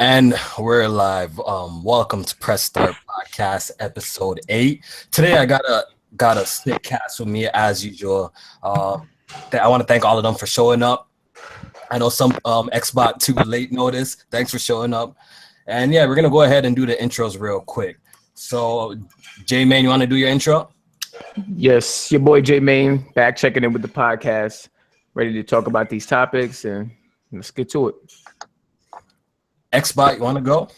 And we're live. Welcome to Press Start Podcast, episode 8. Today I got a sick cast with me as usual. I want to thank all of them for showing up. I know some Xbot 2 late notice. Thanks for showing up. And yeah, we're gonna go ahead and do the intros real quick. So, J-Main, you want to do your intro? Yes, your boy J-Main back checking in with the podcast, ready to talk about these topics, and let's get to it. Xbot, you want to go?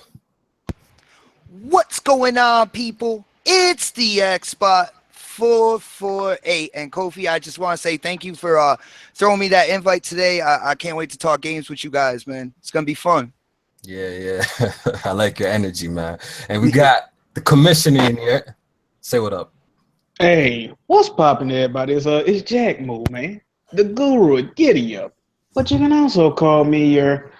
What's going on, people? It's the Xbot 448, and Kofi, I just want to say thank you for throwing me that invite today. I can't wait to talk games with you guys, man. It's gonna be fun. Yeah. I like your energy, man. And we got the commissioner in here. Say what up. Hey, what's poppin', everybody? It's Jackmo, man. The guru of Giddy Up. But you can also call me your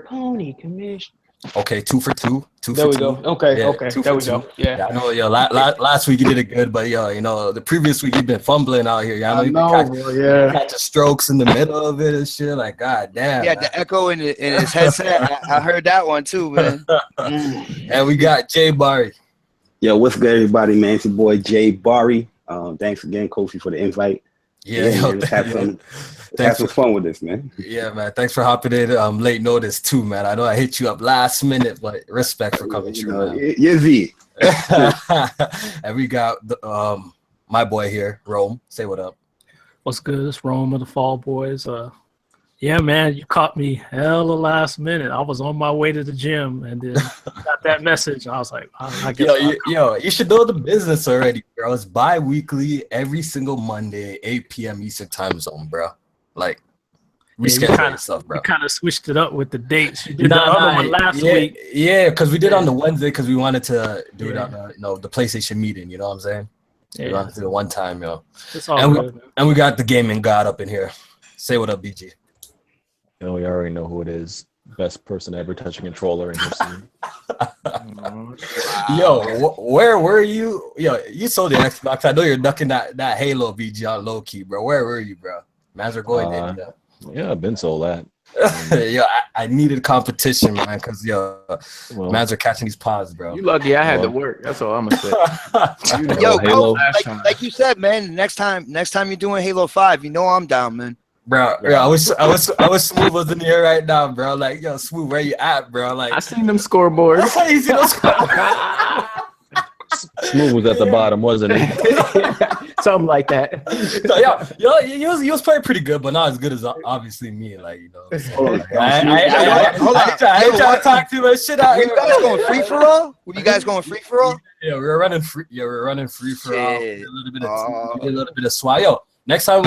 pony commissioner. Okay, 2 for 2. There we go. Okay. There we go. Yeah. I know. Last week you did it good, but the previous week you've been fumbling out here. I know, bro. Catch the strokes in the middle of it and shit. Like, god damn. Yeah, the echo in his headset. I heard that one too, man. And we got Jay Bari. Yo, what's good, everybody, man? It's your boy Jay Bari. Thanks again, Kofi, for the invite. Let's have some fun with this, man. Yeah, man. Thanks for hopping in late notice too, man. I know I hit you up last minute, but respect for coming through, man. Yeah, Z. And we got my boy here, Rome. Say what up. What's good? It's Rome of the Fallboys. Yeah, man, you caught me hella last minute. I was on my way to the gym and then got that message. I was like, I guess you should know the business already, bro. It's bi-weekly, every single Monday, 8 p.m. Eastern time zone, bro. Like, reschedule stuff, bro. You kind of switched it up with the dates. You did the other one last week. Yeah, because we did on the Wednesday because we wanted to do it on the PlayStation meeting. You know what I'm saying? We wanted to do it one time, It's all good, and we got the gaming god up in here. Say what up, BG. We already know who it is. Best person ever touching a controller in history. Yo, where were you? Yo, you sold the Xbox. I know you're ducking that Halo BG on low key, bro. Where were you, bro? Mans are going in. Yeah, I've been sold that. Yo, I needed competition, man, because Mans are catching these pods, bro. You lucky I had to work. That's all I'm gonna say. Yo, like you said, man. Next time you're doing Halo 5, I'm down, man. Bro, I was Smooth was in here right now, bro. Like, yo, Smooth, where you at, bro? Like, I seen them scoreboards. You see those scoreboards? Smooth was at the bottom, wasn't he? Something like that. So, he was playing pretty good, but not as good as obviously me. Like, Hold on. I ain't trying to talk too much shit out. Were you guys going free for all? Yeah, we were running free. Yeah, we were running free for all. A little bit of swag. Yo, next time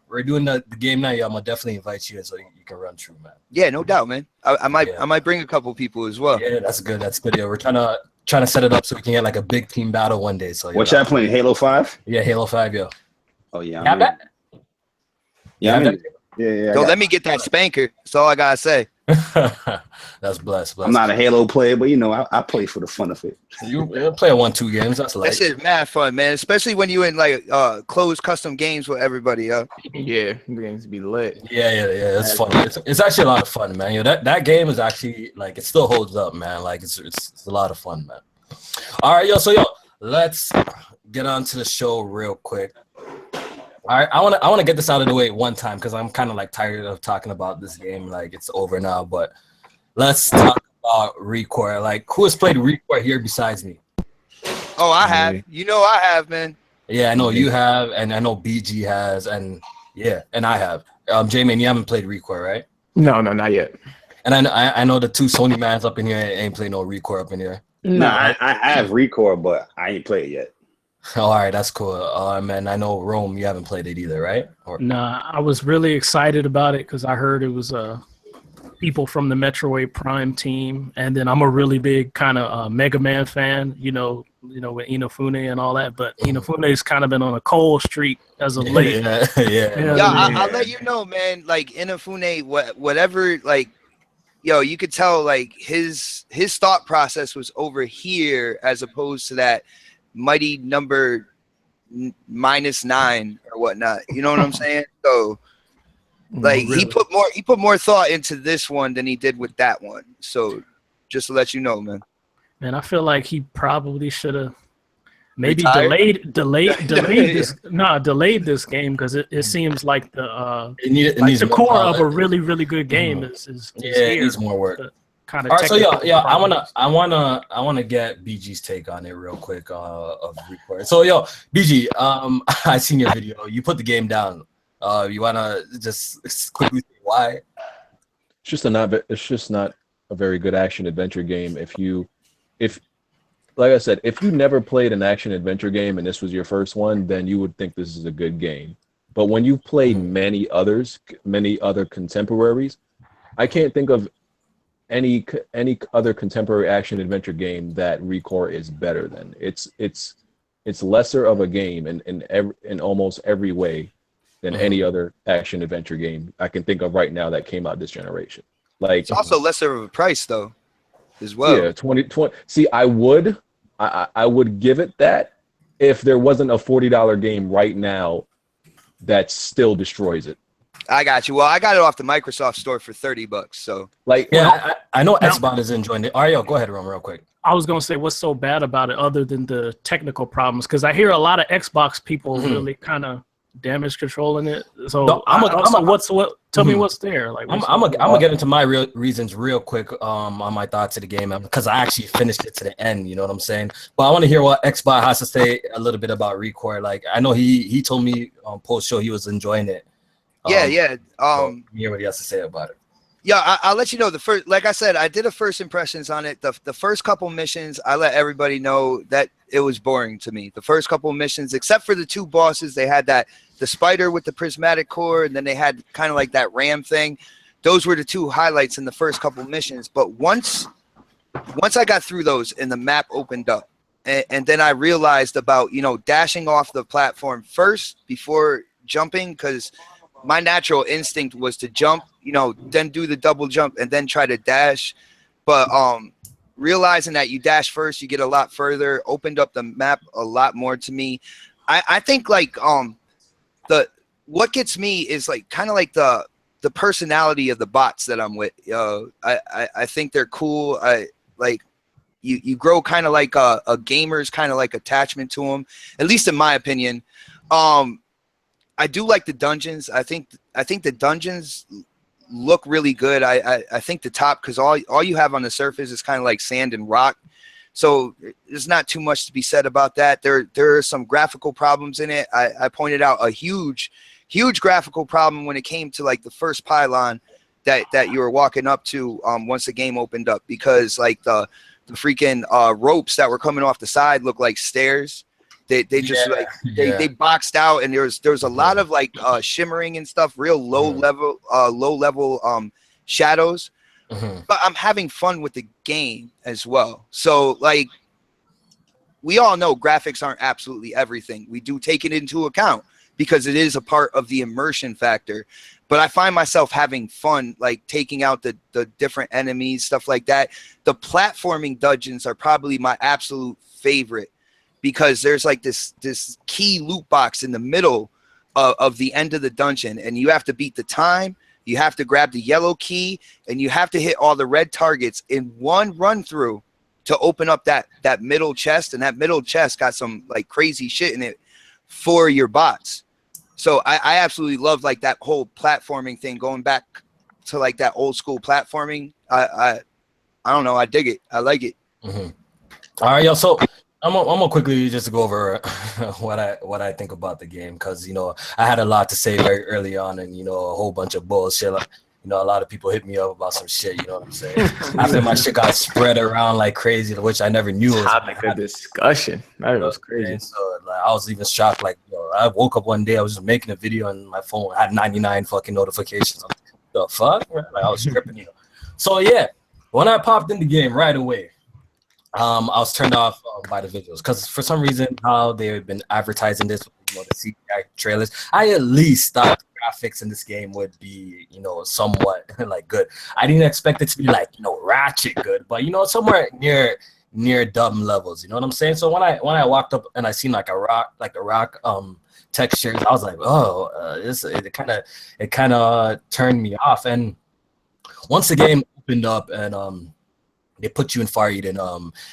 we're doing the game night, I'm gonna definitely invite you so you can run through, man. Yeah, no doubt, man. I might bring a couple people as well. Yeah, that's good. Yeah, we're trying to set it up so we can get like a big team battle one day. So what y'all playing? Halo 5? Yeah, Halo 5, yo. Oh yeah. Don't let me get that spanker. That's all I gotta say. That's blessed. I'm not a Halo player, but I play for the fun of it. You play 1-2 games. That's like that shit mad fun, man. Especially when you in like closed custom games with everybody. Yeah, games be lit. Yeah. It's fun. It's actually a lot of fun, man. That game is actually like it still holds up, man. Like it's a lot of fun, man. All right, so let's get on to the show real quick. All right, I want to get this out of the way one time because I'm kind of like tired of talking about this game. Like it's over now, but let's talk about Recore. Like who has played Recore here besides me? Oh, I have. I have, man. Yeah, I know you have, and I know BG has, and I have. J-Man, you haven't played Recore, right? No, not yet. And I know the two Sony mans up in here ain't played no Recore up in here. No, I have Recore, but I ain't played it yet. All right, that's cool. Man, I know Rome, you haven't played it either, right? Nah, I was really excited about it because I heard it was people from the Metroid Prime team, and then I'm a really big kind of Mega Man fan, with Inafune and all that. But Inafune's kind of been on a cold streak as of late. I'll let you know, man. Like Inafune, whatever, like, you could tell like his thought process was over here as opposed to that mighty number -9 or whatnot. You know what I'm saying? So Like really? he put more thought into this one than he did with that one. So just to let you know, man. Man, I feel like he probably should have maybe Retired? delayed this game because it seems like the core of a really good game is it needs more work. Kind of all right, so I wanna get BG's take on it real quick of record. So BG, I seen your video. You put the game down. You wanna just quickly say why? It's just not a very good action adventure game. If like I said, if you never played an action adventure game and this was your first one, then you would think this is a good game. But when you've played many other contemporaries, I can't think of any other contemporary action adventure game that ReCore is better than. It's lesser of a game in almost every way than any other action adventure game I can think of right now that came out this generation. Like, it's also lesser of a price though, as well. Yeah, 20. See, I would give it that if there wasn't a $40 game right now that still destroys it. I got you. Well, I got it off the Microsoft store for $30. So, like, I know Xbox is enjoying it. Ario, go ahead, Ron, real quick. I was gonna say, what's so bad about it, other than the technical problems? Because I hear a lot of Xbox people really kind of damage controlling it. So, tell me what's there. Like, I'm gonna get into my real reasons real quick on my thoughts of the game because I actually finished it to the end. You know what I'm saying? But I want to hear what Xbox has to say a little bit about ReCore. Like, I know he told me post show he was enjoying it. Yeah. Hear what he has to say about it. Yeah, I'll let you know. The first, like I said, I did a first impressions on it. The first couple missions, I let everybody know that it was boring to me. The first couple missions, except for the two bosses, they had the spider with the prismatic core, and then they had kind of like that ram thing. Those were the two highlights in the first couple missions. But once I got through those and the map opened up, and then I realized about dashing off the platform first before jumping, because my natural instinct was to jump, then do the double jump and then try to dash. But realizing that you dash first, you get a lot further, opened up the map a lot more to me. I think like what gets me is like kind of like the personality of the bots that I'm with. I think they're cool. I like you grow kind of like a gamer's kind of like attachment to them, at least in my opinion. I do like the dungeons. I think the dungeons look really good. I think the top, because all you have on the surface is kind of like sand and rock, so there's not too much to be said about that. There are some graphical problems in it. I pointed out a huge graphical problem when it came to like the first pylon that you were walking up to once the game opened up, because like the freaking ropes that were coming off the side look like stairs. They just they boxed out, and there's a lot of like shimmering and stuff, real low level shadows. But I'm having fun with the game as well. So like, we all know graphics aren't absolutely everything. We do take it into account because it is a part of the immersion factor. But I find myself having fun, like taking out the different enemies, stuff like that. The platforming dungeons are probably my absolute favorite, because there's like this key loot box in the middle of the end of the dungeon, and you have to beat the time, you have to grab the yellow key, and you have to hit all the red targets in one run through to open up that middle chest, and that middle chest got some like crazy shit in it for your bots. So I absolutely love like that whole platforming thing, going back to like that old school platforming. I don't know, I dig it, I like it. All right, yo, so I'm gonna quickly just go over what I think about the game, because I had a lot to say very early on, and a whole bunch of bullshit. Like, a lot of people hit me up about some shit. You know what I'm saying? After my shit got spread around like crazy, which I never knew was topic of discussion. That was crazy. And so like, I was even shocked. Like, I woke up one day, I was just making a video, and my phone had 99 fucking notifications. I'm like, the fuck? Like, I was tripping. So yeah, when I popped in the game right away, I was turned off by the visuals, because for some reason how they've been advertising this, the CGI trailers, I at least thought the graphics in this game would be, somewhat like good. I didn't expect it to be like, ratchet good, but somewhere near dumb levels. You know what I'm saying? So when I walked up and I seen like a rock textures. I was like, oh, it kind of turned me off. And once the game opened up and they put you in Far Eden,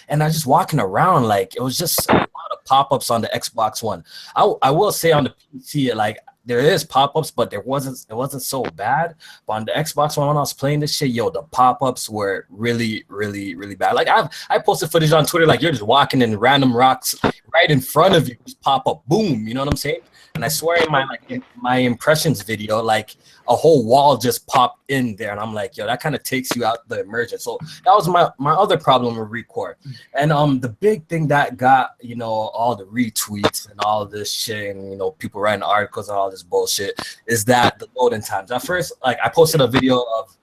and I just walking around, like it was just a lot of pop-ups on the Xbox One. I will say on the PC, like there is pop-ups, but it wasn't so bad. But on the Xbox One, when I was playing this shit, yo, the pop-ups were really, really, really bad. Like I posted footage on Twitter, like you're just walking in random rocks right in front of you, just pop up, boom. You know what I'm saying? And I swear in my impressions video, like a whole wall just popped in there, and I'm like, yo, that kind of takes you out the immersion. So that was my other problem with Recore. And the big thing that got, you know, all the retweets and all this shit, and you know, people writing articles and all this bullshit, is that the loading times. At first, like I posted a video of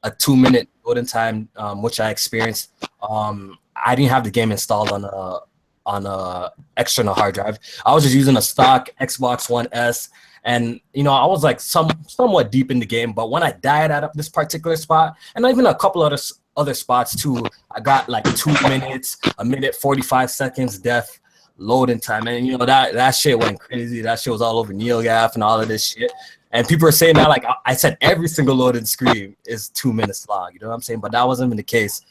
a 2-minute loading time, which I experienced. I didn't have the game installed on a external hard drive. I was just using a stock Xbox One S, and you know, I was like somewhat deep in the game, but when I died at this particular spot, and even a couple other spots too, I got like 2 minutes, 1minute 45 seconds death loading time, and you know, that shit went crazy. That shit was all over NeoGAF and all of this shit. And people are saying that, like I said, every single loading screen is 2 minutes long. You know what I'm saying? But that wasn't even the case.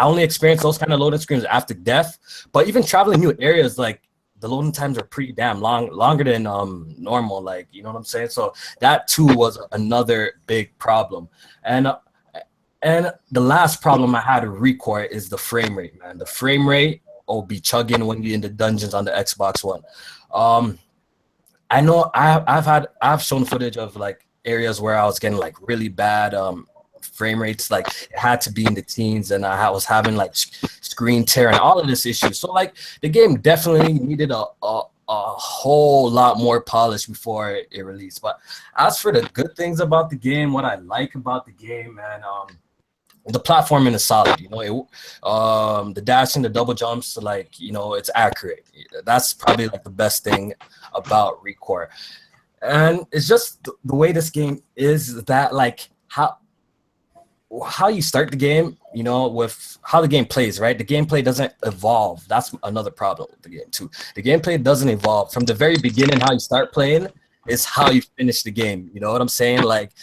I only experienced those kind of loading screens after death. But even traveling new areas, like the loading times are pretty damn long, longer than normal. Like, you know what I'm saying? So that too was another big problem. And the last problem I had with Recore is the frame rate, man. The frame rate will be chugging when you're in the dungeons on the Xbox One. I know I've shown footage of like areas where I was getting like really bad frame rates, like it had to be in the teens, and I was having like screen tear and all of this issue. So like the game definitely needed a whole lot more polish before it released. But as for the good things about the game, what I like about the game, man, the platforming is solid. You know, the dashing, the double jumps, like, you know, it's accurate. That's probably like the best thing about Recore. And it's just the way this game is, that like how you start the game, you know, with how the game plays, right? The gameplay doesn't evolve. That's another problem with the game too. The gameplay doesn't evolve from the very beginning. How you start playing is how you finish the game. You know what I'm saying? Like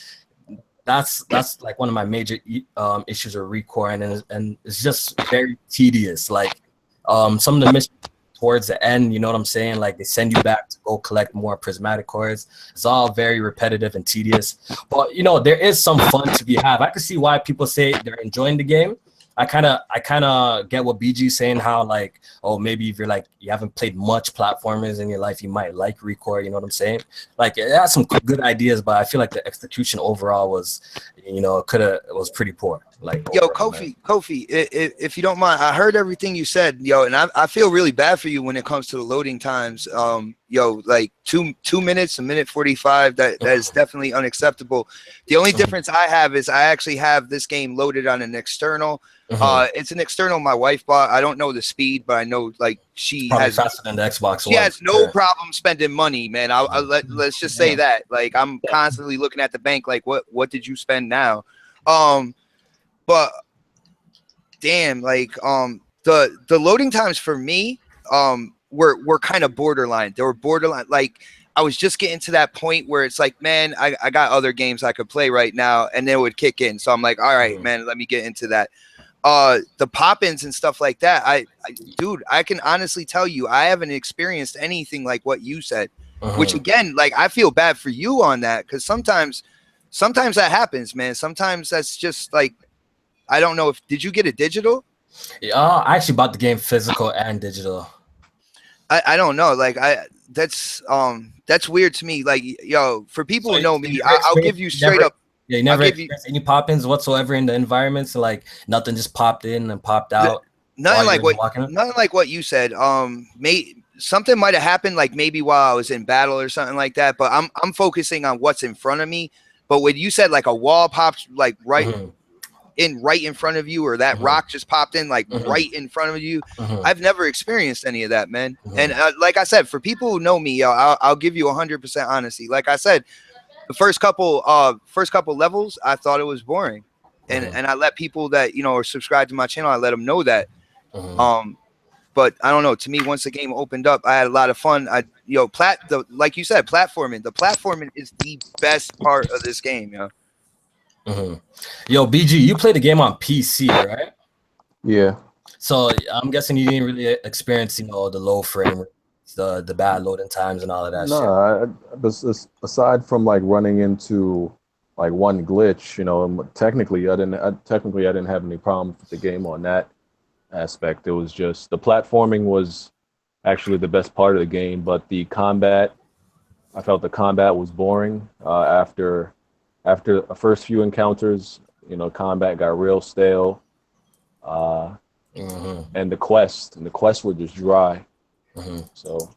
that's like one of my major issues with Recore, and it's just very tedious. Like some of the missions towards the end, you know what I'm saying? Like they send you back to go collect more prismatic cores. It's all very repetitive and tedious. But you know, there is some fun to be had. I can see why people say they're enjoying the game. I kind of get what BG's saying, how like, oh, maybe if you're like, you haven't played much platformers in your life, you might like Recore, you know what I'm saying? Like it has some good ideas, but I feel like the execution overall was, you know, it was pretty poor. Like, yo, overall, Kofi, if you don't mind, I heard everything you said, yo, and I feel really bad for you when it comes to the loading times. Yo, like two minutes, 1minute 45, that is definitely unacceptable. The only difference I have is I actually have this game loaded on an external. It's an external my wife bought. I don't know the speed, but I know like she probably has faster than the Xbox She One. has no problem spending money, man. Let's just say that. Like I'm constantly looking at the bank, like what did you spend now? But damn, like the loading times for me were kind of borderline. They were borderline. Like I was just getting to that point where it's like, man, I got other games I could play right now, and then it would kick in. So I'm like, all right, man, let me get into that. The pop-ins and stuff like that. Dude, I can honestly tell you, I haven't experienced anything like what you said. Which again, like I feel bad for you on that, because sometimes that happens, man. Sometimes that's just like, I don't know, did you get a digital? Yeah, I actually bought the game physical and digital. I don't know, like that's weird to me. Like, yo, for people who know me, I'll give you straight up. Yeah, you never experienced any pop-ins whatsoever in the environments, so like nothing just popped in and popped out. Nothing like what you said. Something might have happened, like maybe while I was in battle or something like that. But I'm focusing on what's in front of me. But when you said like a wall pops like right in front of you, or that rock just popped in like right in front of you, I've never experienced any of that, man. And like I said, for people who know me, I'll give you 100% honesty. Like I said, the first couple levels, I thought it was boring, and I let people that, you know, are subscribed to my channel, I let them know that. but I don't know. To me, once the game opened up, I had a lot of fun. Like you said, platforming. The platforming is the best part of this game, Yo, BG, you played the game on PC, right? Yeah. So I'm guessing you didn't really experience, the low frame, the bad loading times and all of that shit. Aside from like running into like one glitch, technically I didn't have any problems with the game on that aspect. It was just the platforming was actually the best part of the game, but the combat, I felt the combat was boring. After the first few encounters, combat got real stale. And the quests were just dry. So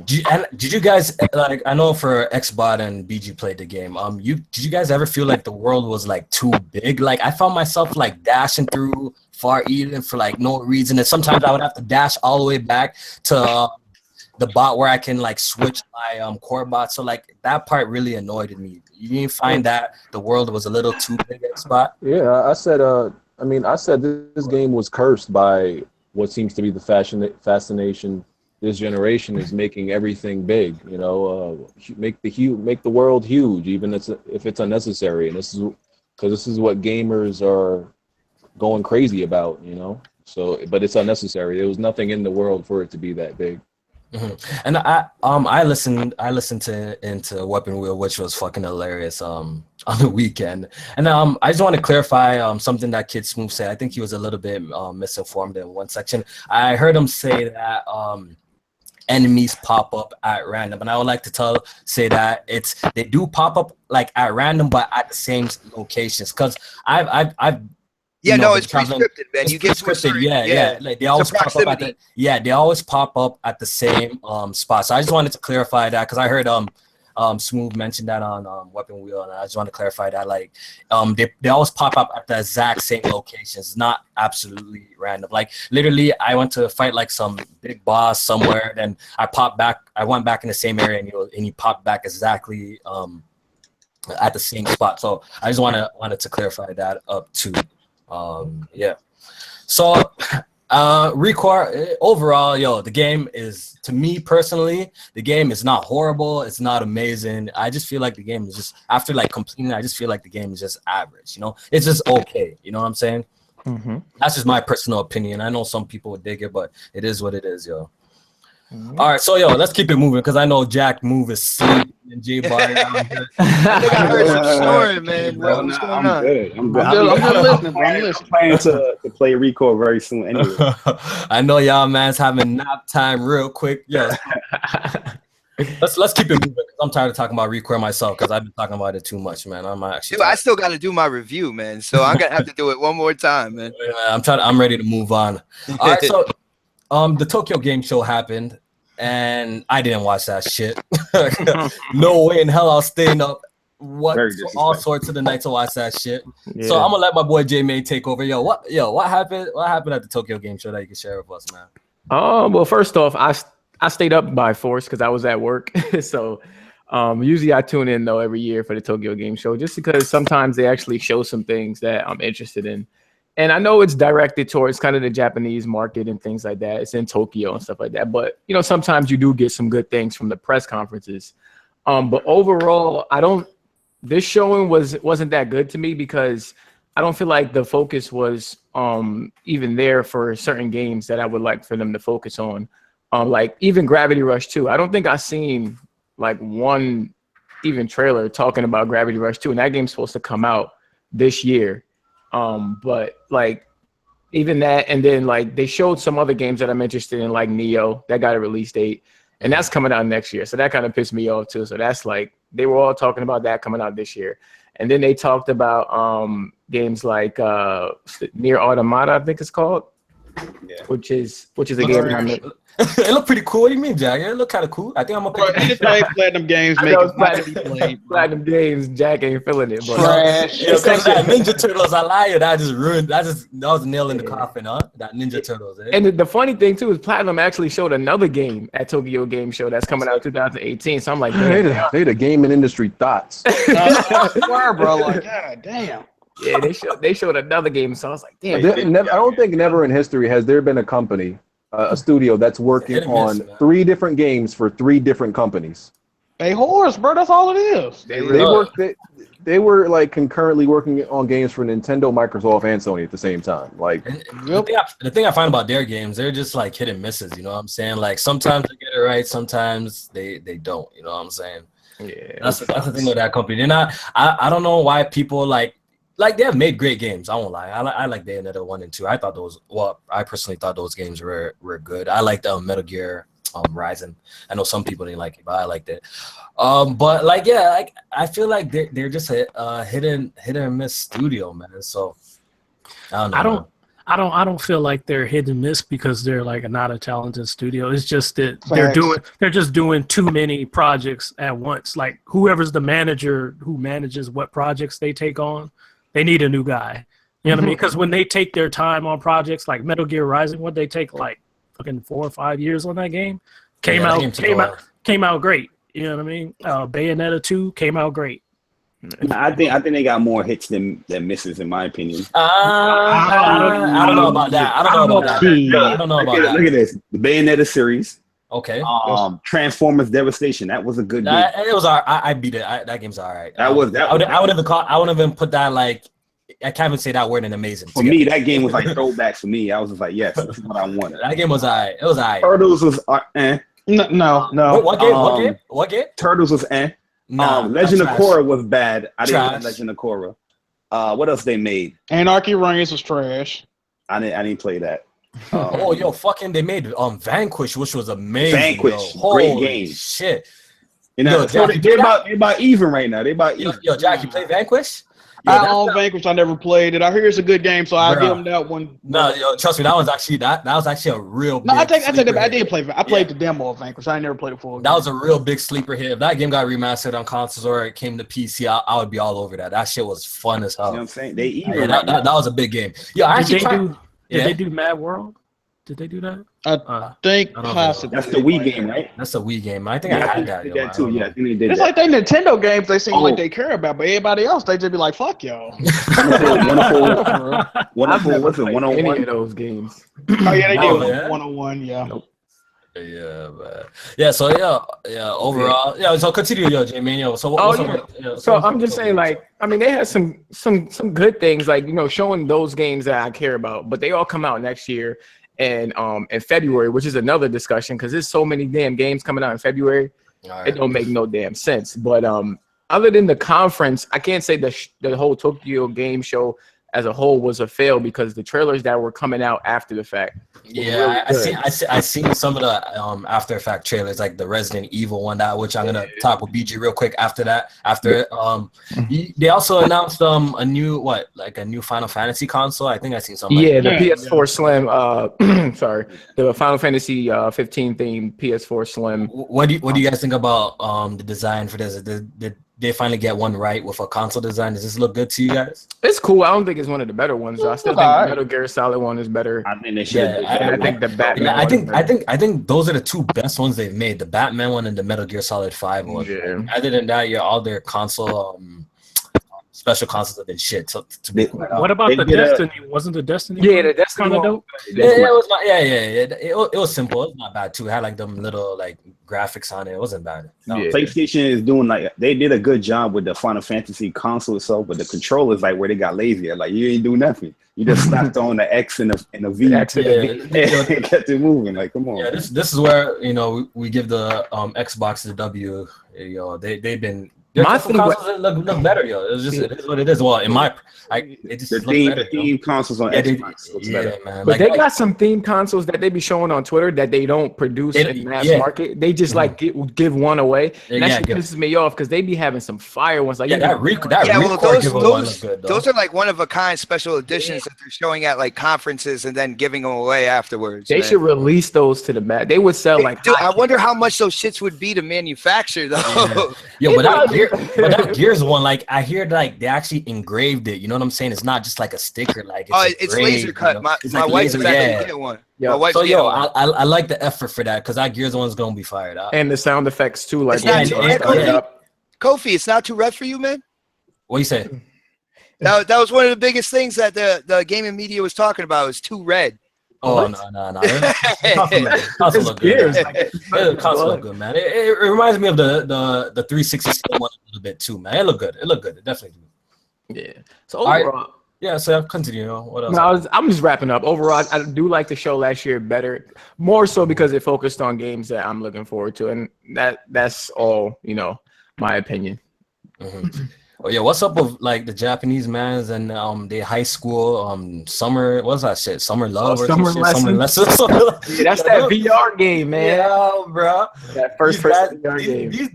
did you guys, like, I know for Xbot and BG played the game, did you guys ever feel like the world was like too big? Like I found myself like dashing through Far Eden for like no reason, and sometimes I would have to dash all the way back to the bot where I can like switch my core bot. So like that part really annoyed me. You didn't find that the world was a little too big, Xbot? Yeah, I said this game was cursed by what seems to be the fascination this generation is making everything big, make the world huge, even if it's unnecessary. And this is what gamers are going crazy about, So, but it's unnecessary. There was nothing in the world for it to be that big. And I listened into Weapon Wheel, which was fucking hilarious on the weekend. And I just want to clarify something that Kid Smooth said. I think he was a little bit misinformed in one section. I heard him say that enemies pop up at random, and I would like to say that they do pop up like at random, but at the same locations. Because I've it's pre-scripted, man. You get scripted, yeah. Like they always pop up at the same spot. So I just wanted to clarify that because I heard Smooth mentioned that on Weapon Wheel, and I just want to clarify that like they always pop up at the exact same locations, not absolutely random. Like literally, I went to fight like some big boss somewhere, then I went back in the same area, and he popped back exactly at the same spot. So I just wanted to clarify that up too. So overall, the game is, to me personally, the game is not horrible, it's not amazing. I just feel like the game is just, after like completing, I just feel like the game is just average, it's just okay, you know what I'm saying? That's just my personal opinion. I know some people would dig it, but it is what it is, yo. All right, so let's keep it moving because I know Jack Move is sleeping and J Bari. I think I heard some snoring, man. What's going on? I'm good. I'm listening. I'm planning to play Record very soon anyway. I know y'all man's having nap time real quick. Yeah. Let's keep it moving. I'm tired of talking about Record myself because I've been talking about it too much, man. I still got to do my review, man. So I'm gonna have to do it one more time, man. I'm ready to move on. All right, so the Tokyo Game Show happened. And I didn't watch that shit. No way in hell I was staying up all sorts of the night to watch that shit. Yeah. So I'm gonna let my boy J May take over. What happened? What happened at the Tokyo Game Show that you can share with us, man? Well, first off, I stayed up by force because I was at work. So usually I tune in though every year for the Tokyo Game Show just because sometimes they actually show some things that I'm interested in. And I know it's directed towards kind of the Japanese market and things like that. It's in Tokyo and stuff like that. But, sometimes you do get some good things from the press conferences. But overall, this showing wasn't that good to me because I don't feel like the focus was even there for certain games that I would like for them to focus on. Like even Gravity Rush 2. I don't think I've seen like one even trailer talking about Gravity Rush 2. And that game's supposed to come out this year. But like even that, and then like they showed some other games that I'm interested in, like Neo, that got a release date, and that's coming out next year. So that kind of pissed me off too. So that's like they were all talking about that coming out this year, and then they talked about games like Nier Automata, I think it's called, which is a game. It looked pretty cool. What do you mean, Jack? It looked kind of cool. I think I'm gonna pick Platinum Games. Platinum Games. Jack ain't feeling it, but trash. That Ninja Turtles, I lied. That was a nail in the coffin, huh? That Ninja Turtles. And the funny thing too is Platinum actually showed another game at Tokyo Game Show that's coming out 2018. So I'm like, they the gaming industry thoughts. Swear, bro. Like, God damn. Yeah, they showed another game. So I was like, damn. I don't think never in history has there been a company a studio that's working Hit and miss, on man. 3 different games for 3 different companies. They whores, bro. That's all it is. They were like concurrently working on games for Nintendo, Microsoft, and Sony at the same time. Like The thing I find about their games, they're just like hit and misses. You know what I'm saying? Like sometimes they get it right, sometimes they don't. You know what I'm saying? Yeah, That's the thing with that company. They're not. I don't know why people like they have made great games. I won't lie. I like Bayonetta 1 and 2. I thought those. Well, I personally thought those games were good. I liked Metal Gear Rising. I know some people didn't like it, but I liked it. But like I feel like they're just a hit and miss studio, man. So I don't know. I don't feel like they're hit and miss because they're like not a talented studio. It's just that they're just doing too many projects at once. Like whoever's the manager who manages what projects they take on, they need a new guy. You know what I mean? Because when they take their time on projects like Metal Gear Rising, what they take like fucking 4 or 5 years on that game, came out great. You know what I mean? Bayonetta 2 came out great. I think they got more hits than misses, in my opinion. I don't know about that. I don't know about that. Look at this. The Bayonetta series. Okay. Transformers Devastation. That was a good game. It was all right. I beat it. That game's all right. I wouldn't even put that like. I can't even say that word in amazing. For me, that game was like throwback for me. I was just like, yes, this is what I wanted. That game was all right. It was all right. Turtles was No. What game? Turtles was Legend of Korra was bad. I didn't like Legend of Korra. What else they made? Anarchy Reigns was trash. I didn't play that. They made Vanquish, which was amazing. Vanquish, great game. Shit. You know, they're about even right now. They about even. Yo, Jack, you play Vanquish? I own Vanquish. I never played it. I hear it's a good game, so I'll give them that one. No, trust me, that was actually a real. No, I take that. I did play. I played the demo of Vanquish. I never played the full game. That was a real big sleeper hit. If that game got remastered on consoles or it came to PC, I would be all over that. That shit was fun as hell. You know what I'm saying? They even that was a big game. Yeah, did they do Mad World? Did they do that? I think possibly. That's the Wii game, right? That's the Wii game. I think I had that. Did that too. Yeah, I think they did. It's like they Nintendo games. They seem like they care about, but everybody else they just be like, "Fuck y'all." Wonderful. What's it? 101. Any of those games? Oh yeah, they did 101. Yeah. Nope. Yeah, man. Yeah. So overall, So continue, J-Man. So I'm just saying, like, I mean, they had some good things, like showing those games that I care about, but they all come out next year. And in February, which is another discussion because there's so many damn games coming out in February, it don't make no damn sense. But other than the conference, I can't say the whole Tokyo Game Show as a whole was a fail because the trailers that were coming out after the fact. Yeah, really I seen some of the after effect trailers, like the Resident Evil one, which I'm gonna talk with BG real quick after that. They also announced a new Final Fantasy console. I think I seen something. Yeah, the PS4 Slim. Sorry, the Final Fantasy 15 themed PS4 Slim. What do you guys think about the design for this? Did they finally get one right with a console design? Does this look good to you guys? It's cool. I don't think it's one of the better ones. I still think the Metal Gear Solid one is better. I think they should. I think the Batman. I think those are the two best ones they've made: the Batman one and the Metal Gear Solid 5 one. Yeah. Other than that, all their console special consoles have been shit. So what about the Destiny? Wasn't the Destiny? Yeah, the Destiny kind of dope. It was simple. It was not bad too. It had like them little like graphics on it. It wasn't bad. No, PlayStation is doing they did a good job with the Final Fantasy console itself, but the controllers like where they got lazy. Like you ain't do nothing. You just slapped on the X and the V. And kept it moving. Like come on. Yeah, this is where we give the Xbox the W. They've been. My consoles look better, It is what it is. Well, the theme consoles on Xbox looks better, man. But they got some theme consoles that they be showing on Twitter that they don't produce in mass market. They just give one away. And that pisses me off because they be having some fire ones. Like those are like one of a kind special editions that they're showing at like conferences and then giving them away afterwards. They should release those to the mat. They would sell Dude, I wonder how much those shits would be to manufacture though. But that Gears one, like I hear like they actually engraved it. You know what I'm saying? It's not just like a sticker. Like it's laser cut. My wife is actually getting one. Yeah. I like the effort for that because that Gears one's gonna be fired up. And the sound effects too. Like Kofi, it's not too red for you, man. What you say? That was one of the biggest things that the gaming media was talking about. Is too red. Oh no. Console look good. Console look good, man. It reminds me of the 360 one a little bit too, man. It looked good. It definitely do. Yeah. So overall, right. Yeah. So I'll continue. What else? No, I'm just wrapping up. Overall, I do like the show last year better, more so because it focused on games that I'm looking forward to, and that's all, my opinion. Mm-hmm. Oh yeah, what's up with like the Japanese mans and the high school summer? What's that shit? Summer love or summer Summer lessons. Yeah, that's that VR game, man. Yeah, bro. That first-person VR game. These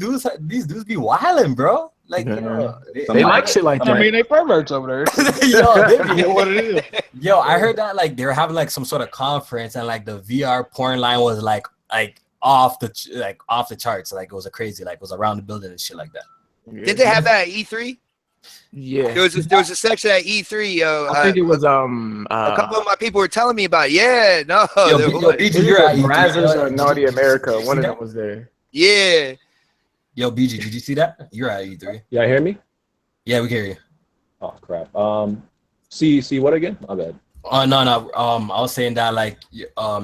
dudes be wilding, bro. Like, they like shit like that. I mean, they perverts over there. Yo, I heard that like they were having like some sort of conference and like the VR porn line was like off the charts. Like it was crazy. Like it was around the building and shit like that. Did they have that at E3? Yeah. There was a section at E3, yo. I think it was a couple of my people were telling me about it. Yeah, no. BG, you're at Brazzers or Naughty America. One of them was there. Yeah. Yo, BG, did you see that? You're at E3. Yeah, hear me? Yeah, we can hear you. Oh crap. See what again? My bad. No. I was saying that like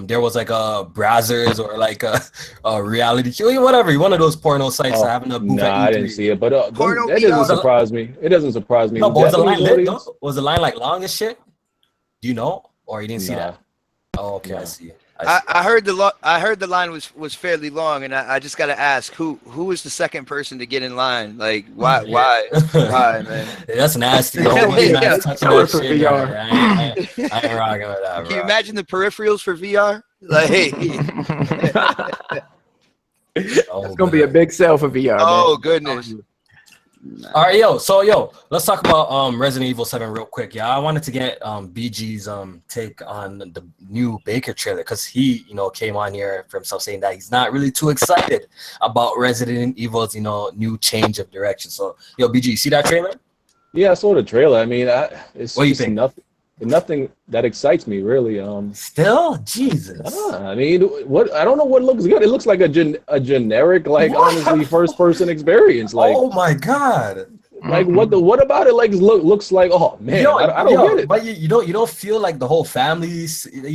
there was like a Brazzers or like a reality show, whatever, one of those porno sites having a booth. Nah, I didn't see it, but that Porno doesn't surprise me. It doesn't surprise me. No, but was the line lit though? Was the line like long as shit? Do you know, or you didn't see that? Oh, okay, I see. I heard the line was fairly long, and I just gotta ask who was the second person to get in line? Like why man? That's nasty. Yeah. I ain't rocking with that, bro. Can you imagine the peripherals for VR? Like, it's gonna be a big sell for VR. Oh man. goodness. All right, yo, let's talk about Resident Evil 7 real quick. Yeah, I wanted to get BG's take on the new Baker trailer because he, came on here for himself saying that he's not really too excited about Resident Evil's, new change of direction. So, yo, BG, you see that trailer? Yeah, I saw the trailer. I mean, it's what do you think? Nothing that excites me really. Still, Jesus. I mean, I don't know what looks good. It looks like a generic, like honestly, first-person experience. Like, oh my god. Like what about it? Like looks like, oh man, I don't get it. But you don't feel like the whole family. You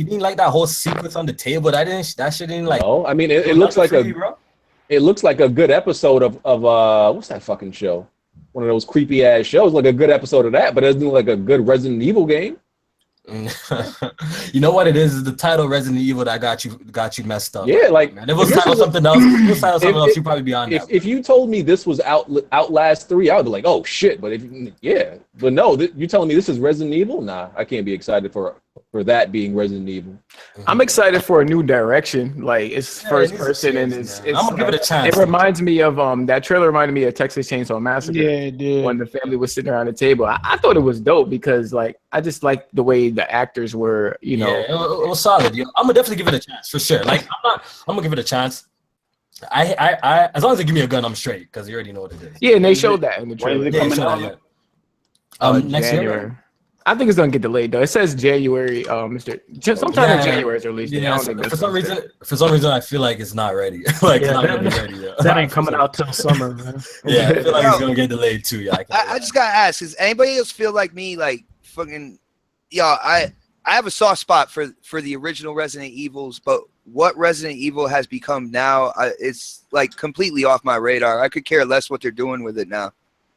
didn't like that whole sequence on the table. That shit didn't like. No, I mean it looks like it looks like a good episode of what's that fucking show? One of those creepy ass shows. Like a good episode of that, but it doesn't look like a good Resident Evil game. You know what it is the title Resident Evil that got you messed up. Yeah, like man. If it was titled something else, you'd probably be on that. If you told me this was Outlast 3, I would be like, oh shit. But but no, you're telling me this is Resident Evil? Nah, I can't be excited for that being Resident Evil. I'm excited for a new direction. Like it's first person and it's I'm gonna give it a chance. It reminds me of that trailer reminded me of Texas Chainsaw Massacre. Yeah, it did. When the family was sitting around the table. I thought it was dope because like I just liked the way the actors were, Yeah, it was solid. I'm gonna definitely give it a chance for sure. Like I'm gonna give it a chance. I as long as they give me a gun, I'm straight because you already know what it is. Yeah, and they showed that in the trailer. Next January. year. I think it's gonna get delayed though. It says January, sometime in January is released. Yeah, for some reason, I feel like it's not ready. Like it's not gonna be ready. Yeah. That ain't coming out till summer, man. Yeah, I feel like it's gonna get delayed too. Yeah, I just gotta ask: does anybody else feel like me? Like fucking, I have a soft spot for the original Resident Evils, but what Resident Evil has become now, it's like completely off my radar. I could care less what they're doing with it now.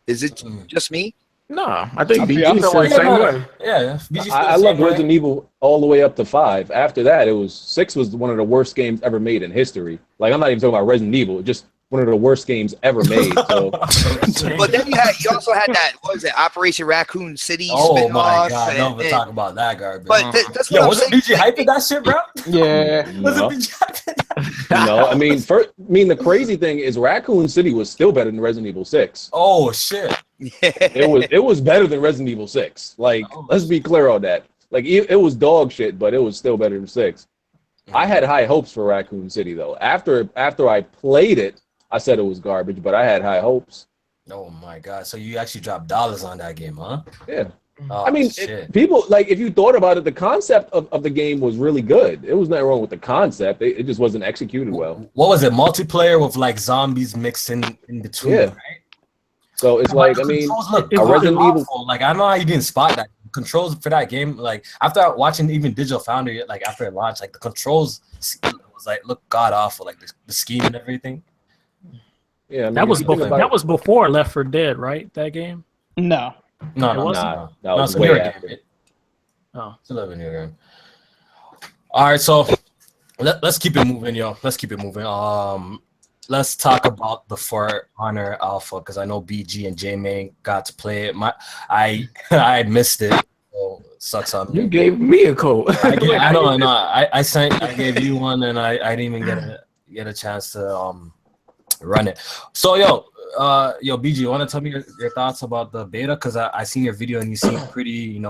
Is it just me? No, I think BG felt the same way. Yeah, I love Resident Evil all the way up to 5. After that, 6 was one of the worst games ever made in history. Like I'm not even talking about Resident Evil, just one of the worst games ever made. So. But then you also had that, what was it, Operation Raccoon City spin-off. My god, don't even talk about that garbage. But that's what wasn't BG hyping that shit, bro? Yeah. Wasn't BG hyping? No, I mean the crazy thing is Raccoon City was still better than Resident Evil 6. Oh shit. It was better than Resident Evil 6. Like, let's be clear on that. Like, it was dog shit, but it was still better than 6. I had high hopes for Raccoon City though. After I played it, I said it was garbage, but I had high hopes. Oh my god! So you actually dropped dollars on that game, huh? Yeah. Oh, I mean, people like if you thought about it, the concept of the game was really good. It was nothing wrong with the concept. It just wasn't executed well. What was it? Multiplayer with like zombies mixed in between, right? So it's like, I mean, look, Resident Evil. Like I don't know how you didn't spot that controls for that game, like after watching even Digital Foundry, like after it launched, like the controls was like look god awful, like the scheme and everything. Yeah, I mean, That was if you think before. about That it- was before Left 4 Dead, right? That game. No. No, It no, wasn't? no, that was it's a way newer after. game. Oh, It's a little bit newer game. All right, so let's keep it moving, yo. Let's keep it moving. Let's talk about the For Honor Alpha because I know BG and J-Main got to play it. I missed it. So it sucks on You me. gave me a code. I gave you one, and I didn't even get a chance to run it. So yo, BG, you want to tell me your thoughts about the beta? Because I seen your video and you seem pretty, you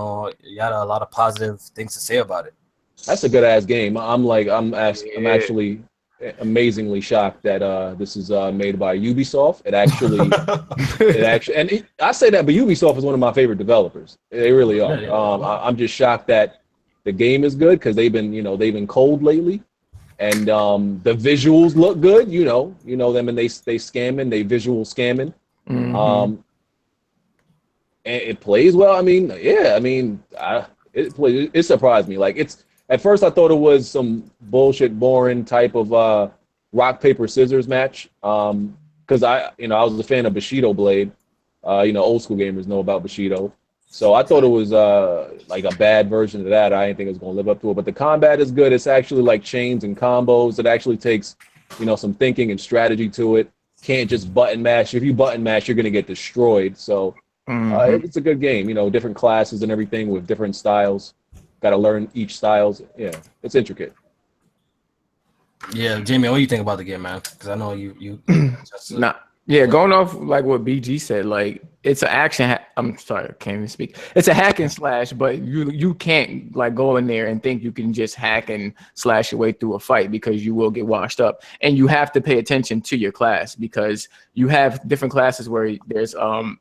had a lot of positive things to say about it. That's a good ass game. I'm actually amazingly shocked that this is made by Ubisoft. I say that, but Ubisoft is one of my favorite developers. They really are. Yeah. I'm just shocked that the game is good because they've been cold lately, and the visuals look good. You know them, and they scamming, they visual scamming. Mhm. And it plays well. I mean, yeah. I mean, it surprised me. Like at first I thought it was some bullshit, boring type of rock paper scissors match. Because I was a fan of Bushido Blade. Old school gamers know about Bushido. So I thought it was like a bad version of that. I didn't think it was going to live up to it. But the combat is good. It's actually like chains and combos. It actually takes some thinking and strategy to it. Can't just button mash. If you button mash, you're going to get destroyed. So it's a good game. Different classes and everything with different styles. Got to learn each styles. Yeah, it's intricate. Yeah, Jamie, what do you think about the game, man? Because I know you. Yeah, going off like what BG said, like it's an action. I'm sorry, I can't even speak. It's a hack and slash, but you can't like go in there and think you can just hack and slash your way through a fight because you will get washed up. And you have to pay attention to your class because you have different classes where there's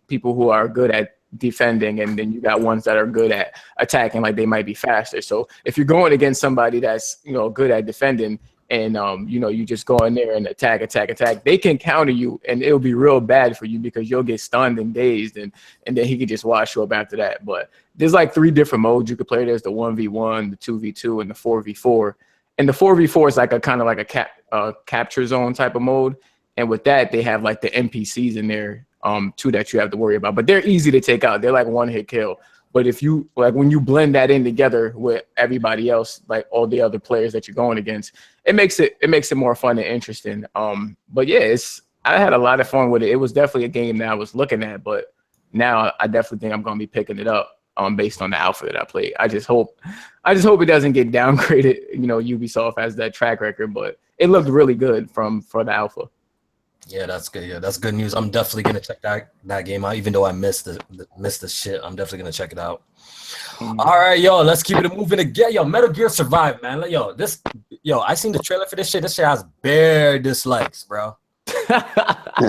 people who are good at defending, and then you got ones that are good at attacking, like they might be faster. So if you're going against somebody that's good at defending, and you just go in there and attack, they can counter you, and it'll be real bad for you because you'll get stunned and dazed, and then he could just wash you up after that. But there's like 3 different modes you could play. There's the 1v1, the 2v2, and the 4v4. And the 4v4 is like a kind of like a capture zone type of mode. And with that, they have like the NPCs in there too that you have to worry about. But they're easy to take out. They're like one-hit kill. But if you when you blend that in together with everybody else, like all the other players that you're going against, it makes it more fun and interesting. But yeah, I had a lot of fun with it. It was definitely a game that I was looking at, but now I definitely think I'm gonna be picking it up based on the alpha that I played. I just hope it doesn't get downgraded. Ubisoft has that track record, but it looked really good for the alpha. Yeah, that's good. Yeah, that's good news. I'm definitely gonna check that game out, even though I missed the shit. I'm definitely gonna check it out. All right, yo, let's keep it moving again. Yo, Metal Gear Survive, man. I seen the trailer for this shit. This shit has bare dislikes, bro.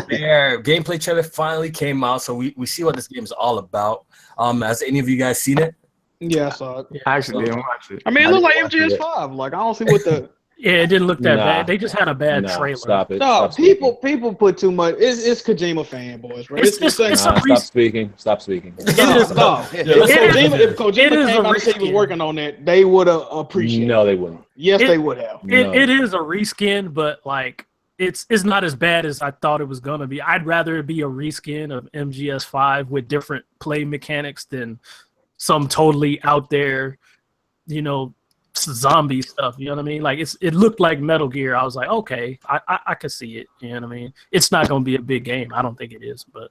Bare gameplay trailer finally came out, so we see what this game is all about. Has any of you guys seen it? Yeah, I saw it. I actually didn't watch it. I mean, it looked like MGS5. Like, I don't see what the. yeah, it didn't look that bad. They just had a bad trailer. Stop it. No, Stop people put too much. It's Kojima fanboys, bro. Stop speaking. If Kojima came out and said he was working on that, they would have appreciated. No, they wouldn't. Yes, they would have. It is a reskin, but like it's not as bad as I thought it was gonna be. I'd rather it be a reskin of MGS5 with different play mechanics than some totally out there, zombie stuff. You know what I mean? Like it looked like Metal Gear. I was like, okay, I could see it. You know what I mean? It's not gonna be a big game. I don't think it is, but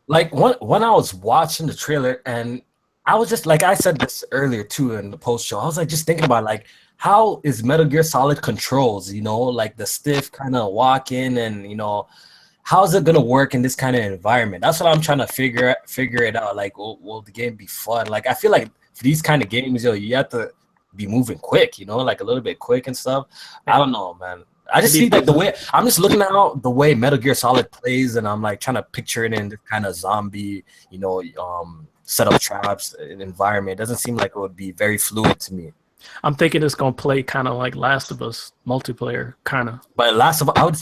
Like when I was watching the trailer, and I was just like I said this earlier too in the post show. I was like just thinking about like how is Metal Gear Solid controls? Like the stiff kind of walking, and how's it gonna work in this kind of environment? That's what I'm trying to figure it out. Like, will the game be fun? Like, I feel like for these kind of games, you have to be moving quick, like a little bit quick and stuff. I don't know, man. I just see like the way I'm just looking at the way Metal Gear Solid plays, and I'm like trying to picture it in this kind of zombie, set up traps environment. It doesn't seem like it would be very fluid to me. I'm thinking it's gonna play kind of like Last of Us multiplayer, kind of. But Last of Us, I would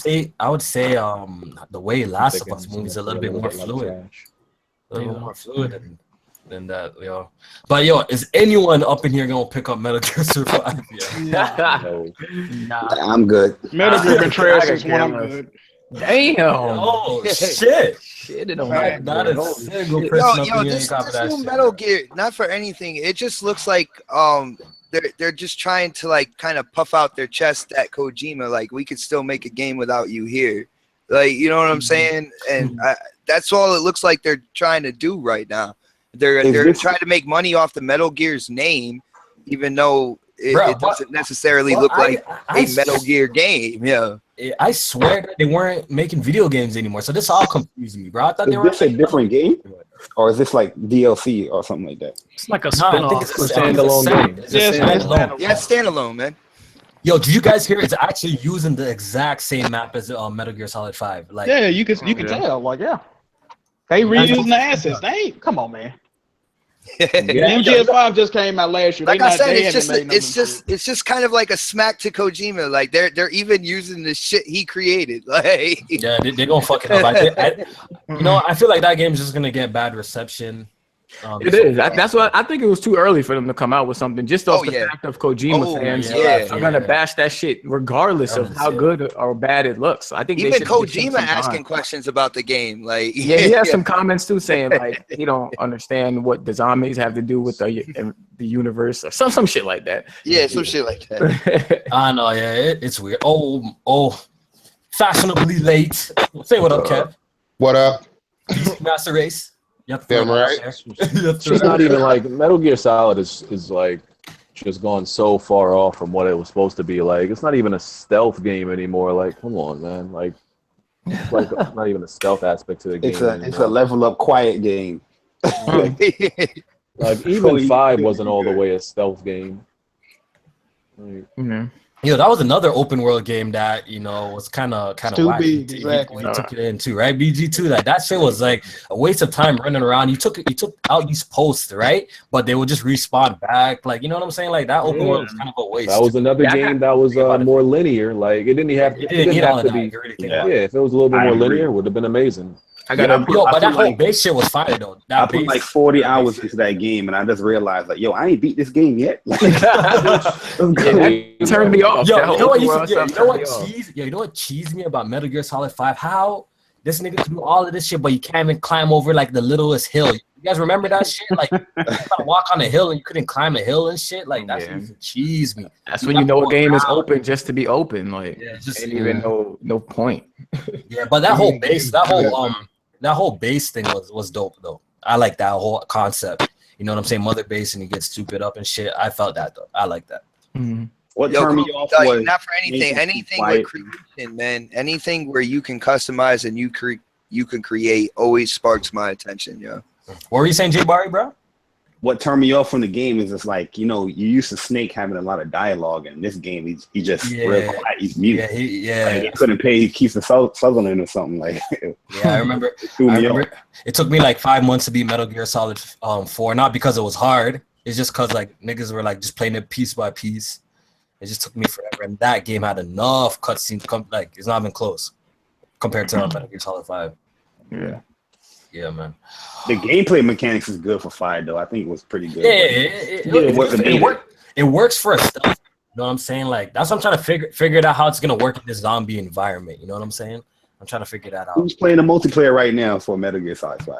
say the way Last of Us moves is a little bit more fluid. A little bit more fluid. than that, yo. But yo, is anyone up in here gonna pick up Metal Gear Survive? Yeah. No. Nah. I'm good. Metal Gear been trash I since could when I'm care less. good. Damn. Oh shit! Shit, it don't Fact. matter. Not a Holy single shit. person Yo, up yo, in here this, ain't copy this that new shit. Metal Gear, not for anything. It just looks like they're just trying to like kind of puff out their chest at Kojima. Like we could still make a game without you here. Like you know what I'm saying? And that's all it looks like they're trying to do right now. They're trying to make money off the Metal Gear's name, even though it doesn't necessarily look like a Metal Gear game. Yeah. I swear that they weren't making video games anymore. So this all confused me, bro. I thought Is they were this a different game? Or is this like DLC or something like that? It's like a No, I think spin-off. it's a standalone game. It's a Yeah, standalone. Yeah, it's standalone, man. Yo, did you guys hear? It's actually using the exact same map as Metal Gear Solid 5. Like, Yeah, you can tell. Like, yeah, they reusing the assets. They ain't. Come on, man. MGS5 just came out last year. Like They I not- said, they it's haven't made nothing it's just kind of like a smack to Kojima. Like they're even using the shit he created. Like yeah, they're gonna fuck it up. You know, I feel like that game's just gonna get bad reception. It is. That's why I think it was too early for them to come out with something just off Oh, the yeah. fact of Kojima fans. yeah. are gonna bash that shit regardless of how good or bad it looks. I think they even should give him Kojima some time. asking questions about the game. Like Yeah, he has some comments too, saying like he don't understand what the zombies have to do with the universe or some shit like that. yeah, some shit like that. I know, yeah, it's weird. Oh, fashionably late. Say what up, Kev. What up? Master Race. Yep, Damn right. It's just not even like Metal Gear Solid is like just gone so far off from what it was supposed to be. Like it's not even a stealth game anymore. Like come on, man. Like it's like not even a stealth aspect to the game. It's a level up quiet game. Like even 5 wasn't all the way a stealth game. Like, Yo, that was another open world game that was kind of Too wacky. big, exactly. You took it in too, right? BG2, that shit was like a waste of time running around. You took out these posts, right? But they would just respawn back. Like you know what I'm saying? Like that open world was kind of a waste. that was another game that was more linear. Like it didn't have to be. Yeah, if it was a little bit more linear, it would have been amazing. But that whole base shit was fire though. I put like 40 hours into that game, and I just realized like, yo, I ain't beat this game yet. It turned me off. Yo, you know what cheesed me about Metal Gear Solid 5? How this nigga can do all of this shit, but you can't even climb over like the littlest hill. You guys remember that shit? Like you gotta walk on a hill and you couldn't climb a hill and shit. Like that shit used to cheese me. That's when you know a game is open just to be open. Like just ain't even no point. Yeah, but that whole base, that whole base thing was dope though. I like that whole concept. You know what I'm saying? Mother base and you get stupid up and shit. I felt that though. I like that. What turned me off was not for anything with creation, man. Anything where you can customize and you can create always sparks my attention, yo. What were you saying, J Bari, bro? What turned me off from the game is just like, you used to Snake having a lot of dialogue, and in this game he just real quiet. He's mute. Like, he couldn't pay. He keeps the Sutherland or something like. Yeah, I remember. It took me like 5 months to beat Metal Gear Solid 4, not because it was hard. It's just because like niggas were like just playing it piece by piece. It just took me forever, and that game had enough cutscenes. Like it's not even close compared to Metal Gear Solid 5. Yeah, man. The gameplay mechanics is good for 5 though. I think it was pretty good. It works for a stealth. You know what I'm saying? Like that's what I'm trying to figure out how it's gonna work in this zombie environment. You know what I'm saying? I'm trying to figure that out. Who's playing the multiplayer right now for Metal Gear Solid 5?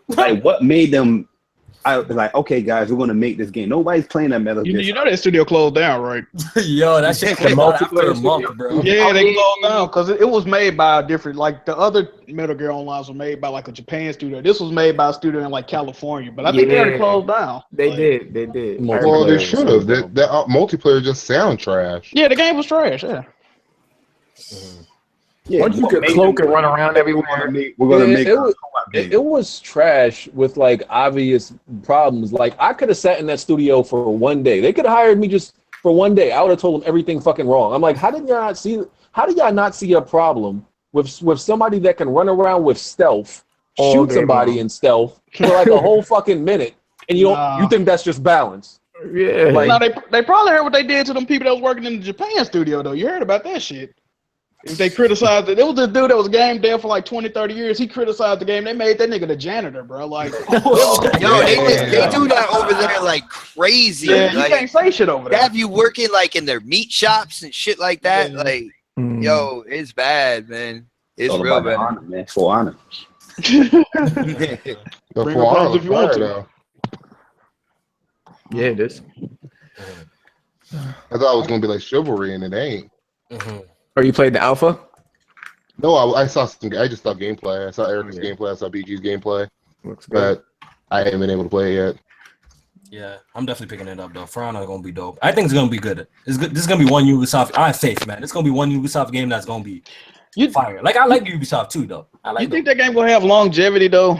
Like what made them? I was like, okay, guys, we're gonna make this game. Nobody's playing that Metal Gear. You know that studio closed down, right? Yo, that shit came out after a month, bro. Yeah, they closed down because it was made by a different. Like the other Metal Gear Onlines were made by like a Japan studio. This was made by a studio in like California, but I think they already closed down. They did. Well, they should have. That multiplayer just sound trash. Yeah, the game was trash. Yeah. Once you could cloak and run around everywhere, we're gonna make it was trash with like obvious problems. Like I could have sat in that studio for one day. They could have hired me just for one day. I would have told them everything fucking wrong. I'm like, how do y'all not see a problem with somebody that can run around with stealth, shoot somebody in stealth for like a whole fucking minute, and you think that's just balance? Yeah. Like, no, they probably heard what they did to them people that was working in the Japan studio though. You heard about that shit? If they criticized it, it was this dude that was game dev for like 20, 30 years. He criticized the game. They made that nigga the janitor, bro. Like, Yo, they do that over there like crazy. yeah, you like, can't say shit over they there. have you working like in their meat shops and shit like that. Like, yo, it's bad, man. It's all real about the bad. honor, man. For honor. The Bring full up honor if you want was to. fire, Yeah, it is. though. I thought it was gonna be like chivalry, and it ain't. Or you played the alpha? No, I saw some. I just saw gameplay. I saw Eric's gameplay. I saw BG's gameplay, Looks good. but I haven't been able to play it yet. Yeah, I'm definitely picking it up though. For Honor gonna be dope. I think it's gonna be good. It's good. This is gonna be one Ubisoft. I have faith, man. It's gonna be one Ubisoft game that's gonna be fire. Like I like Ubisoft too, though. I like. You think that game gonna have longevity though?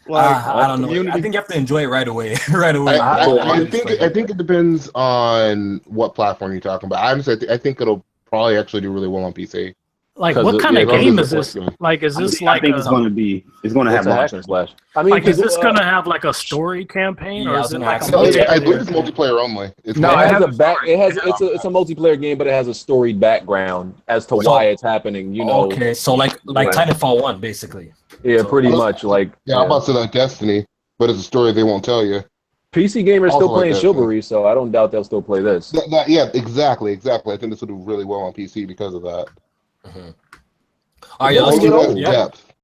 Like, I don't know. community? I think you have to enjoy it right away. right away. I think it depends on what platform you're talking about. Honestly, I think it'll probably actually do really well on PC. Like, Because what kind of yeah, game it's is a this? Like, is this I like think it's gonna have It's a hack launch. and slash. I mean, like, is this 'cause, gonna have like a story campaign, Yeah, or I is was it gonna like a ask No, you. I believe multiplayer? it's multiplayer only. It's No, multiplayer. it has a back. It's a multiplayer game, but it has a story background as to why it's happening. You know. Okay, so like Titanfall 1, basically. Yeah, pretty So- much. Like. Yeah, I'm about to say like Destiny, but it's a story they won't tell you. PC gamers Also still like playing that, chivalry, so I don't doubt they'll still play this. Yeah, exactly. I think this will do really well on PC because of that. All right, let's It get has over. Yeah. depth.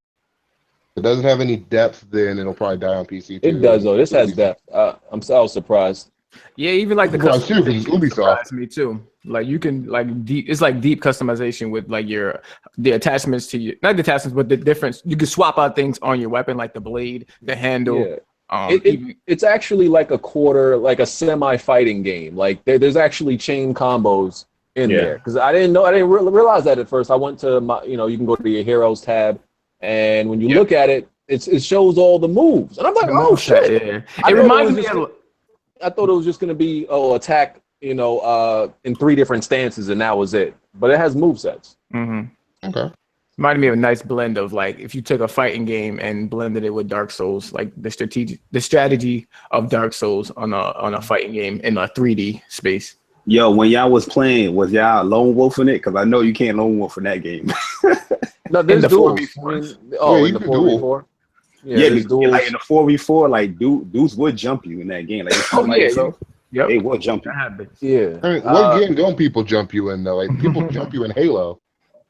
If it doesn't have any depth, then it'll probably die on PC too. It does though. This has depth. I was surprised. Yeah, even like the Surprised too, 'cause it's customization Ubisoft. surprised me too. Like you can like deep. It's like deep customization with like the attachments to your not the attachments, but the difference. You can swap out things on your weapon, like the blade, the handle. Yeah. It's actually like a semi-fighting game. Like there's actually chain combos in there because I didn't realize that at first. I went to you can go to your heroes tab, and when you look at it, it shows all the moves, and I'm like, oh shit! Yeah. It reminds me of. I thought it was just gonna be attack, in 3 different stances, and that was it. But it has movesets. Okay. Reminded me of a nice blend of like if you took a fighting game and blended it with Dark Souls, like the strategy of Dark Souls on a fighting game in a 3D space. Yo, when y'all was playing, was y'all lone wolfing it? Because I know you can't lone wolf in that game. No, there's the duels. 4v4. In the 4v4. Yeah, there's duels. like in the 4v4, like dudes would jump you in that game. Like, Yep. they will jump you. Yeah. I mean, what game don't people jump you in though? Like people jump you in Halo.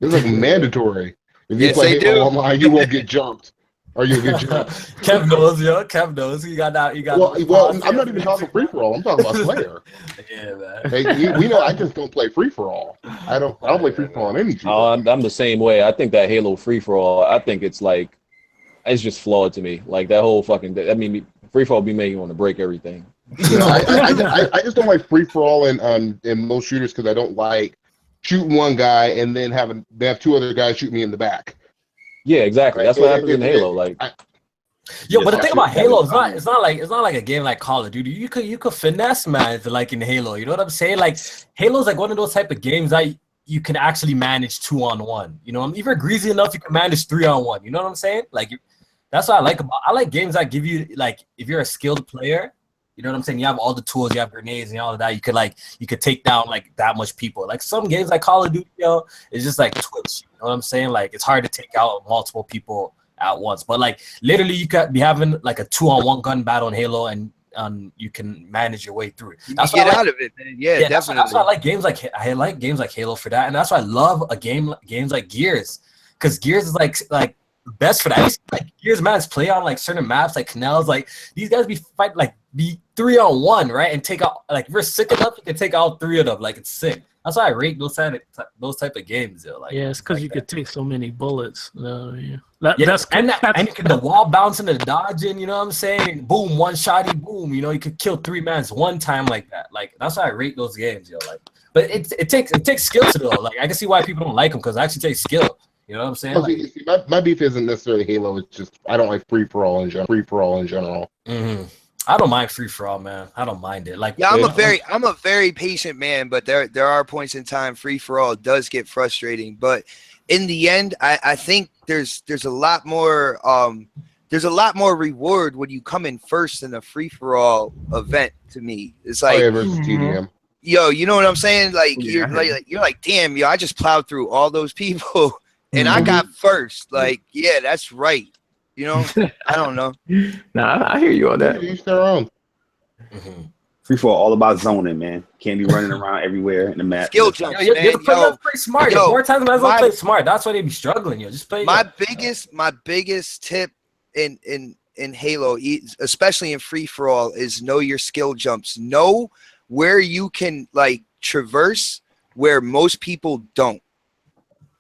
It's like mandatory. If you Yes, play they Halo do. online, you won't get jumped. Or you'll get jumped. Kev knows, yo. Kev knows. You got that. You got. Well, I'm not even talking free for all. I'm talking about Slayer. Yeah, man. Hey, we know I just don't play free for all. I don't play free for all on any shooter. Oh, I'm the same way. I think that Halo free for all. I think it's just flawed to me. Like that whole fucking. I mean, free for all be making you want to break everything. You know, I just don't like free for all in most shooters because I don't like shooting one guy and then they have 2 other guys shoot me in the back. Yeah, exactly. That's what happens in Halo. Yo, but the thing about Halo is it's not like a game like Call of Duty. You could finesse, man, like in Halo. You know what I'm saying? Like Halo's like one of those type of games that you can actually manage 2-on-1. You know, if you're greasy enough, you can manage 3-on-1. You know what I'm saying? Like that's what I like games that give you like if you're a skilled player. You know what I'm saying? You have all the tools, you have grenades and all of that. You could take down like that much people. Like some games like Call of Duty, it's just like Twitch. You know what I'm saying? Like it's hard to take out multiple people at once. But like literally you could be having like a 2-on-1 gun battle in Halo and you can manage your way through it. That's get out of it, man. Yeah, definitely. That's why I like games like Halo for that. And that's why I love games like Gears. Because Gears is like best for that. I see, like Gears man play on like certain maps like canals. Like these guys be 3-on-1, right? And take out like if you're sick enough, you can take out 3 of them. Like it's sick. That's why I rate those type of games. Like it's because you could take so many bullets. And the wall bouncing and dodging. You know what I'm saying? Boom, one shotty, boom. You know you could kill 3 mans one time like that. Like that's why I rate those games, like. But it takes skill to though. Like I can see why people don't like them because it actually takes skill. You know what I'm saying? Well, see, my beef isn't necessarily Halo. It's just I don't like free for all in general. Mm-hmm. I don't mind free for all, man. I don't mind it. Like, yeah, I'm a very patient man, but there are points in time free for all does get frustrating. But in the end, I think there's a lot more reward when you come in first in a free for all event. To me, it's like versus TDM. yo, you know what I'm saying? Like Yeah, you're like, damn, yo, I just plowed through all those people and I got first. Like, yeah, that's right. You know, I don't know. Nah, I hear you on that. Each their own. Free for all about zoning, man. Can't be running around everywhere in the map. Skill jumps, You man. have to play smart. yo, More times, might as well play smart. That's why they be struggling. Yo, just play. My biggest tip in Halo, especially in free for all, is know your skill jumps. Know where you can like traverse where most people don't.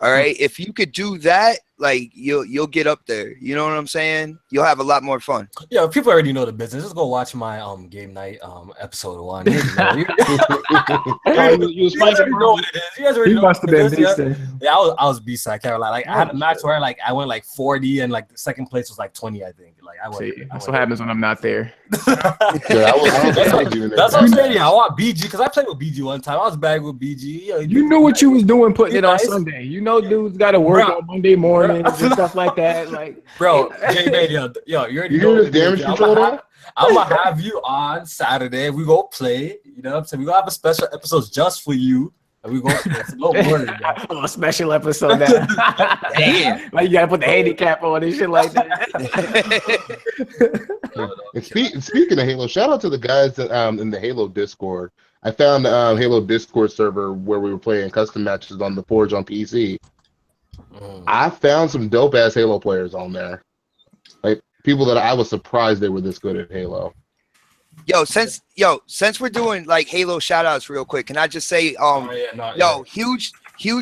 All right, if you could do that, like you'll get up there. You know what I'm saying? You'll have a lot more fun. Yeah, people already know the business. Just go watch my game night episode 1. You was You was guys already know what it is. You guys already know must have been decent. Yeah, I was B-side. I can't lie. Like I had a match where like I went like 40 and like the second place was like 20. I think. Like That's what happens when I'm not there. That's what I'm saying. Yeah, I want BG because I played with BG one time. I was bagging with BG. You knew what you was doing, putting it on Sunday. You know, dudes got to work on Monday morning and stuff like that. Like, bro, J-Man, yo, you already know the damage control. I'm gonna have you on Saturday. We go play. You know what I'm saying? We gonna have a special episode just for you. And we go. No worry, a special episode. Now. Damn, like you gotta put the handicap on and shit like that. And speaking of Halo, shout out to the guys that in the Halo Discord. I found the Halo Discord server where we were playing custom matches on the Forge on PC. I found some dope ass Halo players on there, like people that I was surprised they were this good at Halo. Yo, since we're doing like Halo shout outs real quick, can I just say huge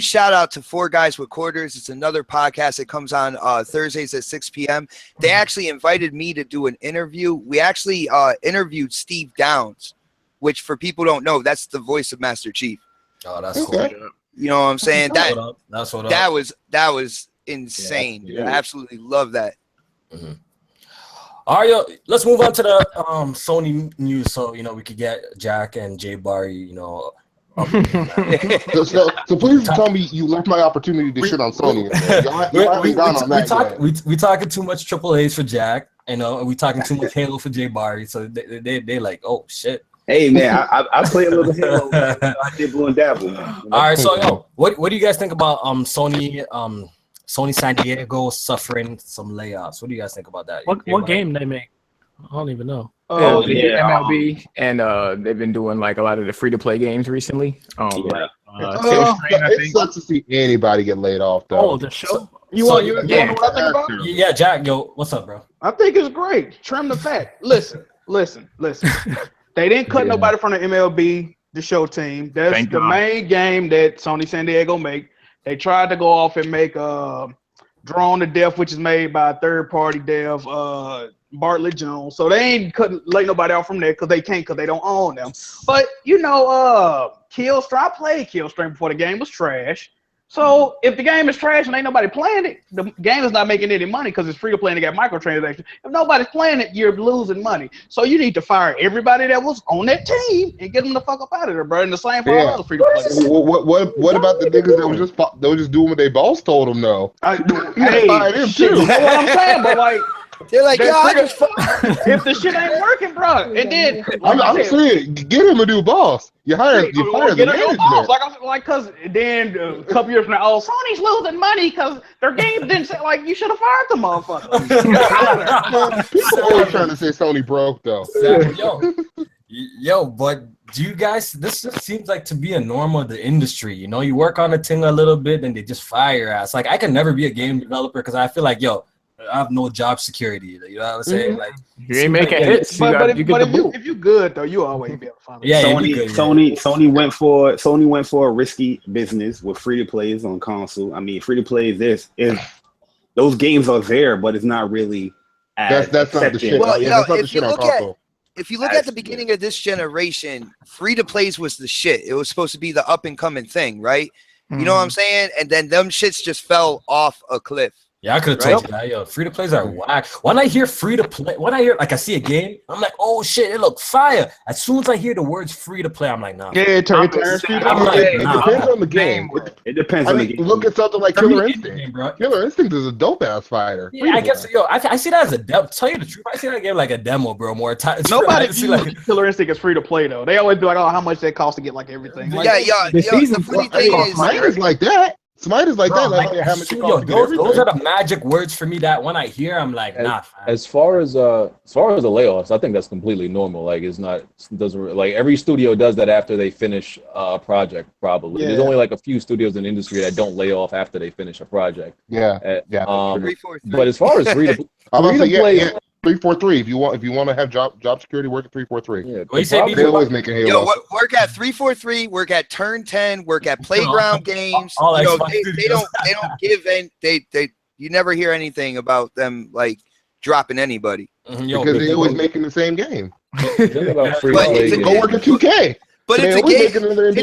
shout out to 4 Guys with Quarters. It's another podcast that comes on Thursdays at 6 p.m. They actually invited me to do an interview. We actually interviewed Steve Downs, which for people who don't know, that's the voice of Master Chief. Oh, that's cool. You know what I'm saying? That's what that was insane. Yeah, I absolutely love that. All right, yo, let's move on to the Sony news, so we could get Jack and Jay Bari, so please tell me you left my opportunity to shit on Sony. We talking too much triple A's for Jack, and we talking too much Halo for Jay Bari, so they like, oh shit. Hey man, I play a little Halo. I did blue and dabble. Man. All right, so what do you guys think about Sony San Diego suffering some layoffs? What do you guys think about that? What game they make? I don't even know. Oh yeah, MLB, and they've been doing like a lot of the free to play games recently. It sucks to see anybody get laid off though. Oh, the show. Yeah, Jack, yo, what's up, bro? I think it's great. Trim the fat. Listen. They didn't cut nobody from the MLB, the show team. That's the main game that Sony San Diego make. They tried to go off and make Drone to Death, which is made by a third-party dev, Bartlett Jones. So they ain't couldn't lay nobody out from there because they can't, because they don't own them. But Killstream, I played Killstream before the game was trash. So if the game is trash and ain't nobody playing it, the game is not making any money because it's free to play and they got microtransactions. If nobody's playing it, you're losing money. So you need to fire everybody that was on that team and get them the fuck up out of there, bro. And the same for all the free to play. What about the niggas that were just doing what their boss told them though? You know what I'm saying? But like, they're like, if the shit ain't working, bro. And then I'm saying, get him a new boss. You fire the management. Cause then a couple years from now, Sony's losing money because their games didn't say, like, you should have fired the motherfucker. People always trying to say Sony broke though. Yo, but do you guys? This just seems like to be a norm of the industry. You work on a thing a little bit, then they just fire your ass. Like I can never be a game developer because I feel like I have no job security. You know what I'm saying? Like you ain't making hits. But if you good though, you always be able to find it. Yeah, Sony went for a risky business with free to plays on console. I mean, free to plays those games are there, but it's not really. That's not the shit. Well, if you look at the beginning of this generation, free to plays was the shit. It was supposed to be the up and coming thing, right? You know what I'm saying? And then them shits just fell off a cliff. Yeah, I could have told you that. Yo, free to plays are whack. When I hear free to play, when I hear like I see a game, I'm like, oh shit, it looks fire. As soon as I hear the words free to play, I'm like, nah. Yeah, it turns It depends on the game. It depends on the game. Look at something like Killer Instinct. Killer Instinct is a dope ass fighter. Yeah, I guess I see that as a demo. Tell you the truth, I see that game like a demo, bro. More time. Nobody views like Killer Instinct is free to play though. They always be like, oh, how much that costs to get like everything. Like, the funny thing is, Smite is like that. Smite is like that. Like, how much it costs to get everything. Those are the magic words for me that when I hear, I'm like, nah. As far as the layoffs, I think that's completely normal. Like it doesn't like every studio does that after they finish a project. Probably there's only like a few studios in the industry that don't lay off after they finish a project. Yeah. But as far as free to play. 343. If you want to have job security, work at 343. Yeah, they always make a Halo. Work at 343. Work at Turn 10. Work at Playground Games. They don't give you never hear anything about them like dropping anybody because they're always making the same game. Go work at 2K. But it's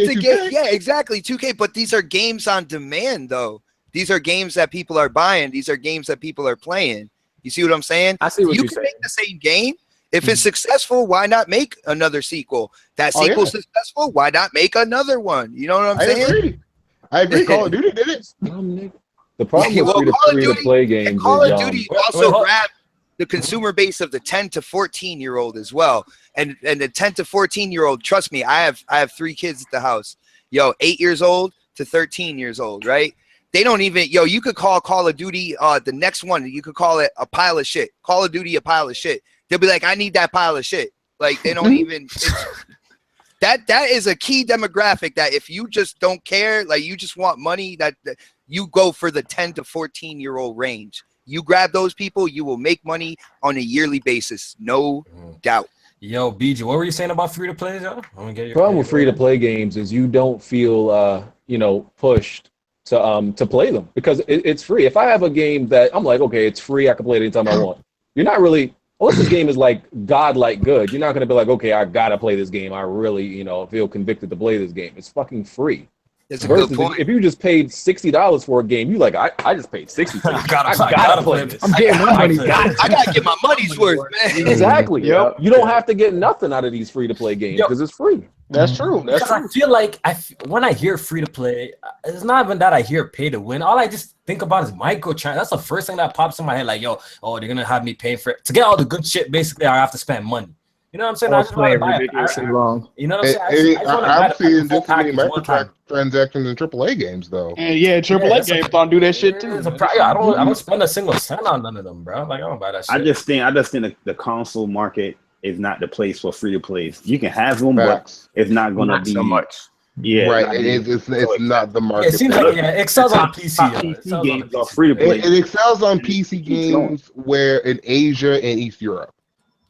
a game. Yeah, exactly. 2K. But these are games on demand, though. These are games that people are buying. These are games that people are playing. You see what I'm saying? I see what you're saying. You can make the same game. If it's successful, why not make another sequel? That sequel's successful, why not make another one? You know what I'm saying? I agree. Call of Duty did it. The problem with free to play games Call of Duty also grabbed the consumer base of the 10 to 14-year-old as well. And the 10 to 14-year-old, trust me, I have 3 kids at the house. 8 years old to 13 years old, right? They don't even, you could call Call of Duty the next one. You could call it a pile of shit. Call of Duty a pile of shit. They'll be like, I need that pile of shit. Like, they don't even, that is a key demographic that if you just don't care, like you just want money, that you go for the 10 to 14-year-old range. You grab those people, you will make money on a yearly basis. No doubt. Yo, BG, what were you saying about free to play, yo? The problem with free to play games is you don't feel, pushed to play them because it's free. If I have a game that I'm like, okay, it's free, I can play it anytime I want. You're not really, unless the game is like godlike good, you're not going to be like, okay, I got to play this game. I really, feel convicted to play this game. It's fucking free. That's a good point. If you just paid $60 for a game, you like, I just paid $60 for it. I gotta play this. I'm getting my money. I gotta get my money's worth, man. Exactly. Yep. You don't have to get nothing out of these free to play games because it's free. That's true. Because I feel like when I hear free to play, it's not even that I hear pay to win. All I just think about is microtransactions. That's the first thing that pops in my head. Like, they're gonna have me paying for it to get all the good shit. Basically, I have to spend money. You know what I'm saying? I just want to buy ridiculously long. You know what I'm saying? I'm seeing just many microtransactions in AAA games, though. And AAA games don't do that shit too. I don't spend a single cent on none of them, bro. Like I don't buy that shit. I just think the console market is not the place for free to play. You can have them, but it's not gonna be so much. Yeah, right. It's not the market. It seems like it excels on PC. PC games are free to play. It excels on PC games where in Asia and East Europe.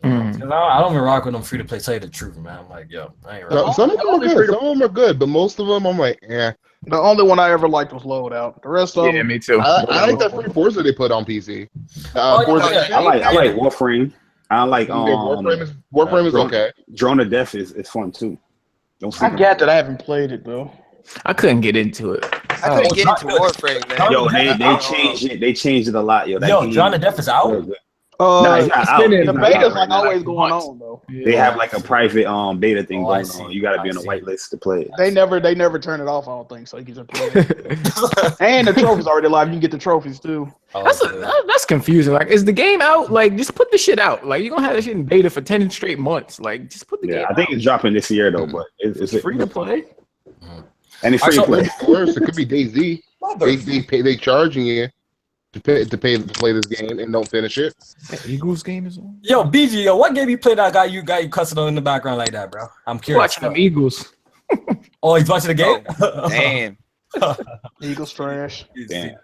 I don't even rock with them free to play. Tell you the truth, man. I'm like, I ain't rocking. Some of them are good. Some of them are good, but most of them, I'm like, The only one I ever liked was Loadout. The rest of them, me too. I like that free Forza they put on PC. I like Warframe. I like Warframe is okay. Drone of Death is fun too. I get that. I haven't played it though. I couldn't get into it. I couldn't get into Warframe, man. Yo, they changed it. They changed it a lot, yo. Drone of Death is out. No, it's not out. The beta's like always going on though. They have like a private beta thing going on. You got to be on a whitelist to play it. They never turn it off. I don't think so. You can just play it. And the trophies already live. You can get the trophies too. That's confusing. Like, is the game out? Like, just put the shit out. Like, you're gonna have this shit in beta for 10 straight months. Like, just put the game out. I think it's dropping this year though, but it's free to play. And it's free to play. It could be DayZ. They charging you to pay to play this game and don't finish it. Eagles game is on. Yo, BG, what game you played that got you cussing on in the background like that, bro? I'm curious. Watching them Eagles. Oh, he's watching the game? Damn. Eagles trash. Damn.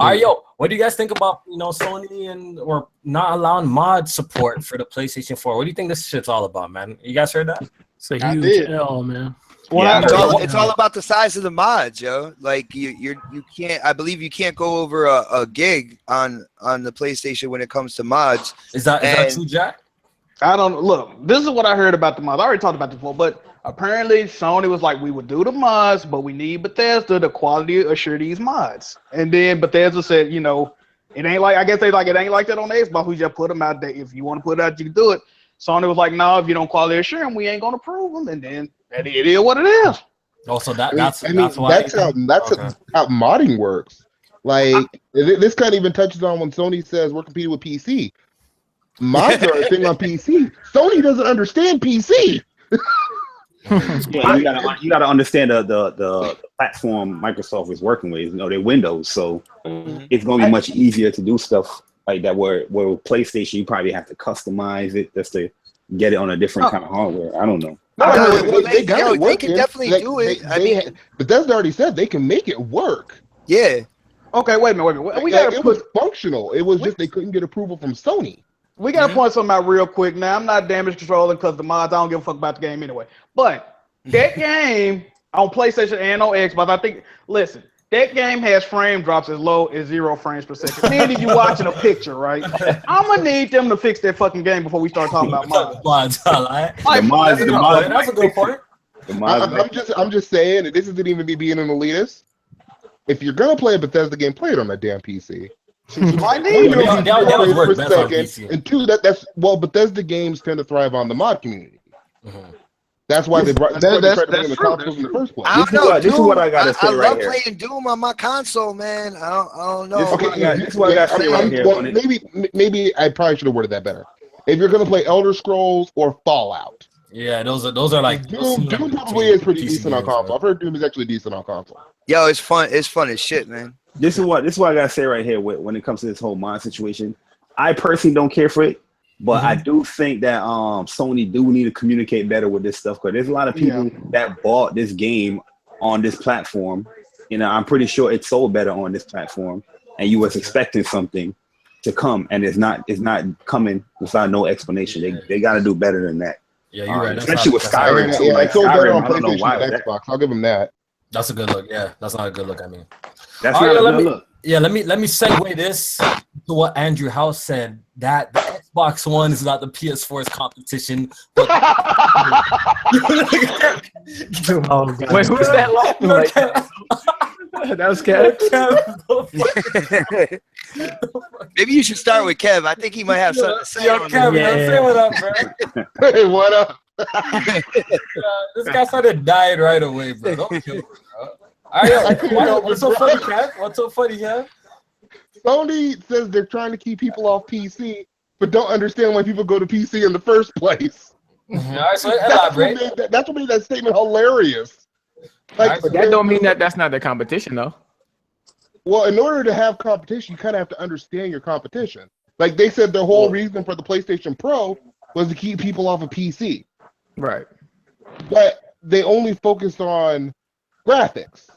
All right, yo, what do you guys think about Sony or not allowing mod support for the PlayStation 4? What do you think this shit's all about, man? You guys heard that? It's a huge L, man. It's all about the size of the mods, yo. Like you can't. I believe you can't go over a gig on the PlayStation when it comes to mods. Is that true, Jack? I don't look. This is what I heard about the mods. I already talked about this before, but apparently Sony was like, we would do the mods, but we need Bethesda to quality assure these mods. And then Bethesda said, It ain't like, I guess they like, it ain't like that on the Xbox. We just put them out there. If you want to put it out, you can do it. Sony was like, no, if you don't quality assure them, we ain't gonna approve them. And then it is what it is. Also, that's why that's how modding works. Like this kind of even touches on when Sony says we're competing with PC. Mods are a thing on PC. Sony doesn't understand PC. Yeah, you gotta understand the platform Microsoft is working with. You know, they're Windows, so it's gonna be much easier to do stuff like that. Where with PlayStation, you probably have to customize it just to get it on a different kind of hardware. I don't know. They can definitely do it. Bethesda already said they can make it work. Yeah. Okay, wait a minute. It was functional. It was just they couldn't get approval from Sony. We gotta point something out real quick. Now, I'm not damage controlling because the mods, I don't give a fuck about the game anyway. But that game on PlayStation and on Xbox, I think, listen, that game has frame drops as low as 0 frames per second. Meaning you watching a picture, right? I'm gonna need them to fix that fucking game before we start talking about mods. That's a good point. I'm just saying that this isn't even me being an elitist. If you're gonna play a Bethesda game, play it on a damn PC. That would work best on PC. And two, that's Bethesda games tend to thrive on the mod community. That's why they tried to bring in the consoles in the first place. This is what I gotta say right here. I love playing Doom on my console, man. I don't know. This is what I gotta say right here. Maybe I probably should have worded that better. If you're gonna play Elder Scrolls or Fallout, yeah, those are like Doom probably is pretty decent on console. I've heard Doom is actually decent on console. Yo, it's fun. It's fun as shit, man. This is what I gotta say right here when it comes to this whole mod situation. I personally don't care for it, but I do think that Sony do need to communicate better with this stuff because there's a lot of people that bought this game on this platform. You know, I'm pretty sure it sold better on this platform, and you was expecting something to come, and it's not coming without no explanation. They got to do better than that. Yeah, you're right. Especially with Skyrim. Yeah, I sold better on PlayStation and Xbox. I'll give them that. That's a good look. Yeah, that's not a good look. I mean, that's not a good look. Yeah, let me segue this to what Andrew House said, that the Xbox One is not the PS4's competition. But oh, God. Wait, who's that laughing like that? That was Kev. Maybe you should start with Kev. I think he might have something to say. Yo, Kev, say what up, bro. Hey, what up? This guy started dying right away, bro. Don't kill him, bro. All right, what's so funny, Kev? What's so funny, Kev? Sony says they're trying to keep people off PC, but don't understand why people go to PC in the first place. All right, so elaborate. That's what made that statement hilarious. Like, but that don't mean that that's not the competition, though. Well, in order to have competition, you kind of have to understand your competition. Like they said, the whole reason for the PlayStation Pro was to keep people off of PC. Right. But they only focused on graphics.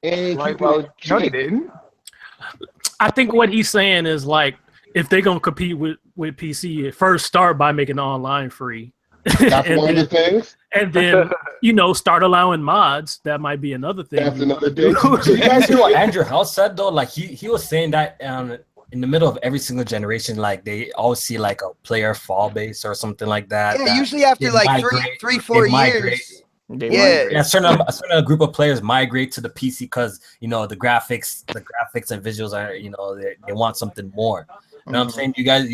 And no, they didn't. I think what he's saying is like, if they're gonna compete with PC, first start by making online free. That's one of the things. And then start allowing mods. That might be another thing. That's another thing. You guys hear what Andrew House said though? Like he was saying that in the middle of every single generation, like they always see like a player fall base or something like that. Yeah, usually after like 3-4 years. A certain group of players migrate to the PC because the graphics and visuals are they want something more. You know what I'm saying? You guys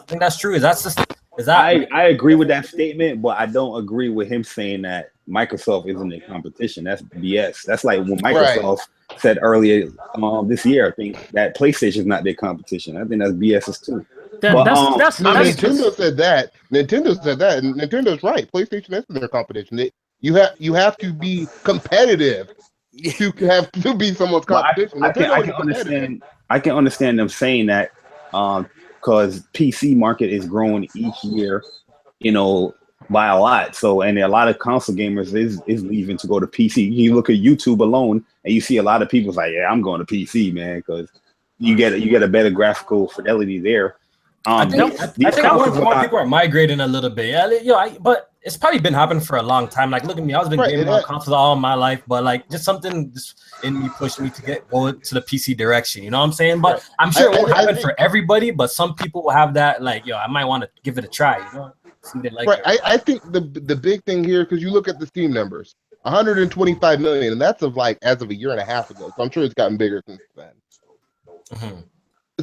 think that's true? Is that I agree with that statement, but I don't agree with him saying that Microsoft isn't a competition. That's BS. That's like when Microsoft said earlier this year, I think that PlayStation is not their competition. I think that's BS too. Nintendo said that. Nintendo said that, and Nintendo's right. PlayStation is their competition. You have to be competitive to be someone's competition. I can understand them saying that because PC market is growing each year, by a lot. So, and a lot of console gamers is leaving to go to PC. You look at YouTube alone, and you see a lot of people like, yeah, I'm going to PC, man, because you get a better graphical fidelity there. I think more people are migrating a little bit. Yeah, but it's probably been happening for a long time. Like, look at me, I've been gaming on consoles all my life, but like just something in me pushed me to go to the PC direction. You know what I'm saying? But I'm sure it won't happen for everybody. But some people will have that. Like, I might want to give it a try. I think the big thing here, because you look at the Steam numbers, 125 million, and that's as of a year and a half ago. So I'm sure it's gotten bigger since then.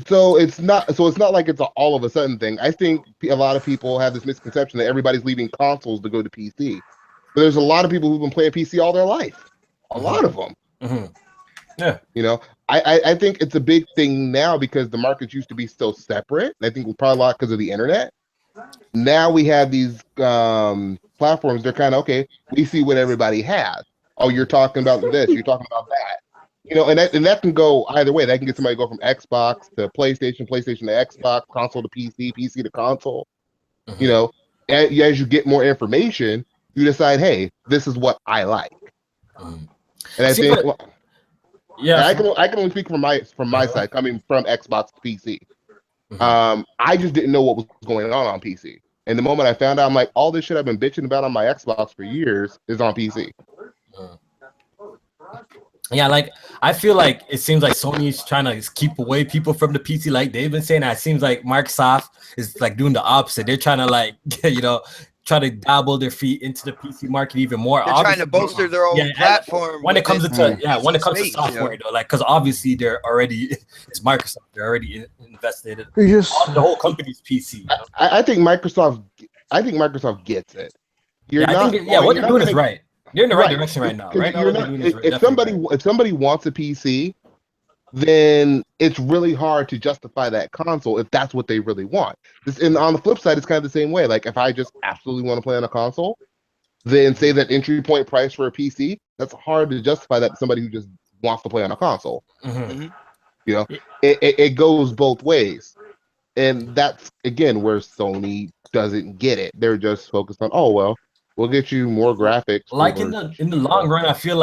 So it's not like it's all of a sudden thing. I think a lot of people have this misconception that everybody's leaving consoles to go to PC. But there's a lot of people who've been playing PC all their life. A lot of them. Yeah. You know, I think it's a big thing now because the markets used to be so separate. I think probably a lot because of the internet. Now we have these platforms. They're kind of okay. We see what everybody has. Oh, you're talking about this. You're talking about that. You know, and that can go either way. That can get somebody to go from Xbox to PlayStation, PlayStation to Xbox, console to PC, PC to console. You know, as you get more information, you decide, hey, this is what I like. And I think, I can only speak from my side, coming from Xbox to PC. I just didn't know what was going on PC. And the moment I found out, I'm like, all this shit I've been bitching about on my Xbox for years is on PC. Yeah, like I feel like it seems like Sony's trying to keep away people from the PC, like they've been saying. It seems like Microsoft is like doing the opposite. They're trying to like, you know, try to dabble their feet into the PC market even more. They're trying to bolster their own platform when it comes to software, you know, like because obviously they're already it's Microsoft. They're already invested in the whole company's PC. You know? I think Microsoft gets it. What they're doing is right. You're in the right direction right now. Right now, if somebody wants a PC, then it's really hard to justify that console if that's what they really want. And on the flip side, it's kind of the same way. Like if I just absolutely want to play on a console, then say that entry point price for a PC, that's hard to justify that to somebody who just wants to play on a console. You know, it goes both ways. And that's, again, where Sony doesn't get it. They're just focused on, oh, well, we'll get you more graphics. Like in the long run, I feel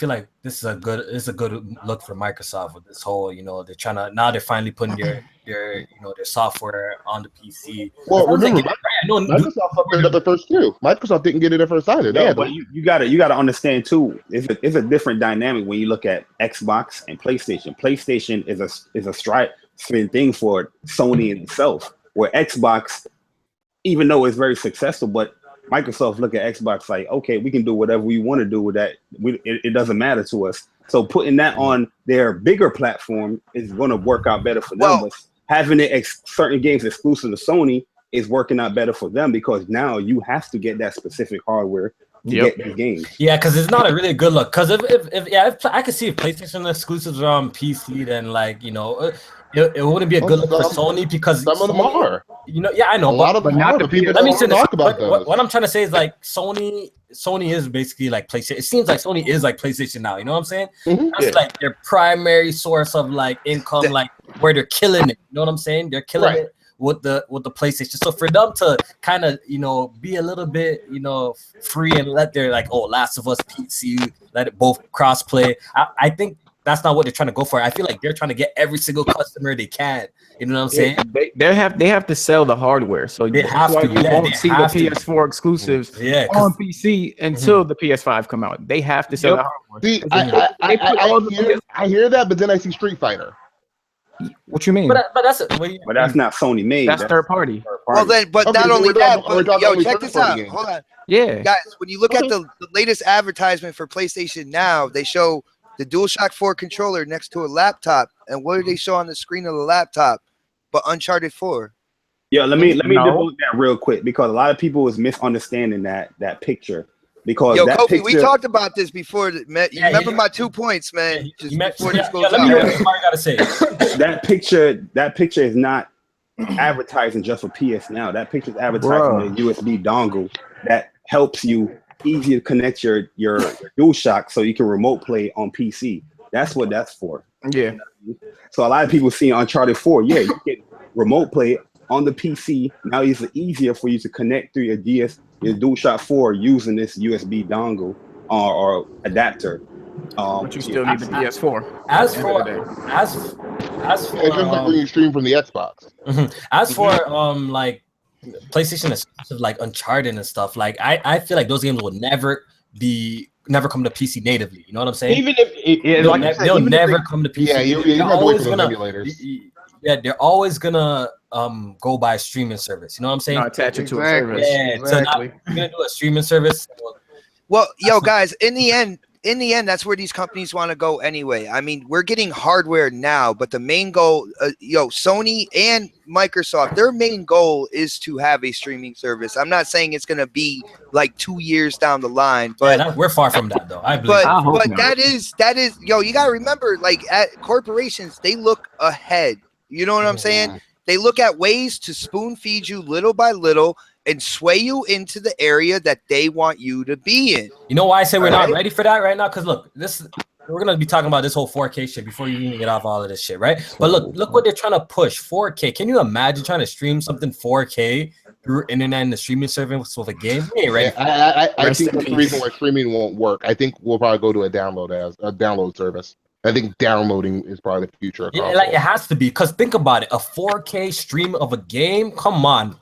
like this is a good look for Microsoft with this whole, you know, they're finally putting their software on the PC. Well, remember, Microsoft fucked it up at first too. Microsoft didn't get it at first either. No, but you gotta understand too. It's a different dynamic when you look at Xbox and PlayStation. PlayStation is a striving thing for Sony itself, where Xbox, even though it's very successful, but Microsoft look at Xbox like, okay, we can do whatever we want to do with that. It doesn't matter to us. So putting that on their bigger platform is going to work out better for them. But having certain games exclusive to Sony is working out better for them because now you have to get that specific hardware to get these games. Yeah, because it's not a really good look. Because if I could see if PlayStation exclusives are on PC, then like, you know, it wouldn't be a good look for Sony because some of them are. You know, yeah, I know. A lot of them not the people. Let me talk about those. What I'm trying to say is like Sony is basically like PlayStation. It seems like Sony is like PlayStation now. You know what I'm saying? That's like their primary source of like income, like where they're killing it. You know what I'm saying? They're killing it with the PlayStation. So for them to kind of, you know, be a little bit, you know, free and let their like, oh, Last of Us PC, let it both cross play. I think that's not what they're trying to go for. I feel like they're trying to get every single customer they can. You know what I'm saying? They have to sell the hardware, so they have to. You won't see the PS4 exclusives on PC until the PS5 come out. They have to sell the hardware. See, I hear that, but then I see Street Fighter. What you mean? But that's not Sony made. That's third party. Well, then, but not only that, but yo, check this out. Hold on. Yeah, guys, when you look at the latest advertisement for PlayStation Now, they show the DualShock 4 controller next to a laptop, and what do they show on the screen of the laptop? But Uncharted 4. Yeah, let me debunk that real quick because a lot of people is misunderstanding that picture. Because that Kofi, picture, we talked about this before. You remember my 2 points, man. Just before this goes let me hear what I gotta say. That picture is not advertising just for PS Now. That picture is advertising a USB dongle that helps you easier to connect your DualShock so you can remote play on PC. That's what that's for. Yeah. So a lot of people see Uncharted 4. Yeah, you get remote play on the PC. Now it's easier for you to connect through your DualShock 4 using this USB dongle or adapter. But you still need the PS4. As for it's just like when you stream from the Xbox. As for like PlayStation exclusive like Uncharted and stuff, like I feel like those games will never come to PC natively. You know what I'm saying? Even if they'll never come to PC. Yeah, you're always gonna emulators. Yeah, they're always gonna go by a streaming service. You know what I'm saying? Attach it to a service. Yeah, exactly. So you're gonna do a streaming service. Well, yo, guys, in the end, in the end, that's where these companies want to go anyway. I mean, we're getting hardware now, but the main goal, Sony and Microsoft, their main goal is to have a streaming service. I'm not saying it's going to be like 2 years down the line, but we're far from that though. But that is, you got to remember, like at corporations, they look ahead. You know what I'm saying? They look at ways to spoon feed you little by little and sway you into the area that they want you to be in. You know why I say we're not ready for that right now? Because look, we're gonna be talking about this whole 4K shit before you even get off all of this shit, right? But look what they're trying to push, 4K. Can you imagine trying to stream something 4K through internet and the streaming service with a game? Hey, right? I think that's the reason why streaming won't work. I think we'll probably go to a download service. I think downloading is probably the future. Yeah, like it has to be, because think about it, a 4K stream of a game. Come on,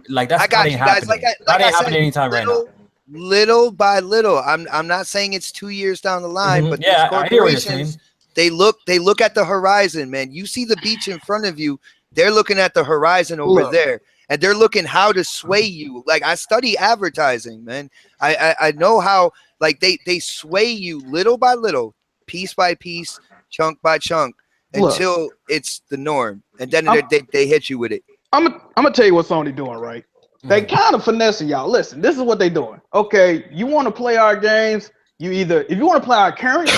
like that's not happening. Like that ain't happening anytime right now. Little by little, I'm not saying it's 2 years down the line, but yeah, these corporations, they look at the horizon, man. You see the beach in front of you, they're looking at the horizon over there, and they're looking how to sway you. Like I study advertising, man. I know how like they sway you little by little, piece by piece, chunk by chunk, until it's the norm, and then they hit you with it. I'm gonna tell you what Sony doing, right? They kind of finessing y'all. Listen, this is what they doing. Okay, you want to play our games? If you want to play our current,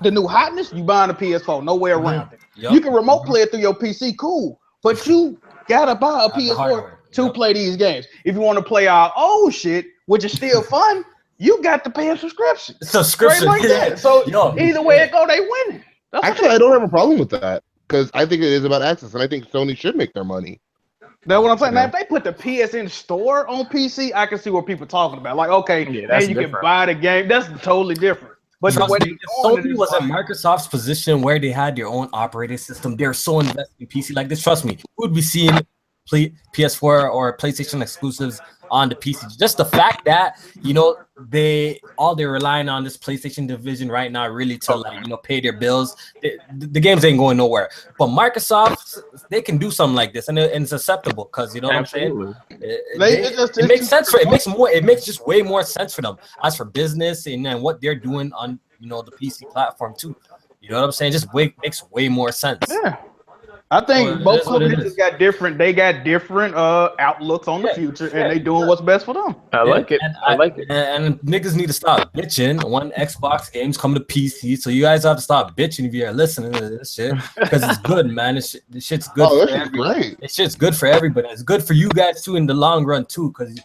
the new hotness, you buying a PS4. No way around it. Yep. You can remote play it through your PC, cool. But you gotta buy a PS4 to play these games. If you want to play our old shit, which is still fun, you got to pay a subscription. Like that. So either way it go, they winning. Actually, I don't have a problem with that because I think it is about access, and I think Sony should make their money. That's what I'm saying. Now, if they put the PSN store on PC, I can see what people are talking about. Like, okay, you can buy the game. That's totally different. But if Sony was in Microsoft's position where they had their own operating system, they're so invested in PC like this. Trust me, we would be seeing PS4 or PlayStation exclusives on the PC. Just the fact that they're relying on this PlayStation division right now really to pay their bills. The games ain't going nowhere. But Microsoft, they can do something like this, and it's acceptable because you know what I'm saying. It makes sense for it makes just way more sense for them as for business and then what they're doing on the PC platform too. You know what I'm saying? Just makes way more sense. Yeah. I think both companies got different outlooks on the future, and they doing what's best for them. I like it. And niggas need to stop bitching when Xbox games come to PC. So you guys have to stop bitching if you're listening to this shit because it's good, man. This shit's good. Oh, this is great. This shit's good for everybody. It's good for you guys too in the long run too, because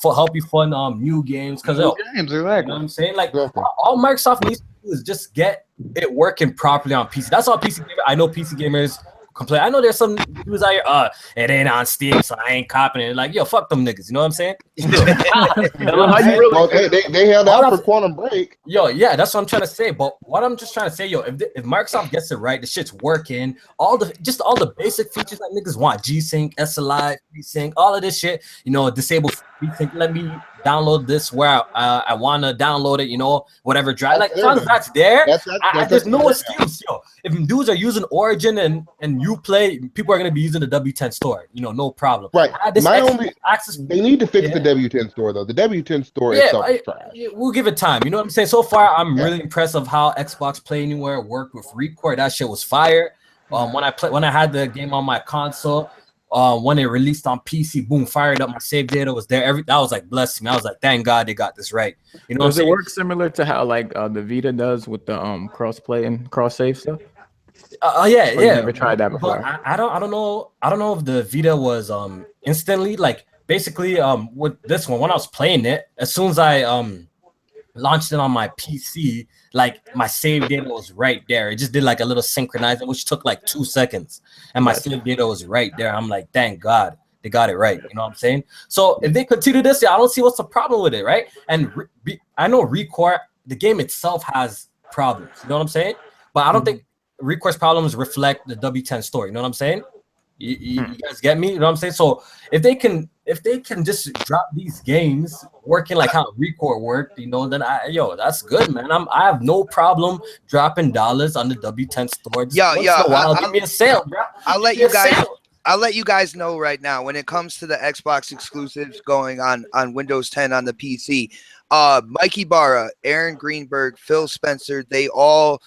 help you fund new games. Because games, exactly. You know what I'm saying? Like all Microsoft needs to do is just get it working properly on PC. That's all PC gamers. I know PC gamers complain. I know there's some dudes out here, it ain't on Steam, so I ain't copying it. Like, yo, fuck them niggas. You know what I'm saying? They held out for Quantum Break. Yo, yeah, that's what I'm trying to say. But what I'm just trying to say, if Microsoft gets it right, the shit's working. All the basic features that niggas want, G-Sync, SLI, FreeSync, all of this shit, disable FreeSync, let me download this where I want to download it, whatever drive. Like, as long as that's there, there's no excuse, yo. If dudes are using Origin and you play, people are going to be using the W10 store, no problem. Right. They need to fix the W10 store, though. The W10 store itself is trash. We'll give it time. You know what I'm saying? So far, I'm really impressed of how Xbox Play Anywhere worked with Record. That shit was fire. When I had the game on my console, when it released on PC, boom, fired up. My save data was there. That was like blessed me. I was like, thank God they got this right. Does it work similar to how like the Vita does with the cross play and cross save stuff? Yeah. Never tried that before. I don't know if the Vita was instantly like basically with this one when I was playing it, as soon as I launched it on my PC, like my save data was right there. It just did like a little synchronizing, which took like 2 seconds, and my save data was right there. I'm like, thank God they got it right. You know what I'm saying? So if they continue this, I don't see what's the problem with it, right? And I know Record, the game itself has problems. You know what I'm saying? But I don't think Record's problems reflect the W10 store. You know what I'm saying? You guys get me? You know what I'm saying? So if they can just drop these games working like how Record worked, then that's good, man. I have no problem dropping dollars on the W10 store. Give me a sale, bro. I'll let you guys. I'll let you guys know right now when it comes to the Xbox exclusives going on Windows 10 on the PC. Mikey Barra, Aaron Greenberg, Phil Spencer, they all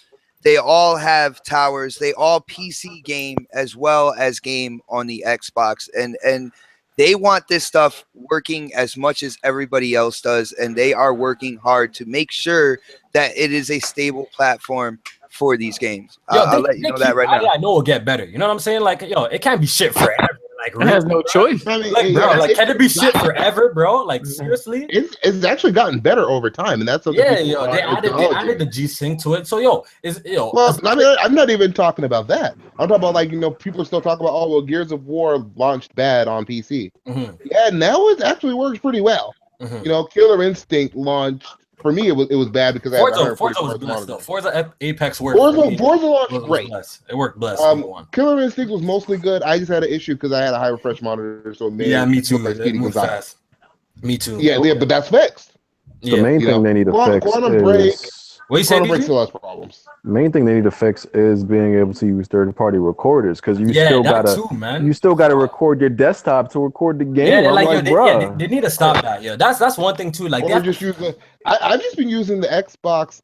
have towers. They all PC game as well as game on the Xbox, and they want this stuff working as much as everybody else does, and they are working hard to make sure that it is a stable platform for these games. I'll let you know that right now. I know it'll get better. You know what I'm saying? Like, yo, it can't be shit forever. Like, it has no choice. I mean, like, bro, like, can it be shit forever, bro? Like, seriously? It's actually gotten better over time, and that's what they added the G Sync to it. So, yo. Well, I mean, I'm not even talking about that. I'm talking about, like, people are still talking about, oh, well, Gears of War launched bad on PC. Mm-hmm. Yeah, now it actually works pretty well. Mm-hmm. Killer Instinct launched. For me, it was bad because Forza was blessed though. Forza Apex worked. Forza launched great. It worked blessed. Killer Instinct was mostly good. I just had an issue because I had a high refresh monitor, so it made me too. It moved fast. Me too. Yeah, but that's fixed. The main thing they need to fix Quantum Break. What you saying? Quantum Break still has problems. Main thing they need to fix is being able to use third-party recorders because you still gotta record your desktop to record the game. Yeah, they need to stop that. Yeah, that's one thing too. Like, I've just been using the Xbox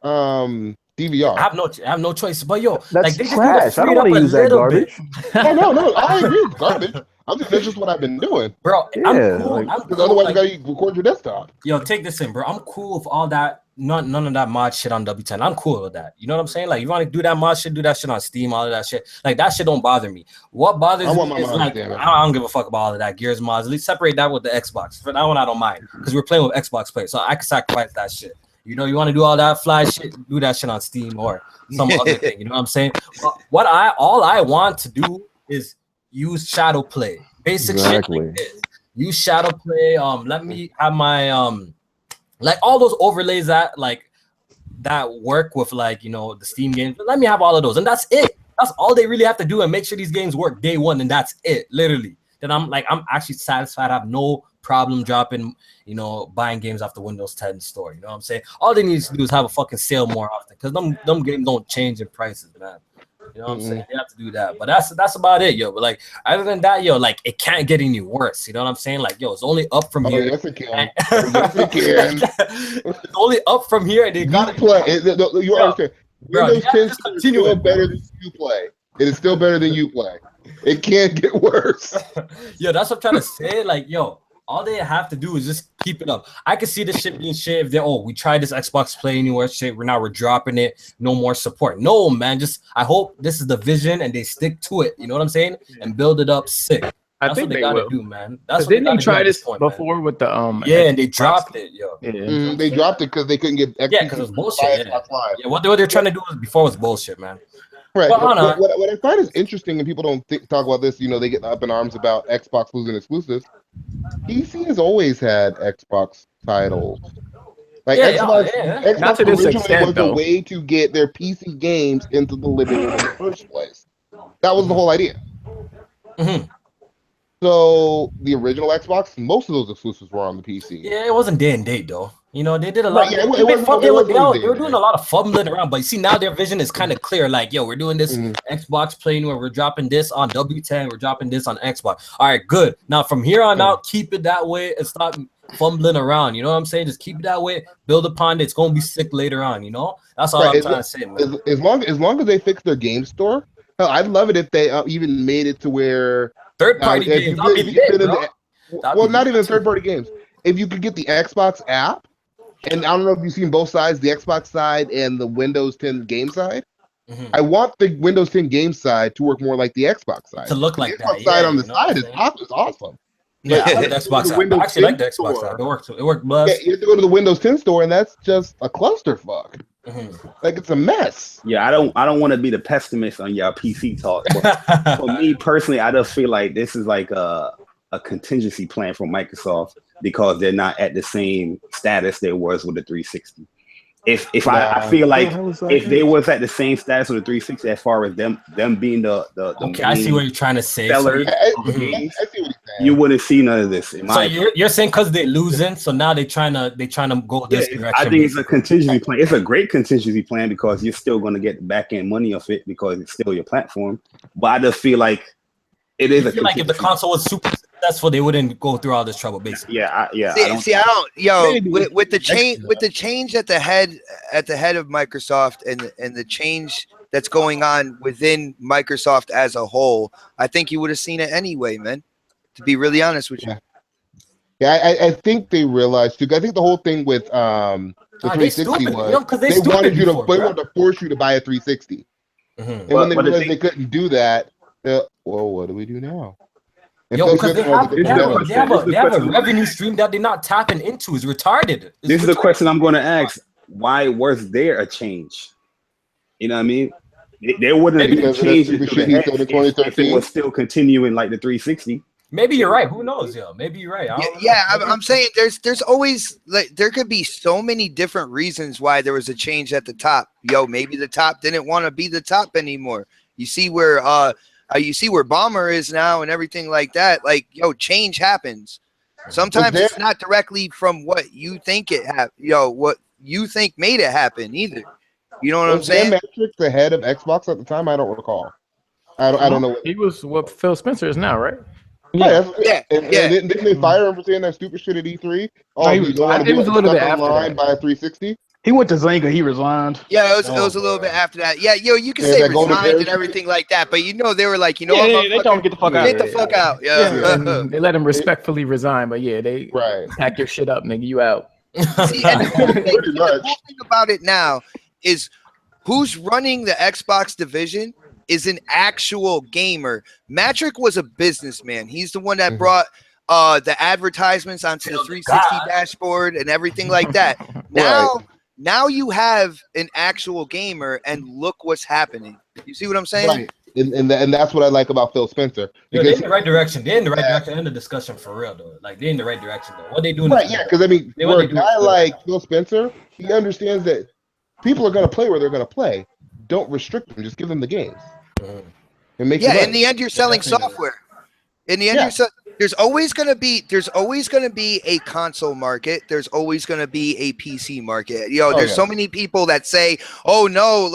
DVR. I have no choice. But yo, that's like, trash. I don't want to use that garbage. No, I agree with garbage. That's just what I've been doing, bro. I'm cool. Because otherwise, you gotta record your desktop. Yo, take this in, bro. I'm cool with all that. None of that mod shit on W10. I'm cool with that. You know what I'm saying? Like, you want to do that mod shit, do that shit on Steam, all of that shit. Like, that shit don't bother me. What bothers me is, like, I don't give a fuck about all of that Gears mods. At least separate that with the Xbox. For that one, I don't mind because we're playing with Xbox players, so I can sacrifice that shit. You know, you want to do all that fly shit, do that shit on Steam or some other thing. You know what I'm saying? But all I want to do is use Shadow Play. Basic shit like this. Use Shadow Play. Let me have my like all those overlays that work with, like, the Steam games. Let me have all of those, and that's it. That's all they really have to do, and make sure these games work day one, and that's it, literally. Then I'm actually satisfied. I have no problem dropping, buying games off the Windows 10 store. You know what I'm saying? All they need to do is have a fucking sale more often, because them games don't change in prices, man. You know what I'm saying? They have to do that. But that's about it, yo. But, like, other than that, yo, like, it can't get any worse. You know what I'm saying? Like, yo, it's only up from here. Yes, it can. Yes, it can. It's only up from here. And they gotta play. You understand? Windows 10 is still better than you play. It is still better than you play. It can't get worse. Yo, that's what I'm trying to say. Like, yo, all they have to do is just keep it up. I can see this shit being shit if they're, we tried this Xbox Play Anywhere shit. We're dropping it. No more support. No, man. I hope this is the vision and they stick to it. You know what I'm saying? And build it up sick. That's I think what they gotta do, man. That's what didn't they try this before with the and they dropped it, yo. Yeah. They dropped it because they couldn't get because it was bullshit. Yeah, what they're trying to do before was bullshit, man. Right. What I find is interesting, and people don't talk about this, they get up in arms about Xbox losing exclusives. PC has always had Xbox titles. Like, Xbox not to this extent, was a way to get their PC games into the living room in the first place. That was the whole idea. Mm-hmm. So the original Xbox, most of those exclusives were on the PC. Yeah, it wasn't day and date though. They did a lot. Right, they were doing a lot of fumbling around, but you see now their vision is kind of clear. Like, yo, we're doing this Xbox Play Anywhere. We're dropping this on W10. We're dropping this on Xbox. All right, good. Now from here on out, keep it that way and stop fumbling around. You know what I'm saying? Just keep it that way. Build upon it. It's gonna be sick later on. That's all I'm trying to say, man. As long as they fix their game store, hell, I'd love it if they even made it to where third-party games. Not even third-party games. If you could get the Xbox app, and I don't know if you've seen both sides, the Xbox side and the Windows 10 game side. I want the Windows 10 game side to work more like the Xbox side. To look like the Xbox side on the side is awesome. Yeah, I actually like the Xbox side. It worked blessed. Yeah, you have to go to the Windows 10 store, and that's just a clusterfuck. Like, it's a mess. Yeah, I don't want to be the pessimist on y'all PC talk. But for me personally, I just feel like this is like a contingency plan from Microsoft because they're not at the same status they was with the 360. I feel like if they was at the same status with the 360 as far as them being the I see what you're trying to say. Sellers, I see what you're saying. You wouldn't see none of this. So you're saying because they're losing, so now they're trying to go this direction. I think it's a contingency plan. It's a great contingency plan because you're still going to get back end money off it because it's still your platform. But I just feel like It is. I feel like if the console was super successful, they wouldn't go through all this trouble, basically. Yeah, See, I don't. Yo, with the change at the head of Microsoft and the change that's going on within Microsoft as a whole, I think you would have seen it anyway, man. To be really honest with you. Yeah, I think they realized too. I think the whole thing with the 360 was they wanted you to, they wanted to force you to buy a 360, and when they realized they couldn't do that, well, what do we do now? Yo, because they have a revenue stream that they're not tapping into. It's retarded. This is the question I'm going to ask. Why was there a change? You know what I mean? There wouldn't have been a change if it was still continuing like the 360. Maybe you're right. Who knows, yo? Maybe you're right. I'm saying there's always like there could be so many different reasons why there was a change at the top. Yo, maybe the top didn't want to be the top anymore. You see where Bomber is now and everything like that. Like, yo, change happens. Sometimes it's not directly from what you think what you think made it happen either. You know what I'm saying? Metrics the head of Xbox at the time? I don't recall. I don't know. He was what Phil Spencer is now, right? Yeah. Didn't they fire him for saying that stupid shit at E3? Oh, it was a little bit after that. By a 360. He went to Zynga. He resigned. Yeah, it was a little bit after that. Yeah, yo, you can say resigned and everything like that, but they were like, they told him get the fuck out. Get the fuck out. Yeah. They let him respectfully resign, but they pack your shit up, nigga. You out. See, and the cool thing about it now is who's running the Xbox division is an actual gamer. Matrick was a businessman. He's the one that brought the advertisements onto the 360 dashboard and everything like that. Now you have an actual gamer, and look what's happening. You see what I'm saying? Right. And that's what I like about Phil Spencer. They're in the right direction. They're in the right direction in the discussion for real, though. Like, they're in the right direction, though. What they doing? Right, because I mean, for a guy like Phil Spencer, he understands that people are going to play where they're going to play. Don't restrict them. Just give them the games. In the end, you're selling software. In the end, there's always going to be a console market. There's always going to be a PC market. There's so many people that say, "Oh no,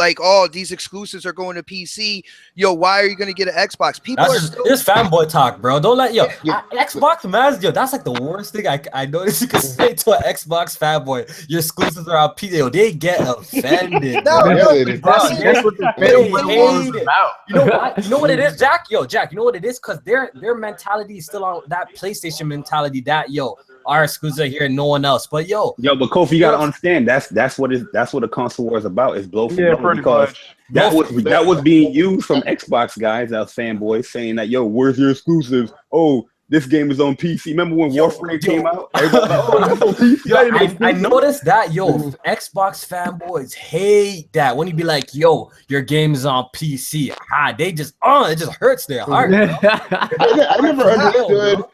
these exclusives are going to PC." Why are you going to get an Xbox? People this fanboy talk, bro. Don't let Xbox, man. That's like the worst thing I noticed you can say to an Xbox fanboy. Your exclusives are on PC. They get offended. That's what the hate it. You know what? You know what it is, Jack? Jack. You know what it is? Because their mentality is still on that PlayStation mentality that our exclusives are here and no one else. But but Kofi, you gotta understand that's what a console war is about. It's blow for blow, because that was being used from Xbox guys, that was fanboys saying that where's your exclusives? Oh, this game is on PC. Remember when Warframe came out? I noticed that Xbox fanboys hate that when you be like, your game is on PC. They just it just hurts their heart. I never understood.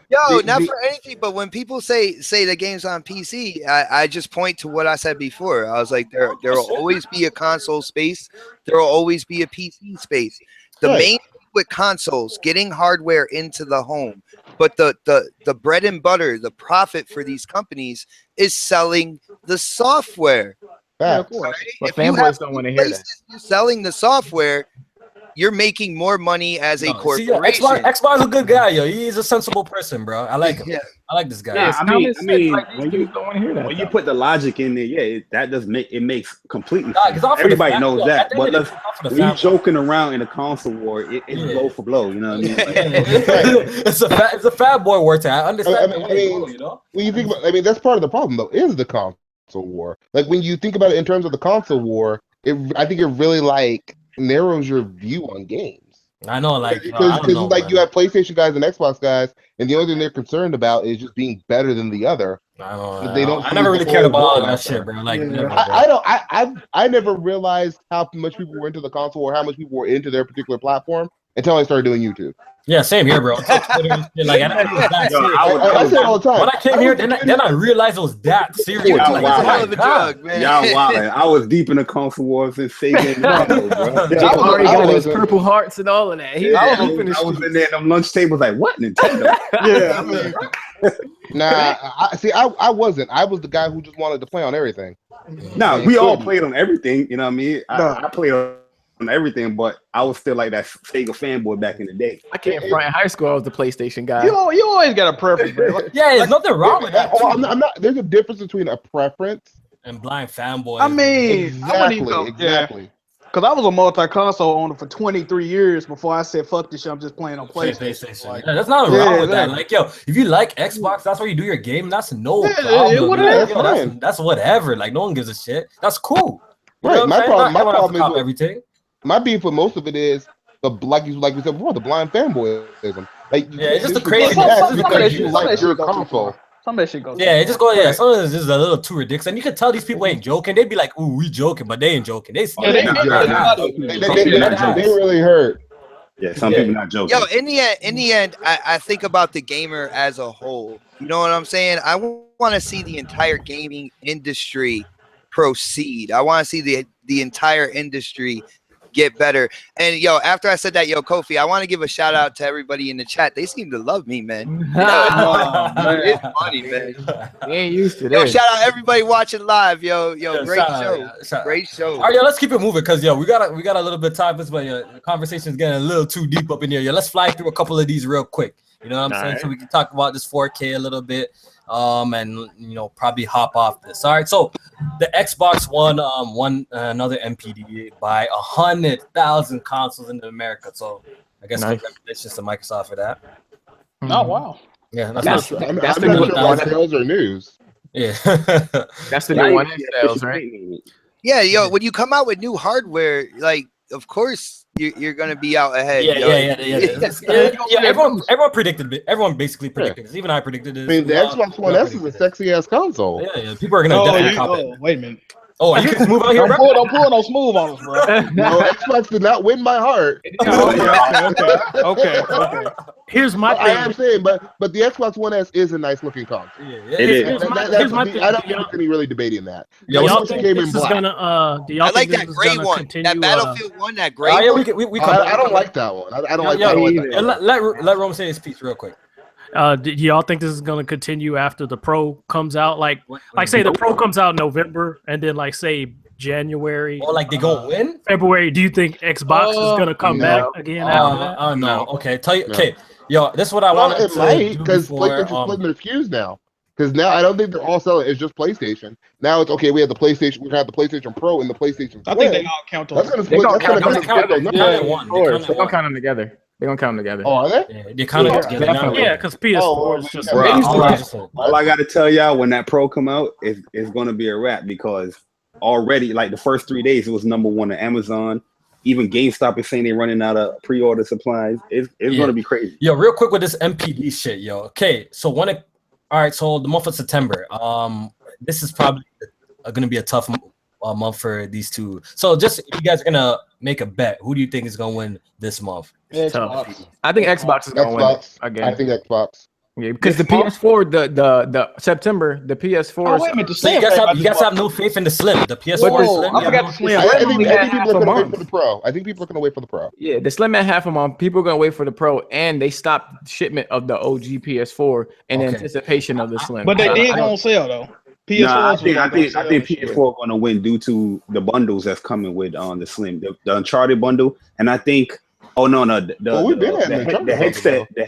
Not for anything, but when people say the game's on PC, I just point to what I said before. I was like, there will always be a console space. There will always be a PC space. The main thing with consoles, getting hardware into the home, but the bread and butter, the profit for these companies is selling the software. Of course. But fanboys don't want to hear that. You're selling the software, you're making more money as a corporation. Xbox is a good guy, He's a sensible person, bro. I like him. Yeah. I like this guy. Yeah, I mean, when you put the logic in there, that does makes completely sense. Everybody knows that. But when you joking around in a console war, it's blow for blow. You know what I mean? It's a fat boy war time. I understand. When you think about, that's part of the problem though, is the console war. Like when you think about it in terms of the console war, I think it really narrows your view on games. I know, because you have PlayStation guys and Xbox guys, and the only thing they're concerned about is just being better than the other. I never really cared about all that shit, bro. I never realized how much people were into the console or how much people were into their particular platform until I started doing YouTube. Yeah, same here, bro. I say it all the time. When I came here, then I realized it was that serious. Y'all wildin'. I was deep in the console wars and saving. Already got his purple hearts and all of that. I was in there. Them lunch tables like, what, Nintendo? I wasn't. I was the guy who just wanted to play on everything. We all played on everything. You know what I mean? I played on on everything, but I was still like that Sega fanboy back in the day. I can't front. In high school, I was the PlayStation guy. You always got a preference, man. Yeah, there's nothing wrong with that. I'm not. There's a difference between a preference and blind fanboy. I mean, exactly. Because I was a multi-console owner for 23 years before I said, fuck this shit, I'm just playing on PlayStation. Like, there's nothing wrong with that. Like, yo, if you like Xbox, that's where you do your game. That's no problem. That's whatever. Like, no one gives a shit. That's cool. You right. My problem is everything. My beef with most of it is like we said before, the blind fanboyism. Like, it's just the crazy. Because you like your console. Some of that shit goes. Yeah, it just goes. Yeah, some of it's just a little too ridiculous, and you can tell these people ain't joking. They'd be like, "Ooh, we joking," but they ain't joking. They really hurt. Yeah, some people not joking. Yo, in the end, I think about the gamer as a whole. You know what I'm saying? I want to see the entire gaming industry proceed. I want to see the entire industry get better. And yo, after I said that, yo, Kofi, I want to give a shout out to everybody in the chat. They seem to love me, man. It's funny, man. We ain't used to this. Yo, shout out everybody watching live. Yo, great show. Great show. All right, yo, let's keep it moving because yo, we got a little bit of time, but the conversation is getting a little too deep up in here. Yo, let's fly through a couple of these real quick. You know what I'm saying? Right. So we can talk about this 4K a little bit. And probably hop off this. All right, so the Xbox One won another MPD by 100,000 consoles in America. So I guess congratulations to Microsoft for that. Oh wow! Yeah, that's the new one. Sales or news? Yeah, that's the new one in sales, right? Yeah, yo, when you come out with new hardware, like of course. You're gonna be out ahead. Yeah. Everyone predicted it. Everyone basically predicted this. Even I predicted this. I mean, the Xbox One S is a sexy ass console. Yeah. People are gonna definitely cop it. Wait a minute. Oh, you can smooth out here, bro. Don't pull no smooth on us, bro. No, Xbox did not win my heart. Okay. Here's my thing. I am saying, but the Xbox One S is a nice looking console. It is. Here's my thing. I don't think any really debating that. Y'all think this is gonna? Do y'all I like think that gray one. Continue, that Battlefield one. That gray one. We I don't like that one. I don't like that one. Let Rome say his piece real quick. Do y'all think this is going to continue after the Pro comes out? Like say the Pro comes out in November, and then like say January or like they gonna win February. Do you think Xbox is going to come back again? No. Okay, Okay, yo, this is what I want to do because PlayStation's splitting their SKUs now. Because now I don't think they're all selling. It's just PlayStation. Now it's okay. We have the PlayStation. We have the PlayStation Pro and the PlayStation. I think they all count. That's going to split. They're going to count them together. They're gonna count them together. Oh, are they? Yeah, they count them together. Yeah, because PS4 is just. All I got to tell y'all, when that Pro come out, it's going to be a wrap because already, like the first 3 days, it was #1 on Amazon. Even GameStop is saying they're running out of pre-order supplies. It's going to be crazy. Yo, real quick with this MPD shit, yo. Okay, so all right, so the month of September. This is probably going to be a tough month for these two. So just if you guys are going to make a bet, who do you think is going to win this month? Xbox. I think Xbox is going to win again. I think Xbox. Yeah, because the PS4, the September, the PS4. Oh, wait a minute, so you guys have no faith in the Slim. The PS4 is Slim. I forgot the Slim. I think people are going to wait for the Pro. I think people are going to wait for the Pro. Yeah, the Slim at half a month. People are going to wait for the Pro, and they stopped shipment of the OG PS4 in anticipation of the Slim. But they did on sale though. PS4 I think PS4 are going to win due to the bundles that's coming with the Slim, the Uncharted bundle, and I think. Oh no! The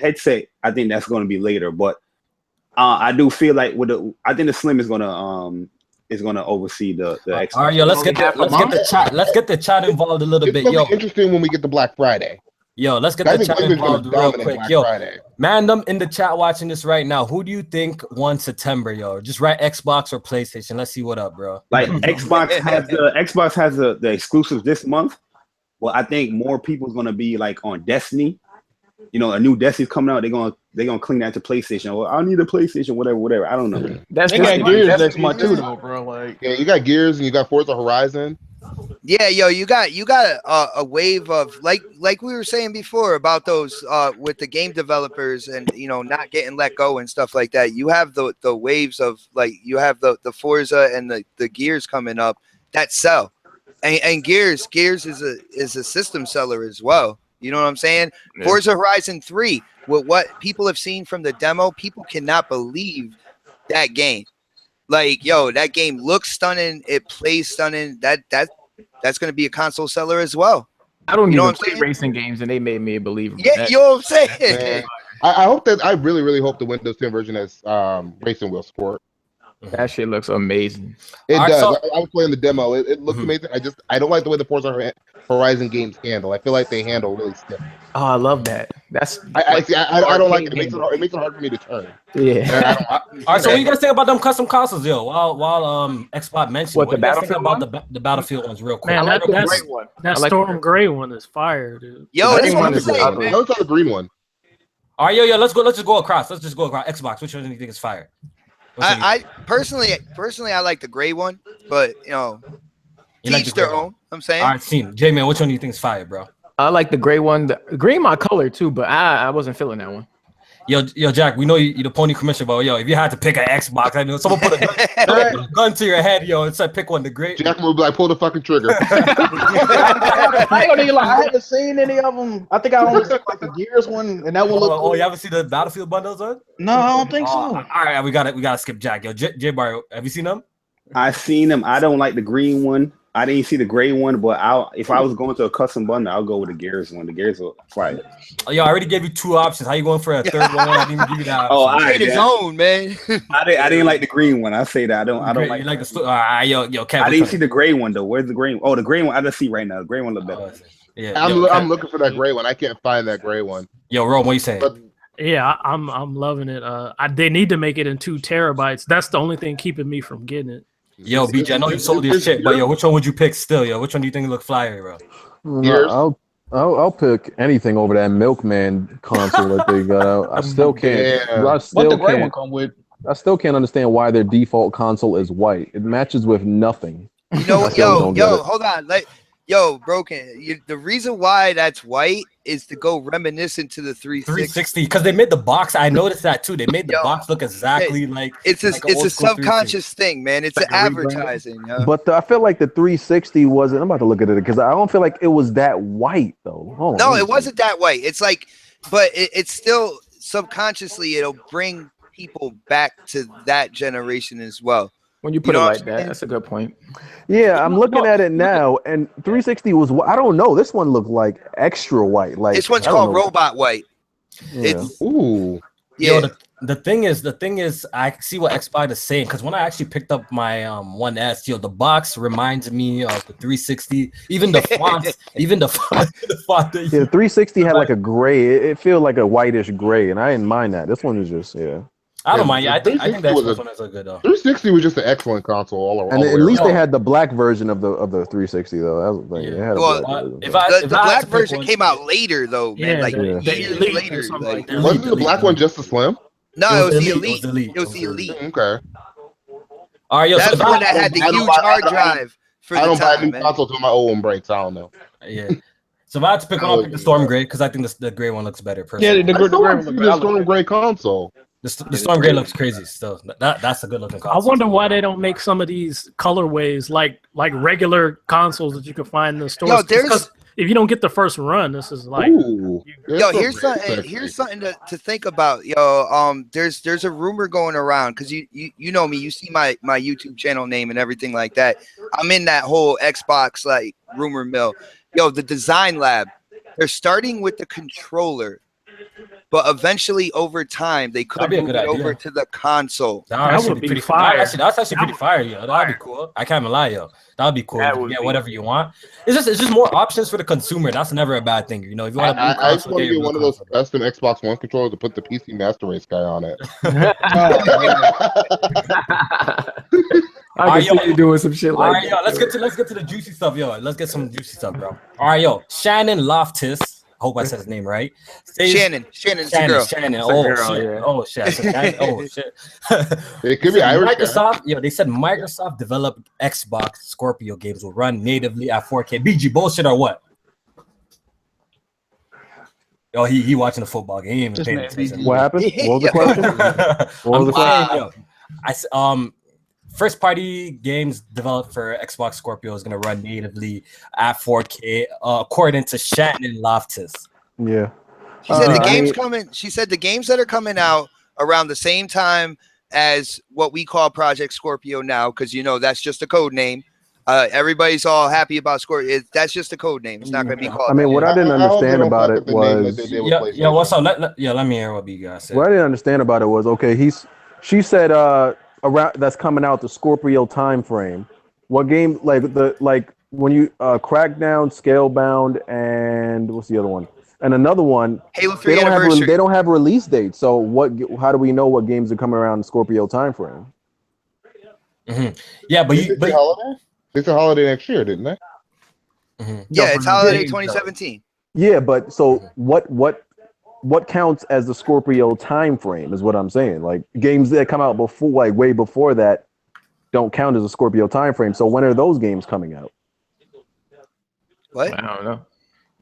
headset. I think that's going to be later, but I do feel like I think the Slim is going to oversee the Xbox. All right, yo, let's get the chat involved a little bit. Yo, interesting when we get to Black Friday. Yo, let's get the chat involved real quick. Yo, Mandem in the chat watching this right now. Who do you think won September? Yo, just write Xbox or PlayStation. Let's see what up, bro. Like Xbox has the exclusives this month. Well, I think more people's gonna be like on Destiny. You know, a new Destiny's coming out. They're gonna clean that to PlayStation. Well, I need a PlayStation, whatever. I don't know. They got Gears next month too, though, bro. Like, yeah, you got Gears and you got Forza Horizon. Yeah, yo, you got a wave of like we were saying before about those with the game developers and not getting let go and stuff like that. You have the waves of like you have the Forza and the Gears coming up that sell. And Gears is a system seller as well. You know what I'm saying? Yeah. Forza Horizon 3, with what people have seen from the demo, people cannot believe that game. Like, yo, that game looks stunning. It plays stunning. That's going to be a console seller as well. I don't You know even what I'm play saying? racing games, and they made me a believer. Yeah, you know what I'm saying? Man, I hope that I really hope the Windows 10 version has racing wheel support. That shit looks amazing. It Alright, does. so- I was playing the demo. It looks amazing. I don't like the way the Forza Horizon games handle. I feel like they handle really stiff. Oh, I love that. That's I don't like it. It arcade makes it hard for me to turn. Yeah. Alright, so what you guys think about them custom consoles, yo? While Xbox mentioned, What, what the do you guys think Battlefield about the Battlefield ones, real quick? Man, I like the that's gray one. that I like Storm Gray one is fire, dude. Yo, The that's green what one I'm is saying, ugly. man. I was on the green one. All right, yo, let's just go across. Let's just go across. Xbox, which one do you think is fire? I personally I like the gray one, but you know, You like each the their gray one? own. I'm saying. All right, scene. J-Man, which one do you think is fire, bro? I like the gray one. The green my color too, but I wasn't feeling that one. Yo, Jack, we know you're the pony commissioner, but yo, if you had to pick an Xbox, I know someone put a gun to your head, yo, and said pick one. The great. Jack will be like, pull the fucking trigger. I ain't gonna lie, I haven't seen any of them. I think I only seen like the Gears one, and that one looked cool. You haven't seen the Battlefield bundles on? No, I don't think so. All right, we gotta skip Jack. Yo, J Bar, have you seen them? I seen them. I don't like the green one. I didn't see the gray one, but if I was going to a custom bundle, I'll go with the Gears one. The Gears will fire. Yo, I already gave you 2 options. How you going for a third one? I didn't even give you that. Oh, option. all right, His own, man. I didn't like the green one. I say that I don't You like the. All right, yo, Kev. I didn't see the gray one though. Where's the gray one? Oh, the gray one. I just see right now. The gray one look better. Yeah, I'm looking for that gray one. I can't find that gray one. Yo, Rome, what you saying? But Yeah, I'm loving it. They need to make it in 2 terabytes. That's the only thing keeping me from getting it. Yo, BJ, I know you sold your shit, but yo, which one would you pick still, yo? Which one do you think look flyer, bro? No, I'll pick anything over that Milkman console that they got out. I still can't. Yeah. I still What the gray one can't. come with? I still can't understand why their default console is white. It matches with nothing. You know, I still don't get it. hold on. Yo, Broken. The reason why that's white is to go reminiscent to the 360. Because they made the box. I noticed that too. They made the box look exactly like it's like an a old school subconscious thing, man. It's Like an a rebrand. advertising. Yo. But I feel like the 360 wasn't. I'm about to look at it because I don't feel like it was that white though. Hold on, No, let me it see. wasn't that white. It's like, but it's still subconsciously it'll bring people back to that generation as well. When you put You it know like what I'm that, saying? that's a good point. Yeah, I'm looking at it now, and 360 was. I don't know. This one looked like extra white. Like This one's I don't called know. Robot White. Yeah. It's ooh, yeah. Yo, the thing is, I see what Xbox is saying because when I actually picked up my 1S, yo, the box reminds me of the 360. Even the fonts, the font. Yeah, the 360 had like a gray. It feels like a whitish gray, and I didn't mind that. This one is just I don't mind. Yeah, I think that was Xbox one is good though. 360 was just an excellent console all around. And at least they had the black version of the 360 though. That was the thing. They had a Well, black version. If I, The if I had black to pick version one- came out later though, man. Yeah, Like yeah. The years Elite or later. something Like, like that. Wasn't the black one just a slim? no, It it was was the Elite. elite. It was the Elite. Okay. All right, yo. That's So the if one that had the I don't huge buy- hard I don't- drive for I the don't buy a time, new man. console till my old one breaks. I don't know. yeah. So if I had to pick one, I'll pick the Storm Gray because I think the gray one looks better. Yeah, Personally. the I gray still one want to look see better. the Storm Gray console. The Storm Gray looks crazy still. That's a good looking I console. wonder why they don't make some of these colorways like regular consoles that you can find in the stores. Yo, there's- 'Cause if you don't get the first run, this is like Ooh. Yo, here's something to think about. Yo, there's a rumor going around because you know me, you see my YouTube channel name and everything like that. I'm in that whole Xbox like rumor mill. Yo, the design lab, they're starting with the controller, but eventually over time they could That'd be a move good it idea. over to the console. That would be pretty fire. That's actually pretty fire, yo. That'd be cool. I can't even lie, yo. That'd be cool. That You would get be- whatever you want. It's just more options for the consumer. That's never a bad thing, you know. If you want a blue I just console, want to get your get one blue of those console. custom Xbox One controllers to put the PC Master Race guy on it. I can see you doing some shit All like right, that. yo, let's get to the juicy stuff, yo. Let's get some juicy stuff, bro. All right, yo, Shannon Loftus. I hope I said his name right. Shannon, it's a girl. Shannon. a Oh girl, shit. yeah. Oh shit. I said Shannon. Oh shit. It could be Irish. Microsoft. Yo, they said Microsoft developed Xbox Scorpio games will run natively at 4K. BG bullshit or what? Yo, he watching the football game. This man BG. What happened? What was the question? What was the question? First party games developed for Xbox Scorpio is gonna run natively at 4K, according to Shannon Loftus. Yeah. She said the I games mean- coming. She said the games that are coming out around the same time as what we call Project Scorpio now, because you know that's just a code name. Everybody's all happy about Scorpio. That's just a code name. It's not going to be called. I mean, what I didn't understand about it was, yeah. What's up? Let me hear what you guys said. What I didn't understand about it was, okay, she said around that's coming out the Scorpio time frame. What game like when you Crackdown, Scalebound, and what's the other one? And another one, Halo 3 anniversary. They don't have release dates. So how do we know what games are coming around the Scorpio time frame? Yeah, but it's a holiday next year, didn't they? Yeah, it's holiday 2017. Yeah, but so what counts as the Scorpio time frame is what I'm saying. Like games that come out before, like way before that, don't count as a Scorpio time frame. So when are those games coming out? What? I don't know.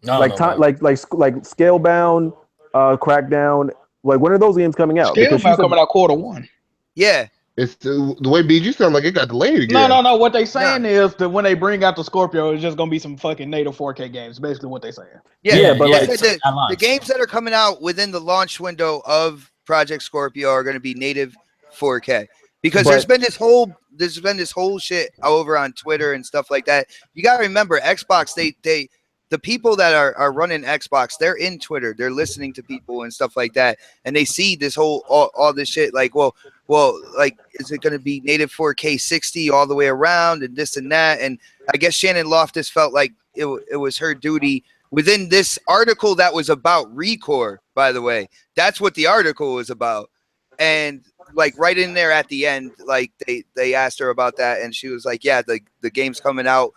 Like Scalebound, Crackdown. Like when are those games coming out? Scalebound coming out Q1. Yeah. It's the way BG sound like it got delayed again. No. What they saying is that when they bring out the Scorpio, it's just gonna be some fucking native 4K games. Basically, what they saying. Yeah, but like the games that are coming out within the launch window of Project Scorpio are going to be native 4K because there's been this whole shit over on Twitter and stuff like that. You gotta remember, Xbox, the people that are running Xbox, they're in Twitter, they're listening to people and stuff like that, and they see this whole all this shit. Like, well, like, is it going to be native 4K 60 all the way around and this and that? And I guess Shannon Loftus felt like it was her duty within this article that was about Recore, by the way. That's what the article was about. And like right in there at the end, like they asked her about that, and she was like, yeah, the game's coming out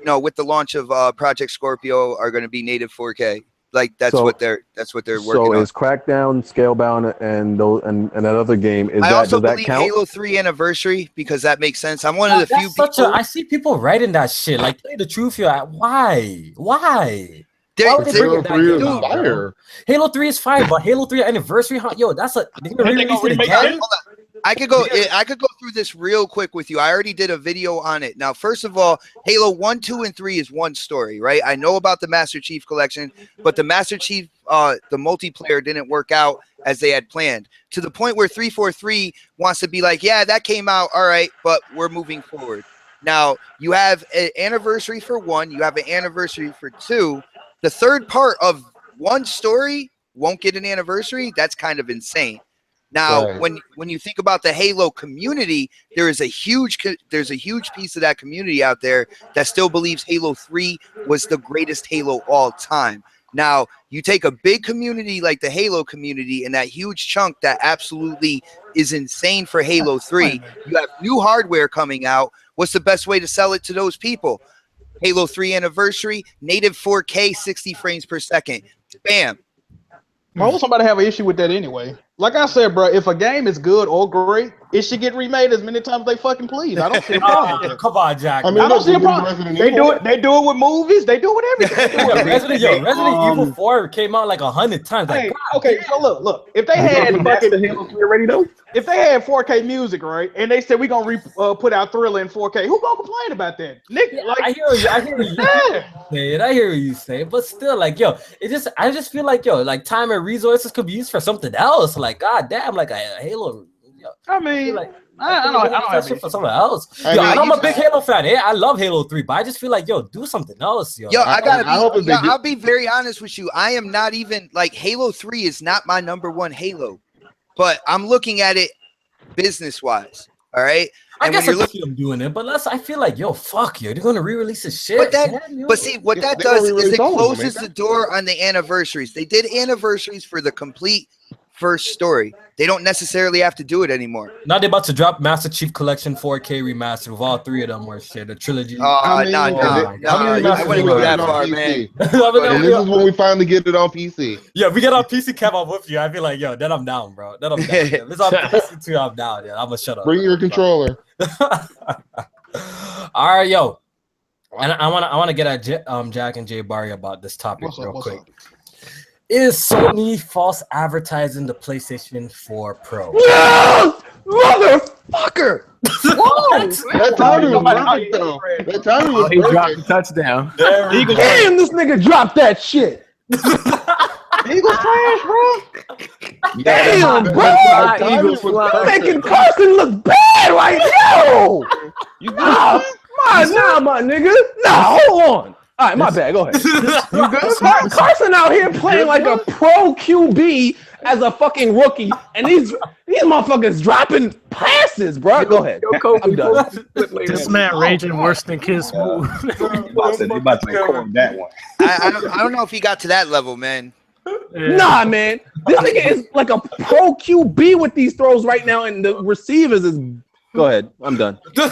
with the launch of Project Scorpio are going to be native 4K. Like that's what they're working on. So is Crackdown, Scalebound, and that other game does that count? Halo 3 Anniversary, because that makes sense. I'm one of the few people. I see people writing that shit. Like, tell you the truth, Why? Halo 3 is fire. Halo 3 is fire, but Halo 3 Anniversary, that's a. I could go through this real quick with you. I already did a video on it. Now, first of all, Halo 1, 2, and 3 is one story, right? I know about the Master Chief Collection, but the Master Chief, the multiplayer didn't work out as they had planned, to the point where 343 wants to be like, yeah, that came out, all right, but we're moving forward. Now, you have an anniversary for 1, you have an anniversary for 2. The third part of one story won't get an anniversary. That's kind of insane. Now, when you think about the Halo community, there's a huge piece of that community out there that still believes Halo 3 was the greatest Halo all time. Now, you take a big community like the Halo community and that huge chunk that absolutely is insane for Halo 3. You have new hardware coming out. What's the best way to sell it to those people? Halo 3 Anniversary, native 4K, 60 frames per second. Bam. Why would somebody have an issue with that anyway? Like I said, bro, if a game is good or great, it should get remade as many times as they fucking please. I don't see a problem with it. Come on, Jack. I don't see a problem. They do it with movies. They do it with everything. Resident Evil 4 came out like 100 times. Like, okay, so look. If they had fucking Halo 3 already though, if they had 4K music, right, and they said we're gonna put out Thriller in 4K, who gonna complain about that? Nick, I hear you. I hear what you say, but still, like, I just feel like, like time and resources could be used for something else. Like, god damn, like a Halo. I mean, like, I don't have shit for someone else. I'm a big Halo fan. I love Halo 3, but I just feel like, do something else. I'll be very honest with you. I am not even like Halo 3 is not my number one Halo, but I'm looking at it business wise. All right. I guess I see them doing it, but I feel like, fuck you. They're gonna re-release this shit. But see, what that does is it closes the door on the anniversaries. They did anniversaries for the complete first story. They don't necessarily have to do it anymore. Now they're about to drop Master Chief Collection 4K remastered with all 3 of them or shit. The trilogy. No. I wouldn't go that far, man. And this is when we finally get it on PC. Yeah, we get on PC, Kev, I'm with you. I feel like, then I'm down, bro. Then I'm down. If it's on PC too, I'm down. I'm gonna shut up. Bring your controller. All right, yo. And I wanna get at Jack and Jay Bari about this topic real quick. Is Sony false advertising the PlayStation 4 Pro? Yes! Motherfucker! Whoa! That timing was perfect, though. That timing was perfect. He dropped the touchdown. Damn, this nigga dropped that shit. Eagles trash, bro. Damn, bro. You're making Carson look bad right now. No. Nah, my nigga. Nah, hold on. All right, my bad. Go ahead. You good? Carson out here playing like a pro QB as a fucking rookie, and these motherfuckers dropping passes, bro. Go ahead. I'm done. This man raging worse than Kiss Move. They about to record that one. I don't know if he got to that level, man. Yeah. Nah, man. This nigga is like a pro QB with these throws right now, and the receivers is. Go ahead. I'm done. If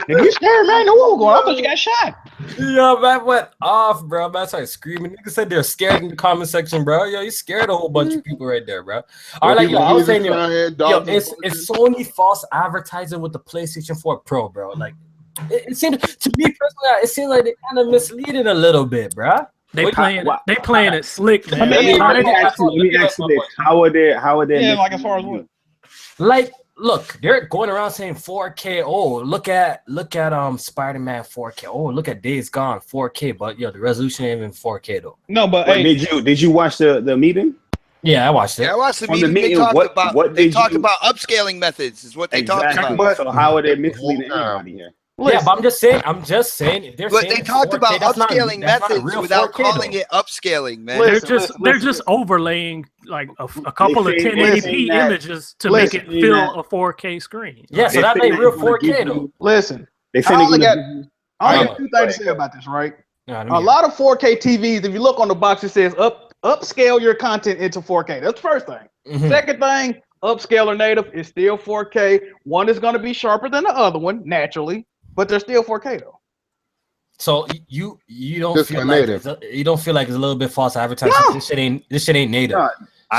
you scared, man, know what was going on. I thought you got shot. Yo, man went off, bro. Man started screaming. Niggas said they're scared in the comment section, bro. Yo, you scared a whole bunch of people right there, bro. All right, like, yo, I was saying, it's Sony false advertising with the PlayStation 4 Pro, bro. Like, it seemed to me personally, it seemed like they kind of misleading a little bit, bro. They playing it slick, man. Let me ask you this: How are they? Yeah, like as far as what? Like, look, they're going around saying 4K. Oh, look at Spider-Man 4K. Oh, look at Days Gone 4K. But yo, the resolution ain't even 4K though. No, but hey, did you watch the meeting? Yeah, I watched it. Yeah, I watched the meeting. They talked about upscaling methods. Is what they talked about. So how are they misleading anybody here? Yeah, but I'm just saying. If they're but saying they talked 4K, about upscaling methods without 4K, calling it upscaling, man. They're just overlaying like a couple of 1080p images to make it fill a 4K screen. Yeah, so that ain't real 4K though. Listen, I only got two things to say about this, right? A lot of 4K TVs, if you look on the box, it says upscale your content into 4K. That's the first thing. Second thing, upscale or native is still 4K. One is going to be sharper than the other one, naturally. But they're still 4K though. So you don't feel like it's a little bit false advertising. No. This shit ain't native. No.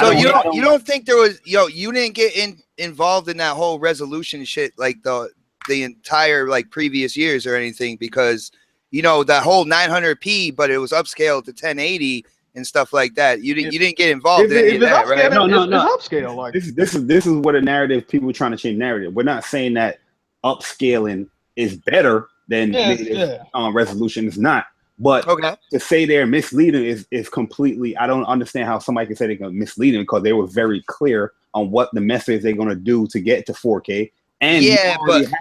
So you don't think there was you didn't get involved in that whole resolution shit like the entire like previous years or anything because that whole 900p but it was upscaled to 1080 and stuff like that. You didn't get involved in any of that, right? No. It's upscale. Like this is what a narrative people trying to change narrative. We're not saying that upscaling is better than resolution. Is not, but to say they're misleading is completely. I don't understand how somebody can say they're misleading because they were very clear on what the message they're gonna do to get to 4K. And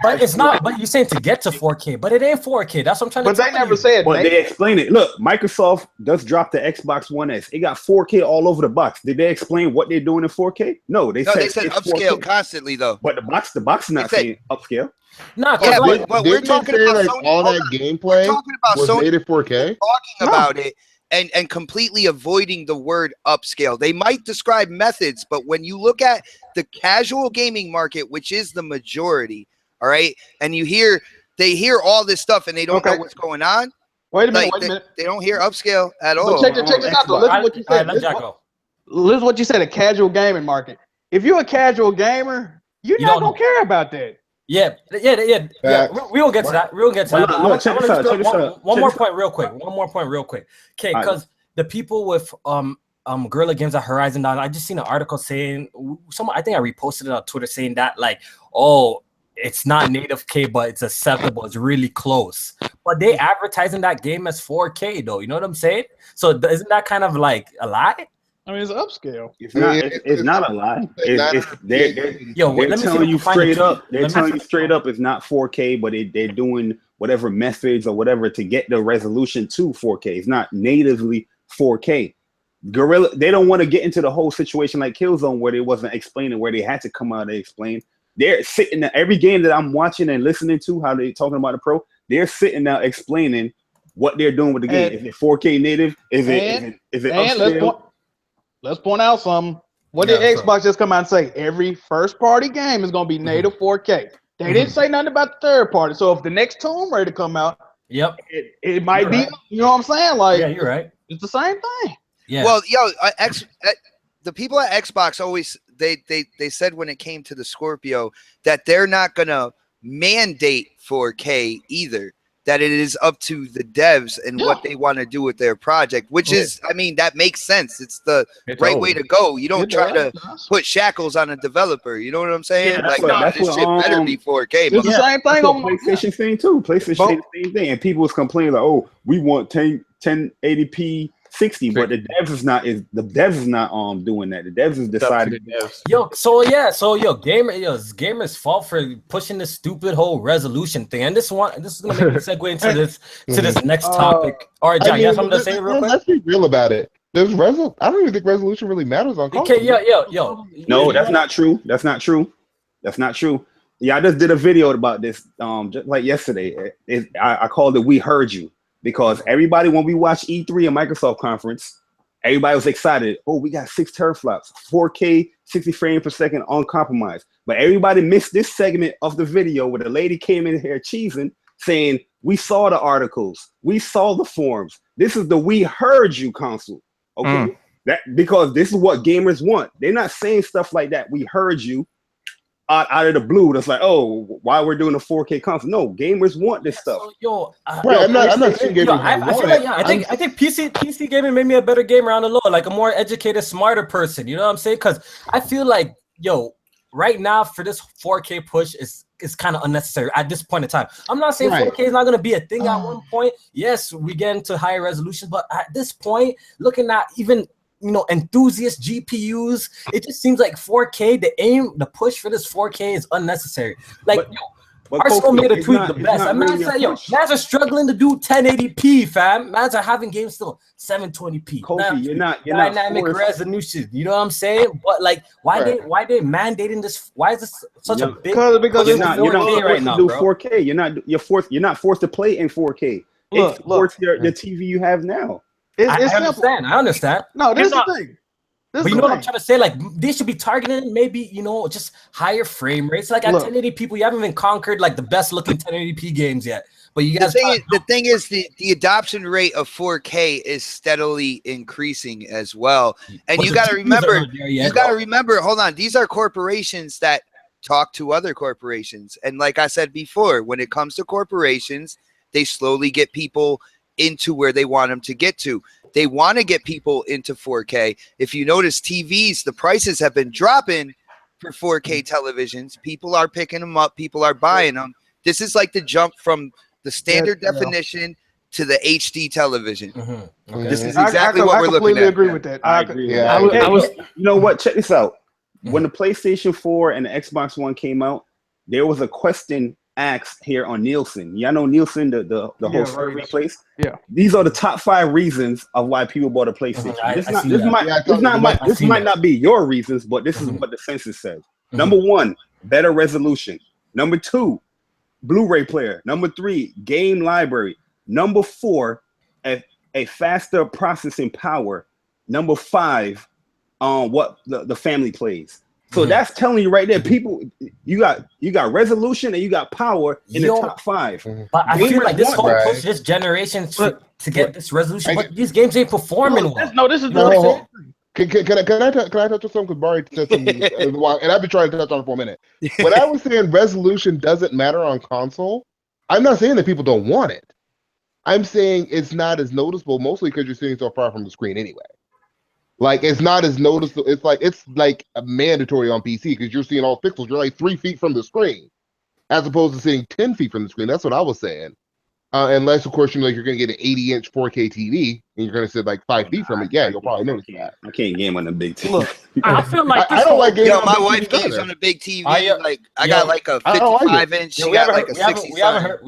but it's not. But you're saying to get to 4K, but it ain't 4K. That's what I'm trying to. But they never said. But they explain it. Look, Microsoft does drop the Xbox One S. It got 4K all over the box. Did they explain what they're doing in 4K? No, they said upscale 4K. Constantly though. But the box is not saying upscale. No, but we're talking about Sony, all that gameplay was native 4K. Talking about it and completely avoiding the word upscale. They might describe methods, but when you look at the casual gaming market, which is the majority, all right, and they hear all this stuff and they don't know what's going on. Wait a minute. They don't hear upscale at all. Check this out. Listen to what you said. Listen to what you said. A casual gaming market. If you're a casual gamer, you're not gonna care about that. Yeah. We will get to that. One more point real quick. Okay, because the people with Guerrilla Games at Horizon Dawn, I just seen an article saying I think I reposted it on Twitter saying that like, oh, it's not native K, but it's acceptable. It's really close. But they advertising that game as 4K though. You know what I'm saying? So isn't that kind of like a lie? I mean, it's upscale. It's not a lie. They're telling you straight up. They're telling you straight up it's not 4K, but they're doing whatever methods or whatever to get the resolution to 4K. It's not natively 4K. Guerrilla, they don't want to get into the whole situation like Killzone where they wasn't explaining, where they had to come out and explain. They're sitting there, every game that I'm watching and listening to, how they talking about the Pro, they're sitting there explaining what they're doing with the game. Is it 4K native? Is it upscale? Let's point out something. What did Xbox just come out and say? Every first-party game is going to be native 4K. They didn't say nothing about the third party. So if the next Tomb Raider come out, it might be. Right. You know what I'm saying? Like, yeah, you're right. It's the same thing. Yeah. Well, the people at Xbox always they said when it came to the Scorpio that they're not gonna mandate 4K either. That it is up to the devs and what they want to do with their project, which is, I mean, that makes sense. It's the right way to go. You don't try to put shackles on a developer. You know what I'm saying? Yeah, this shit better be 4K. It's the same thing on PlayStation thing too. PlayStation the same thing, and people was complaining like, "Oh, we want 1080p 60, but the devs is not doing that. The devs is deciding. Gamer's fault for pushing this stupid whole resolution thing. And this is gonna make me segue into this next topic. All right, John, you have something to say real quick? Let's be real about it. I don't even think resolution really matters on console. Okay, no, that's not true. That's not true. Yeah, I just did a video about this just like yesterday. I called it "We Heard You" because everybody, when we watched E3 and Microsoft conference, everybody was excited. Oh, we got 6 teraflops, 4K, 60 frames per second, uncompromised. But everybody missed this segment of the video where the lady came in here cheesing, saying, "We saw the articles, we saw the forums. This is the We Heard You console." Okay, that because this is what gamers want. They're not saying stuff like that. We heard you out of the blue. That's like, oh, why we're doing a 4K console? No, gamers want this stuff. I'm not saying gamers. I think PC gaming made me a better gamer on the low, like a more educated, smarter person. You know what I'm saying? Because I feel like, right now for this 4K push is kind of unnecessary at this point in time. I'm not saying 4K is not going to be a thing at one point. Yes, we get into higher resolution, but at this point, looking at even enthusiast GPUs, it just seems like 4K. The push for this 4K is unnecessary. Like, Arsenal made a tweet the best. Man said, mans are struggling to do 1080p, fam. Mans are having games still 720p. Kofi, you're not dynamic resolution. You know what I'm saying? But like, why they mandating this? Why is this such a big? Because you're not right now, do 4K. You're not forced to play in 4K. It's forced your TV you have now. I understand. No, this is the thing. But you know what I'm trying to say? Like, they should be targeting maybe, just higher frame rates. Like, at 1080p, people, you haven't even conquered like the best looking 1080p games yet. But you guys, the thing is the adoption rate of 4K is steadily increasing as well. And you got to remember, hold on, these are corporations that talk to other corporations. And like I said before, when it comes to corporations, they slowly get people into where they want them to get to. They want to get people into 4K. If you notice, TVs, the prices have been dropping for 4K televisions. People are picking them up. People are buying them. This is like the jump from the standard definition to the HD television. This is exactly what we're looking at. I completely agree with that. I agree. You know what? Check this out. When the PlayStation 4 and the Xbox One came out, there was a question asked here on Nielsen. Y'all know Nielsen, the whole survey place. Yeah. These are the top 5 reasons of why people bought a PlayStation. This might not be your reasons, but this is what the census says. Number 1, better resolution. Number 2, Blu-ray player. Number 3, game library. Number 4, a faster processing power. Number 5, what the family plays. So that's telling you right there, people, you got resolution and you got power in the top 5. But I feel like this whole push, this generation to get this resolution, but these games ain't performing well. This is Can I touch on something? Because Bari said something, and I've been trying to touch on it for a minute. When I was saying resolution doesn't matter on console, I'm not saying that people don't want it. I'm saying it's not as noticeable, mostly because you're sitting so far from the screen anyway. Like, it's not as noticeable. It's like a mandatory on PC because you're seeing all pixels. You're like 3 feet from the screen, as opposed to seeing 10 feet from the screen. That's what I was saying. Unless, of course, you're going to get an 80-inch 4K TV and you're going to sit like 5 feet from it. Yeah, you'll probably notice that. I can't game on a big TV. Look, I feel like I don't like gaming. My wife games on a big TV. I got like a 55-inch. She got like a 60. We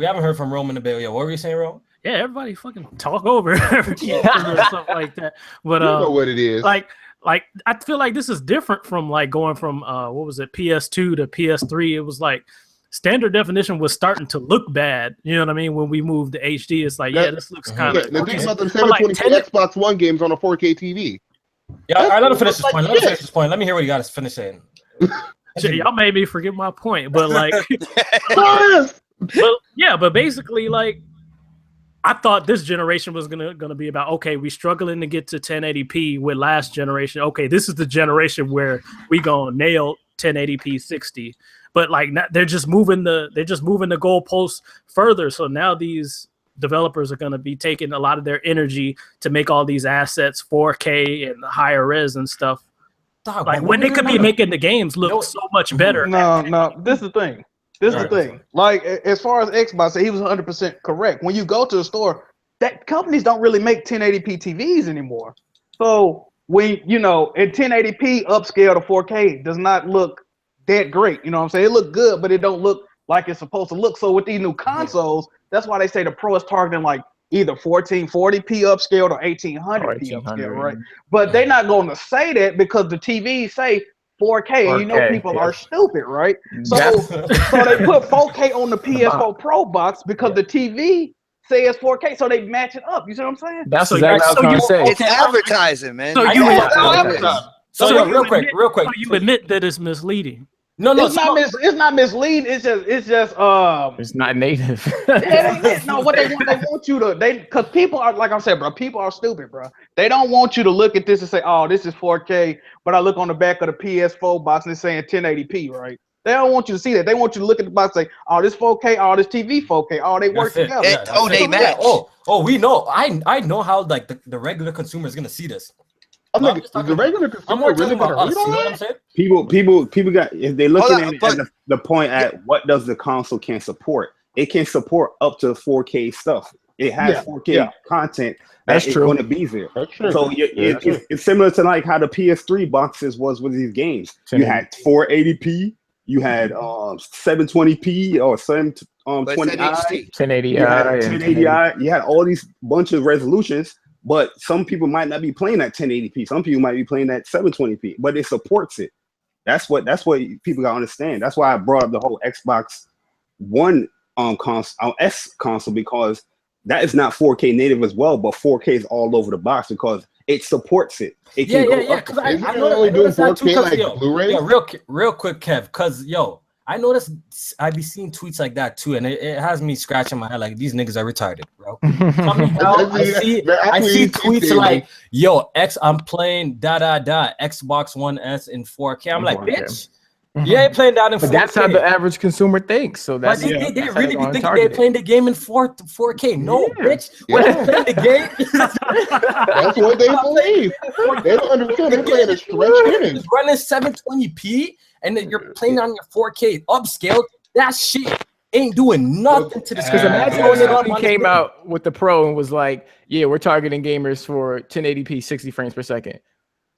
haven't heard from Roman Abel yet. What were you saying, Roman? Yeah, everybody fucking talk over or something like that. But you know what it is. Like I feel like this is different from like going from what was it, PS2 to PS3. It was like standard definition was starting to look bad. You know what I mean? When we moved to HD, it's like this looks kind of. Think about the 720p Xbox One games on a 4K TV. Yeah, all right, let me finish this point. Let me hear what you got to finish saying. Y'all made me forget my point, but like, but basically, like, I thought this generation was gonna be about, okay, we struggling to get to 1080p with last generation. Okay, this is the generation where we gonna nail 1080p 60. But like, they're just moving the goalposts further. So now these developers are gonna be taking a lot of their energy to make all these assets 4K and higher res and stuff. Like, when they could be making the games look so much better. No, this is the thing. Like, as far as Xbox, he was 100% correct. When you go to the store, that companies don't really make 1080p TVs anymore. So when in 1080p upscale to 4K does not look that great. You know what I'm saying? It look good, but it don't look like it's supposed to look. So with these new consoles, that's why they say the Pro is targeting like either 1440p upscale or 1800p upscale, right? But they're not going to say that because the TVs say 4K, and people are stupid, right? So they put 4K on the PS4 Pro box because the TV says 4K, so they match it up. You see what I'm saying? That's exactly what I was gonna say. It's advertising, man. So real quick. So you admit that it's misleading. No, it's not misleading. It's just it's not native. No, what they want you to because people are, like I said, bro, people are stupid, bro. They don't want you to look at this and say, oh, this is 4K, but I look on the back of the PS4 box and it's saying 1080p, right? They don't want you to see that. They want you to look at the box and say, oh, this 4K, oh, this TV 4K, oh, they work together. They match. We know. I know how like the regular consumer is gonna see this. The regular consumer really about us, you know what I'm saying? People got, if they're looking at it at the point at what does the console can support. It can support up to 4K stuff. It has 4K content that's going to be there. That's true. So it's similar to like how the PS3 boxes was with these games. You had 480p, you had 720p or 720i, 1080i. You had all these bunch of resolutions. But some people might not be playing at 1080p. Some people might be playing at 720p, but it supports it. That's what people gotta understand. That's why I brought up the whole Xbox One S console, because that is not 4K native as well, but 4K is all over the box because it supports it. It can go up. Because I know doing 4K like Blu-ray. Yeah, real quick, Kev, because I noticed I be seeing tweets like that too, and it has me scratching my head like these niggas are retarded, bro. I see tweets like, I'm playing Xbox One S in 4K. I'm like, bitch, you ain't playing that in 4K. But that's how the average consumer thinks. So that's they really be thinking they're playing the game in 4K. No, bitch. When they playing the game, that's what they believe. They don't understand. They're playing a stretched image. Running 720p. And then you're playing on your 4K upscale. That shit ain't doing nothing to this. Because imagine when the company came out with the Pro and was like, yeah, we're targeting gamers for 1080p, 60 frames per second.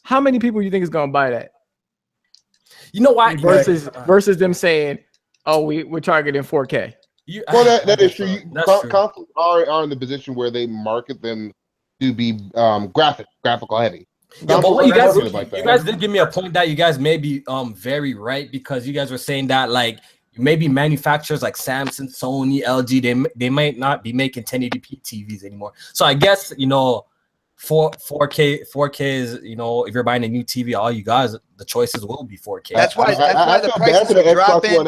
How many people do you think is going to buy that? You know why? Versus them saying, oh, we're targeting 4K. Well, that is true. Consoles are in the position where they market them to be graphical heavy. Yeah, but you guys did give me a point that you guys may be very right, because you guys were saying that like maybe manufacturers like Samsung, Sony, LG, they might not be making 1080p TVs anymore. So I guess 4K is, if you're buying a new TV, all you guys, the choices will be 4K. That's why the prices are dropping.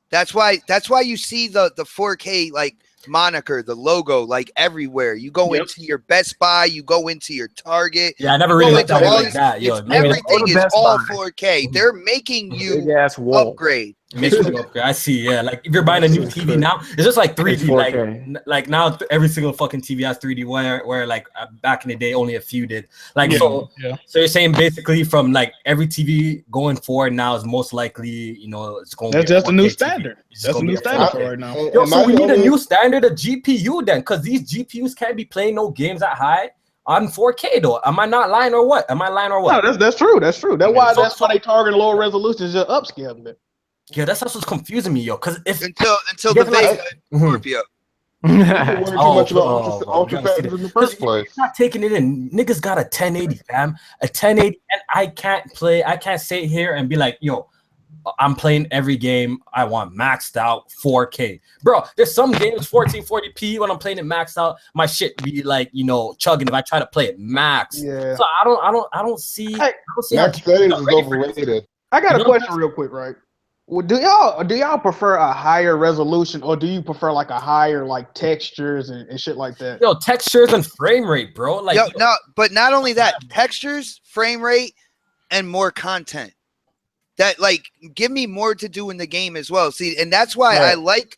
That's why you see the 4K like moniker, the logo, like everywhere. You go into your Best Buy, you go into your Target. Yeah, I never really looked at it like that. Everything is all 4K. They're making you upgrade. I see. Yeah, like if you're buying a new TV now, it's just like 3D. Like now, every single fucking TV has 3D. Where like back in the day, only a few did. Like so you're saying basically from like every TV going forward now is most likely it's going. That's just a new standard. That's a new standard right now. So we need a new standard of GPU then, because these GPUs can't be playing no games that high on 4K though. Am I not lying or what? No, that's true. That's why they target lower resolutions, just upscaling it. Yeah, that's what's confusing me, because if until the Vega Scorpio. In the first place. Not taking it in. Niggas got a 1080, fam. A 1080, and I can't sit here and be like, I'm playing every game I want maxed out 4K. Bro, there's some games 1440p when I'm playing it maxed out, my shit be like, chugging if I try to play it max. Yeah. So I don't see max settings is overrated. I got a question real quick, right? Well, do y'all prefer a higher resolution, or do you prefer like a higher like textures and shit like that? Textures and frame rate, bro. But not only that, textures, frame rate, and more content. That like give me more to do in the game as well. See, and that's why I like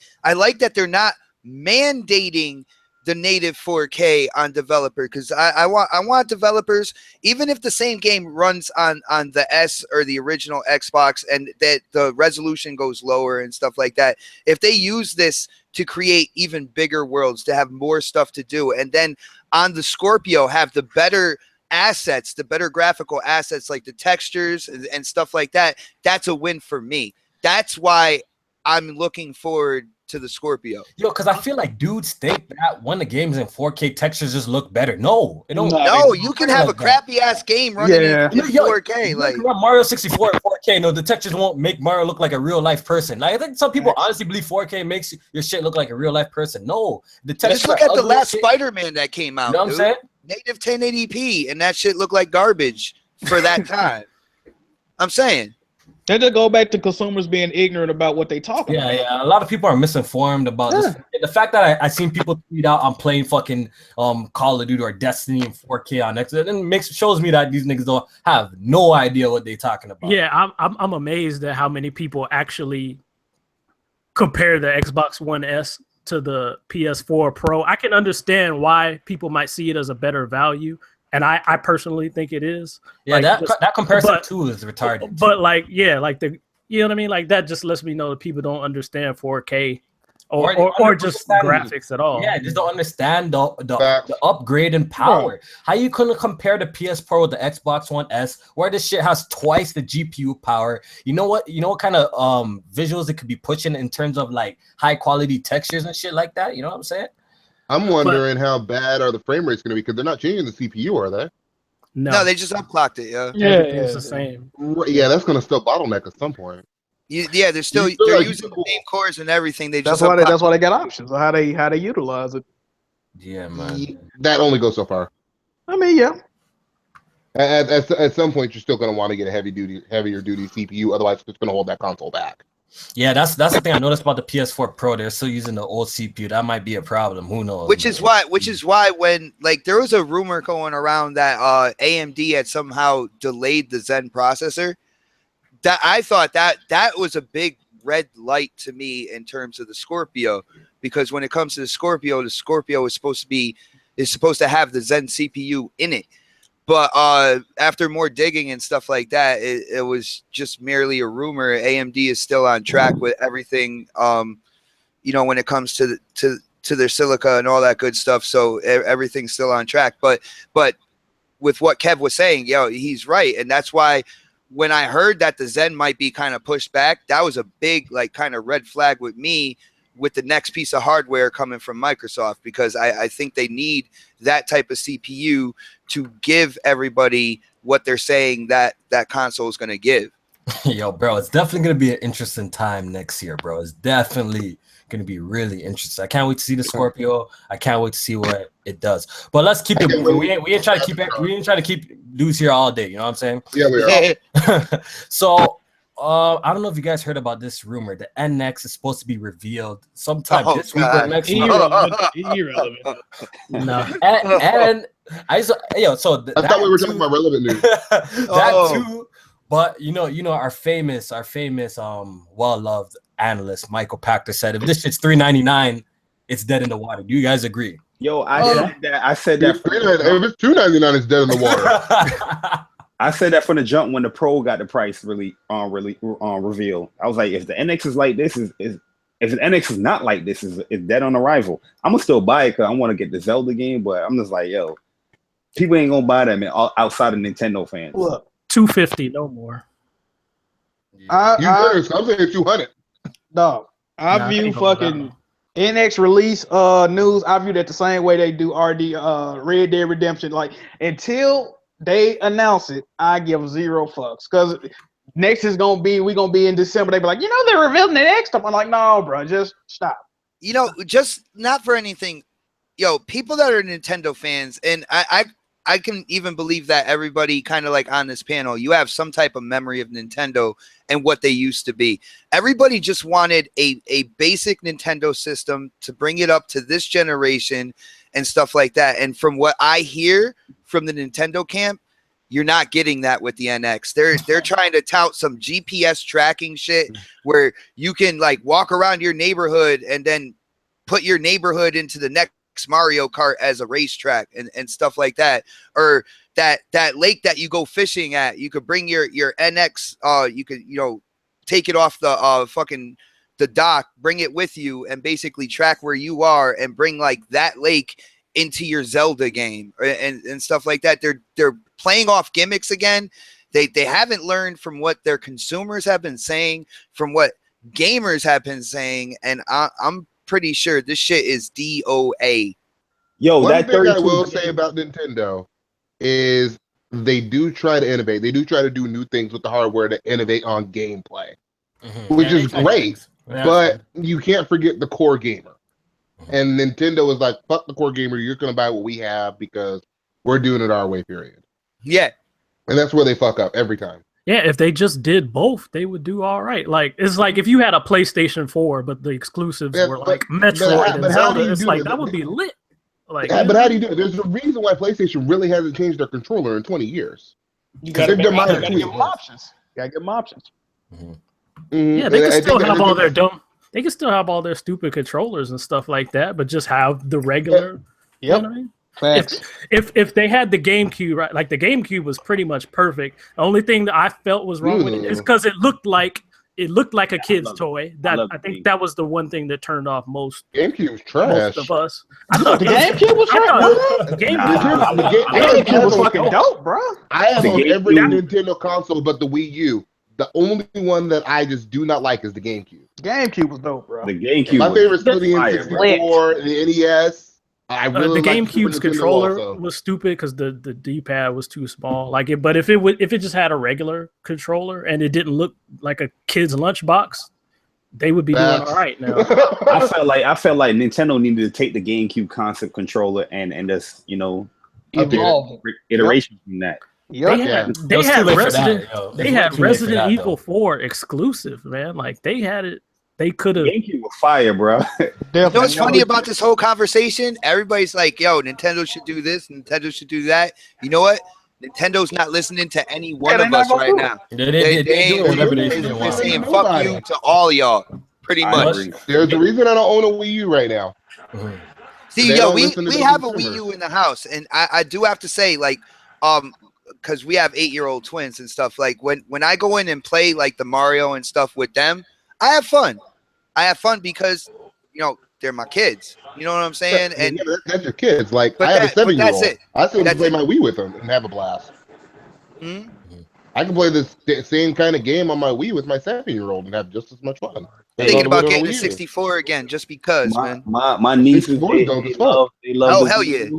that they're not mandating the native 4K on developer, because I want developers, even if the same game runs on the S or the original Xbox and that the resolution goes lower and stuff like that, if they use this to create even bigger worlds, to have more stuff to do, and then on the Scorpio have the better assets, the better graphical assets like the textures and stuff like that, that's a win for me. That's why I'm looking forward to the Scorpio. Yo, because I feel like dudes think that when the game's in 4K, textures just look better. No, it don't. No, you can have a crappy ass game running in 4K. Like Mario 64 in 4K, no, the textures won't make Mario look like a real life person. Like, I think some people honestly believe 4K makes your shit look like a real life person. No, the textures. Just look at the last Spider-Man that came out. You know what I'm saying? Native 1080p, and that shit looked like garbage for that time. I'm saying. They just go back to consumers being ignorant about what they talking about. Yeah. A lot of people are misinformed about this. The fact that I seen people tweet out, I'm playing fucking Call of Duty or Destiny in 4K on X, it shows me that these niggas don't have no idea what they talking about. Yeah, I'm amazed at how many people actually compare the Xbox One S to the PS4 Pro. I can understand why people might see it as a better value. And I personally think it is. Yeah, like, that comparison too is retarded. But like, yeah, like you know what I mean? Like that just lets me know that people don't understand 4K or just graphics at all. Yeah, just don't understand the upgrade in power. Yeah. How you couldn't compare the PS4 with the Xbox One S, where this shit has twice the GPU power? You know what kind of visuals it could be pushing in terms of like high quality textures and shit like that? You know what I'm saying? I'm wondering how bad are the frame rates going to be, because they're not changing the CPU, are they? No, they just upclocked it. It's the same. Yeah, that's going to still bottleneck at some point. Yeah, they're using the same cores and everything. That's why they got options on how they utilize it. Yeah, man. That only goes so far. I mean, yeah. At some point, you're still going to want to get a heavier duty CPU. Otherwise, it's going to hold that console back. Yeah, that's the thing I noticed about the PS4 Pro. They're still using the old CPU. That might be a problem. Who knows? Which is why when like there was a rumor going around that AMD had somehow delayed the Zen processor. That I thought that was a big red light to me in terms of the Scorpio, because when it comes to the Scorpio is supposed to have the Zen CPU in it. But after more digging and stuff like that, it was just merely a rumor. AMD is still on track with everything, when it comes to their silica and all that good stuff. So everything's still on track. But with what Kev was saying, he's right. And that's why when I heard that the Zen might be kind of pushed back, that was a big like kind of red flag with me with the next piece of hardware coming from Microsoft, because I think they need that type of CPU to give everybody what they're saying that console is going to give. Yo, bro, it's definitely going to be an interesting time next year, bro. It's definitely going to be really interesting. I can't wait to see the Scorpio. I can't wait to see what it does. But let's keep it moving. We ain't trying to keep dudes here all day. You know what I'm saying? Yeah, we are. So, I don't know if you guys heard about this rumor. The NX is supposed to be revealed sometime this week or next week. Irrelevant. No, and I thought we were talking about relevant news. Too, but you know our famous well-loved analyst Michael Pachter said, if this shit's $3.99, it's dead in the water. Do you guys agree? Yo, I said that. If it's $2.99, it's dead in the water. I said that from the jump when the Pro got the price really revealed. I was like, if the NX is like this, if the NX is not like this, is dead on arrival. I'm gonna still buy it because I want to get the Zelda game, but I'm just like, yo, people ain't gonna buy that, man, outside of Nintendo fans. Look, $250, no more. I'm saying 200. No, I view fucking NX release news. I view that the same way they do Red Dead Redemption. Like, until they announce it, I give zero fucks, because next is we're gonna be in December. They be like, they're revealing the next stuff. I'm like, no, bro, just stop. Just not for anything. People that are Nintendo fans, and I can even believe that everybody kind of like on this panel, you have some type of memory of Nintendo and what they used to be. Everybody just wanted a basic Nintendo system to bring it up to this generation and stuff like that. And from what I hear from the Nintendo camp, you're not getting that with the NX. They're trying to tout some GPS tracking shit where you can like walk around your neighborhood and then put your neighborhood into the next Mario Kart as a racetrack and stuff like that, or that lake that you go fishing at, you could bring your NX, you could, you know, take it off the dock, bring it with you, and basically track where you are and bring like that lake into your Zelda game and stuff like that. They're playing off gimmicks again. They haven't learned from what their consumers have been saying, from what gamers have been saying, and I'm pretty sure this shit is DOA. Yo, one thing I will say about Nintendo is they do try to innovate. They do try to do new things with the hardware to innovate on gameplay, which is great. But you can't forget the core gamer. And Nintendo is like, fuck the core gamer. You're going to buy what we have because we're doing it our way, period. Yeah. And that's where they fuck up every time. Yeah, if they just did both, they would do all right. Like, it's like if you had a PlayStation 4, but the exclusives were like Metroid and Zelda, it's like, that would be lit. Like, but how do you do it? There's a reason why PlayStation really hasn't changed their controller in 20 years. You gotta give them options. You gotta give them options. Yeah, they can still have all their dumb. They can still have all their stupid controllers and stuff like that, but just have the regular. You know what I mean? If they had the GameCube, right? Like the GameCube was pretty much perfect. The only thing that I felt was wrong with it is because it looked like a kid's toy. I think that was the one thing that turned off most. GameCube's trash. Most of us. I thought the GameCube was trash. The GameCube was fucking dope, bro. I have on every Nintendo console but the Wii U. The only one that I just do not like is the GameCube. GameCube was dope, bro. The GameCube. My favorite is the N64, the NES. I really the GameCube's controller was stupid because the D-pad was too small. Like it, but if it just had a regular controller and it didn't look like a kid's lunchbox, they would be doing all right now. I felt like Nintendo needed to take the GameCube concept controller and just evolve iteration from that. They had Resident Evil 4 exclusive, man. Like they had it. They could have. GameCube was fire, bro. You know what's funny about this whole conversation? Everybody's like, "Yo, Nintendo should do this. Nintendo should do that." You know what? Nintendo's not listening to any one of us right now. They're saying "fuck you" to all y'all, pretty much. There's a reason I don't own a Wii U right now. See, yo, we have a Wii U in the house, and I do have to say, like, because we have 8-year-old twins and stuff. Like when I go in and play like the Mario and stuff with them, I have fun. I have fun because, you know, they're my kids. You know what I'm saying? And that's your kids. Like I have a 7-year-old. I still play my Wii with them and have a blast. I can play this same kind of game on my Wii with my 7-year-old and have just as much fun. Thinking about getting the 64 again, just because, man. My nieces, they love hell yeah.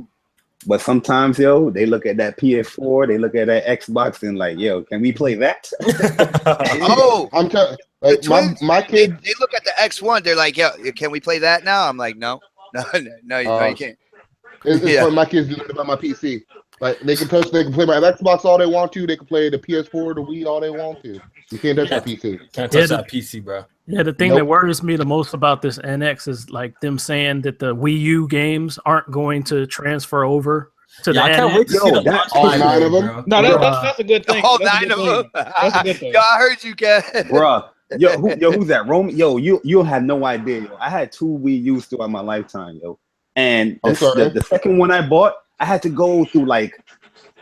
But sometimes, yo, they look at that PS4, they look at that Xbox, and like, yo, can we play that? I'm telling. Like my kids, they look at the X1. They're like, "Yo, can we play that now?" I'm like, "No, you can't." It's fun. My kids do it about my PC. Like they can play my Xbox all they want to. They can play the PS4, the Wii all they want to. You can't touch my PC. Can't touch that PC, bro. Yeah, the thing that worries me the most about this NX is like them saying that the Wii U games aren't going to transfer over to the NX. I can't wait to see all 9 of them. No, that's a good thing. All 9 of them. That's a good thing. Yo, I heard you, Kev. Bro. Who's that? Roman? Yo, you'll have no idea. Yo, I had 2 Wii U's throughout my lifetime, yo. And the second one I bought, I had to go through like,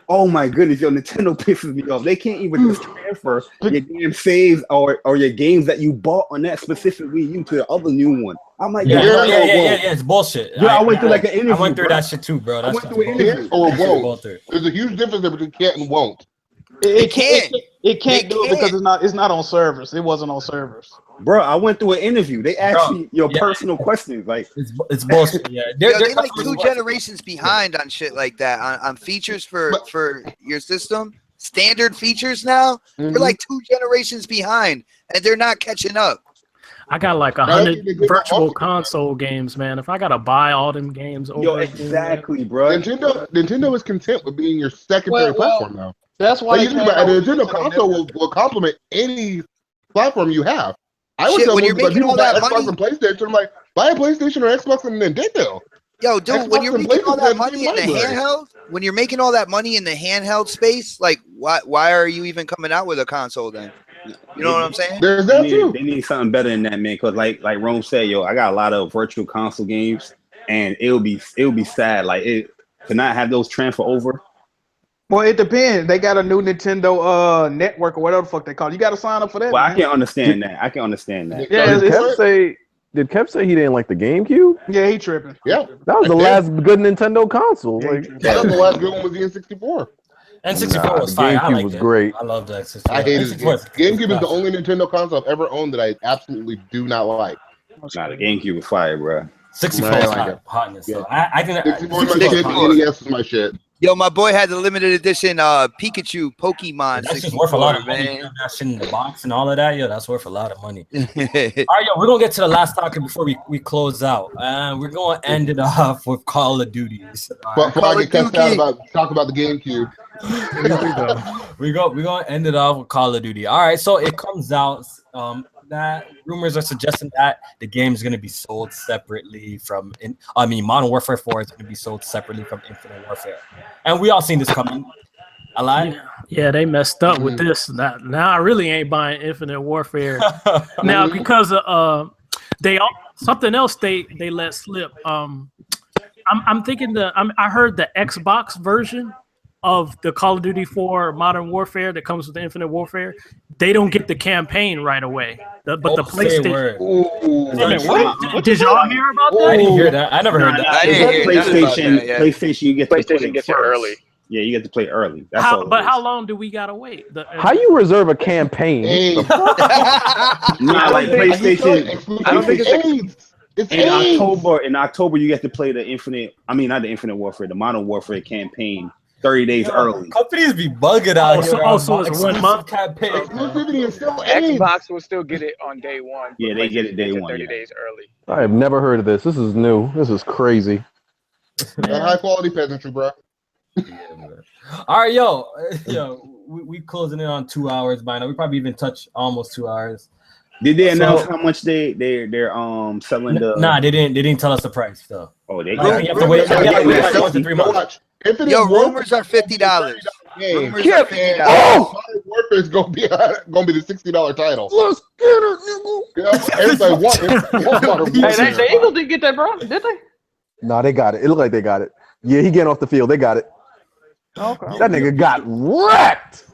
oh my goodness, yo, Nintendo pisses me off. They can't even just transfer your damn saves or your games that you bought on that specific Wii U to the other new one. I'm like, yeah, it's bullshit. Yeah, I went through like an interview. I went through that shit too, bro. I went through an interview. Or won't. There's a huge difference between can't and won't. It can't. It can't do it because it's not on servers. It wasn't on servers. Bro, I went through an interview. They asked me your personal questions. Like it's bullshit. Yeah, they're like 2 generations behind on shit like that. On features for your system, standard features now. They're like 2 generations behind, and they're not catching up. I got like 100 virtual console games, man. If I gotta buy all them games over exactly, bro. Nintendo is content with being your secondary platform now. That's why the Nintendo console will complement any platform you have. I would tell people all that Xbox and PlayStation, I'm like, buy a PlayStation or Xbox and Nintendo. Yo, dude, when you're making all that money in the handheld, when you're making all that money in the handheld space, like, why are you even coming out with a console then? You know what I'm saying? There's that too. They need something better than that, man. Because like Rome said, yo, I got a lot of virtual console games, and it'll be sad like it to not have those transfer over. Well, it depends. They got a new Nintendo network or whatever the fuck they call it. You got to sign up for that. Well, man. I can understand that. Yeah, did Kev say he didn't like the GameCube? Yeah, he tripping. Yeah, that was the last good Nintendo console. Like, that was the last good one was the N64. N64 was fine. GameCube was great. I love the N64. I hated it. GameCube is the only Nintendo console I've ever owned that I absolutely do not like. Nah, the GameCube was fire, bro. 64 Right, is like hotness. yeah. So I can. 64 is my shit. NES is my shit. Yo, my boy had the limited edition Pikachu Pokemon. That's just worth a lot of money. man. That shit in the box and all of that. Yo, that's worth a lot of money. All right, yo, we're gonna get to the last topic before we close out, and we're gonna end it off with Call of Duties. But before I get cussed out talk about the GameCube. We're gonna end it off with Call of Duty. All right, so it comes out that rumors are suggesting that the game is gonna be sold separately from Modern Warfare 4 is gonna be sold separately from Infinite Warfare, and we all seen this coming. I lied. Yeah, they messed up with this. Now I really ain't buying Infinite Warfare now because something else they let slip. I'm thinking I heard the Xbox version of the Call of Duty 4 Modern Warfare that comes with the Infinite Warfare, they don't get the campaign right away. But the PlayStation. Did y'all hear about that? I didn't hear that. I never heard that. PlayStation, you get PlayStation gets it early. Yeah, you get to play early. That's all. But how long do we gotta wait? How you reserve a campaign? Not like PlayStation. I don't think it's in October you get to play the not the Infinite Warfare, the Modern Warfare campaign 30 days early. Companies be bugging out here. So it's 1 month campaign. Exclusivity is still Xbox will still get it on day one. Yeah, they get it day one. 30 days early. I have never heard of this. This is new. This is crazy. high quality peasantry, bro. All right, yo, we closing in on 2 hours by now. We probably even touch almost 2 hours. Did they announce how much they're selling the? Nah, they didn't tell us the price though. Oh, they you have to wait. Yeah, 3 months. Yo, rumors are $50. Rumors are $50. Modern Warfare is gonna be the $60 title. Let's get it, nigga. Yeah, everybody wants Modern Warfare. Hey, the Eagles didn't get that, bro. Did they? Nah, they got it. It looked like they got it. Yeah, he getting off the field. They got it. Okay. That nigga got wrecked.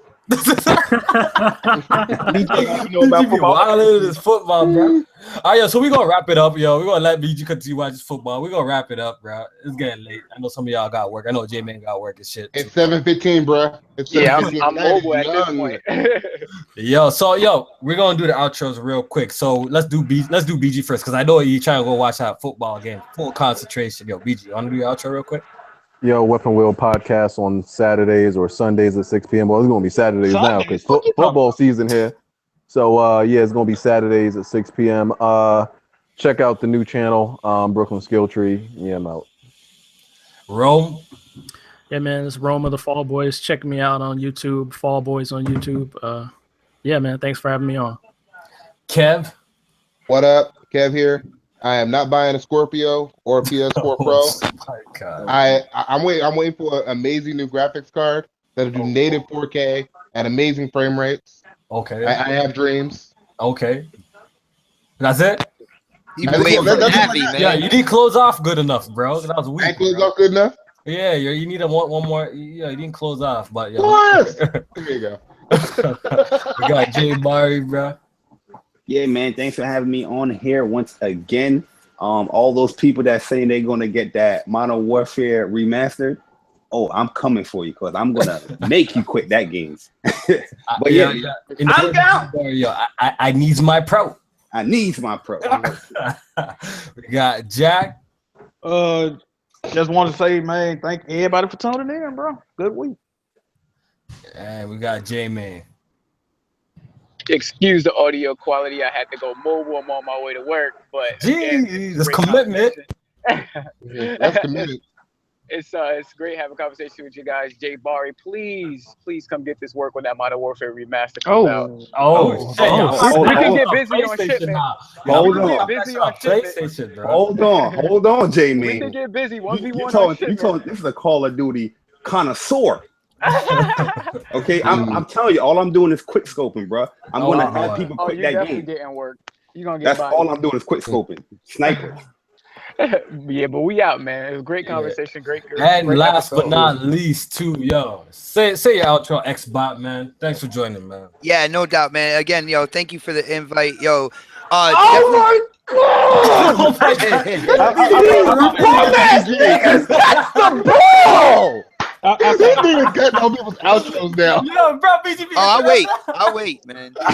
Wild this football, bro. All right, yo, so we're gonna wrap it up, yo. We're gonna let BG continue watching football. We're gonna wrap it up, bro. It's getting late. I know some of y'all got work. I know J-Man got work and shit. It's 7:15, bro. It's 7:15. I'm mobile at this point. Yo, we're gonna do the outros real quick. So let's do BG first, because I know you trying to go watch that football game. Full concentration. Yo, BG, you wanna do your outro real quick? Yo, Weapon Wheel podcast on Saturdays or Sundays at 6 p.m. Well, it's going to be Saturdays now because football season here. So, it's going to be Saturdays at 6 p.m. Check out the new channel, Brooklyn Skill Tree. Yeah, I'm out. Rome? Yeah, man, it's Rome of the Fallboys. Check me out on YouTube, Fallboys on YouTube. Yeah, man, thanks for having me on. Kev? What up? Kev here. I am not buying a Scorpio or a PS4 Pro. Oh my God. I'm waiting for an amazing new graphics card that'll do native 4K and amazing frame rates. Okay. I have dreams. Okay. That's it? Man. Yeah, you didn't close off good enough, bro. That was weak. I close off good enough? Yeah, you need one more. Yeah, you didn't close off, but yeah. What? There you go. We got Jay Bari, bro. Yeah, man. Thanks for having me on here once again. All those people that saying they're gonna get that Modern Warfare remastered. Oh, I'm coming for you because I'm gonna make you quit that game. But I'm down. I needs my pro. I needs my pro. We got Jack. Just want to say, man, thank everybody for tuning in, bro. Good week. And we got J-Man. Excuse the audio quality. I had to go mobile. I'm on my way to work, but that's commitment. That's committed. It's great having a conversation with you guys. Jay Bari, please come get this work when that Modern Warfare remaster comes out. We can get busy on shipment. Hold on, J-Man. We can get busy. 1v1 on shipment. This is a Call of Duty connoisseur. Okay, I'm telling you, all I'm doing is quick scoping, bro. I'm gonna have people quit that game. Getting work. You're gonna get That's all I'm doing is quick scoping. Sniper. Yeah, but we out, man. It was a great conversation. Great. And great last but episode. not least, too, yo, say your outro, Xbot, man. Thanks for joining, man. Yeah, no doubt, man. Again, yo, thank you for the invite, yo. Oh my God! Oh my God. Dumbass niggas catch the ball! These niggas cutting all people's outros now. Yo, bro, BGB. Oh, I'll wait, man. All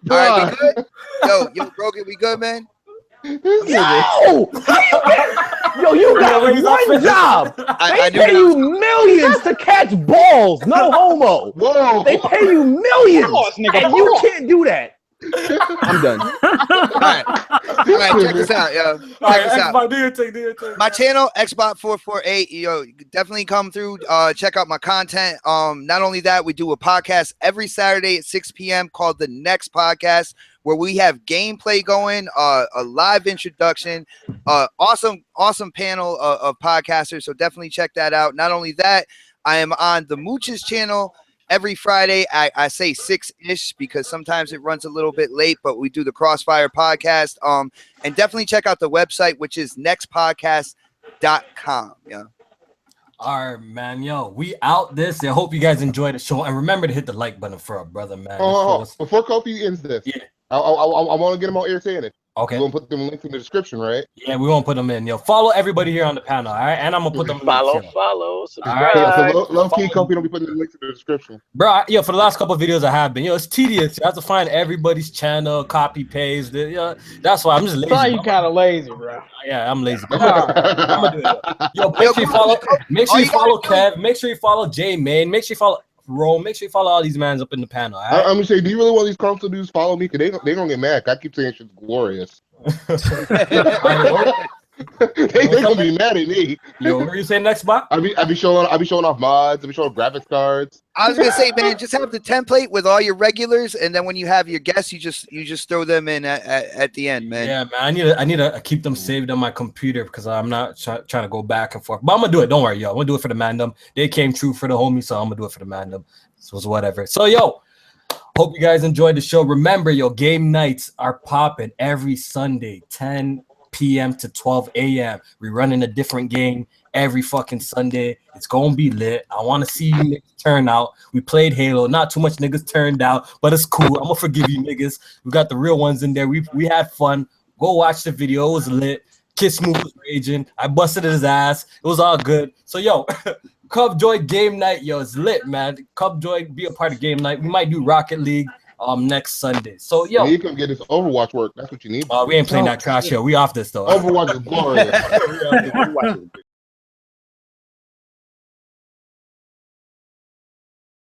right, we good? Yo, Broken, we good, man? Yo! Yo, you got one job. I They pay you millions to catch balls. No homo. Whoa. They pay you millions, Pause, nigga, and you pause. can't do that. I'm done. All right, check this out, yo. Check this out. Do your thing. My channel, Xbot448, yo, definitely come through. Check out my content. Not only that, we do a podcast every Saturday at 6 p.m. called The Next Podcast, where we have gameplay going, a live introduction, awesome panel of podcasters. So definitely check that out. Not only that, I am on the Mooches channel every Friday. I say 6-ish because sometimes it runs a little bit late, but we do the Crossfire podcast. And definitely check out the website, which is nextpodcast.com. Yeah. All right, man. Yo, we out this. I hope you guys enjoyed the show. And remember to hit the like button for our brother, man. Before Kofi ends this, Yeah. I want to get him on air saying it. Okay. We're going to put them links in the description, right? Yeah, we won't put them in. Yo, follow everybody here on the panel, all right? And I'm going to put them in the channel. Follow, Alright. Yeah, so low key, Kofi don't be putting the links in the description. Bro, for the last couple of videos I have been, it's tedious. You have to find everybody's channel, copy, paste. That's why I'm just lazy. Sorry, you kind of lazy, bro. Yeah, I'm lazy. I'm gonna do it. Yo, make sure you follow Kev. Make sure you follow J Main. Make sure you follow Rome. Make sure you follow all these mans up in the panel. All right? I'm gonna say, do you really want these console dudes follow me? Cause they gonna get mad. I keep saying shit's glorious. they gonna be mad at me. Yo, what were you saying next, spot? I be showing off mods. I be showing graphics cards. I was gonna say, man, just have the template with all your regulars, and then when you have your guests, you just throw them in at the end, man. Yeah, man. I need to keep them saved on my computer because I'm not trying to go back and forth. But I'm gonna do it. Don't worry, yo. I'm gonna do it for the mandem. They came true for the homies, so I'm gonna do it for the mandem. So it's whatever. So yo, hope you guys enjoyed the show. Remember, yo, game nights are popping every Sunday, 10 p.m. to 12 a.m. We're running a different game every fucking Sunday. It's gonna be lit. I want to see you niggas turn out. We played Halo. Not too much niggas turned out, but it's cool. I'm gonna forgive you niggas. We got the real ones in there. We had fun. Go watch the video. It was lit. Kiss Move was raging. I busted his ass. It was all good. So yo, Cubjoy game night, yo, it's lit, man. Cubjoy, be a part of game night. We might do Rocket League next Sunday. So yo, you can get this Overwatch work. That's what you need. We ain't playing that trash here. We off this though. Overwatch is glorious.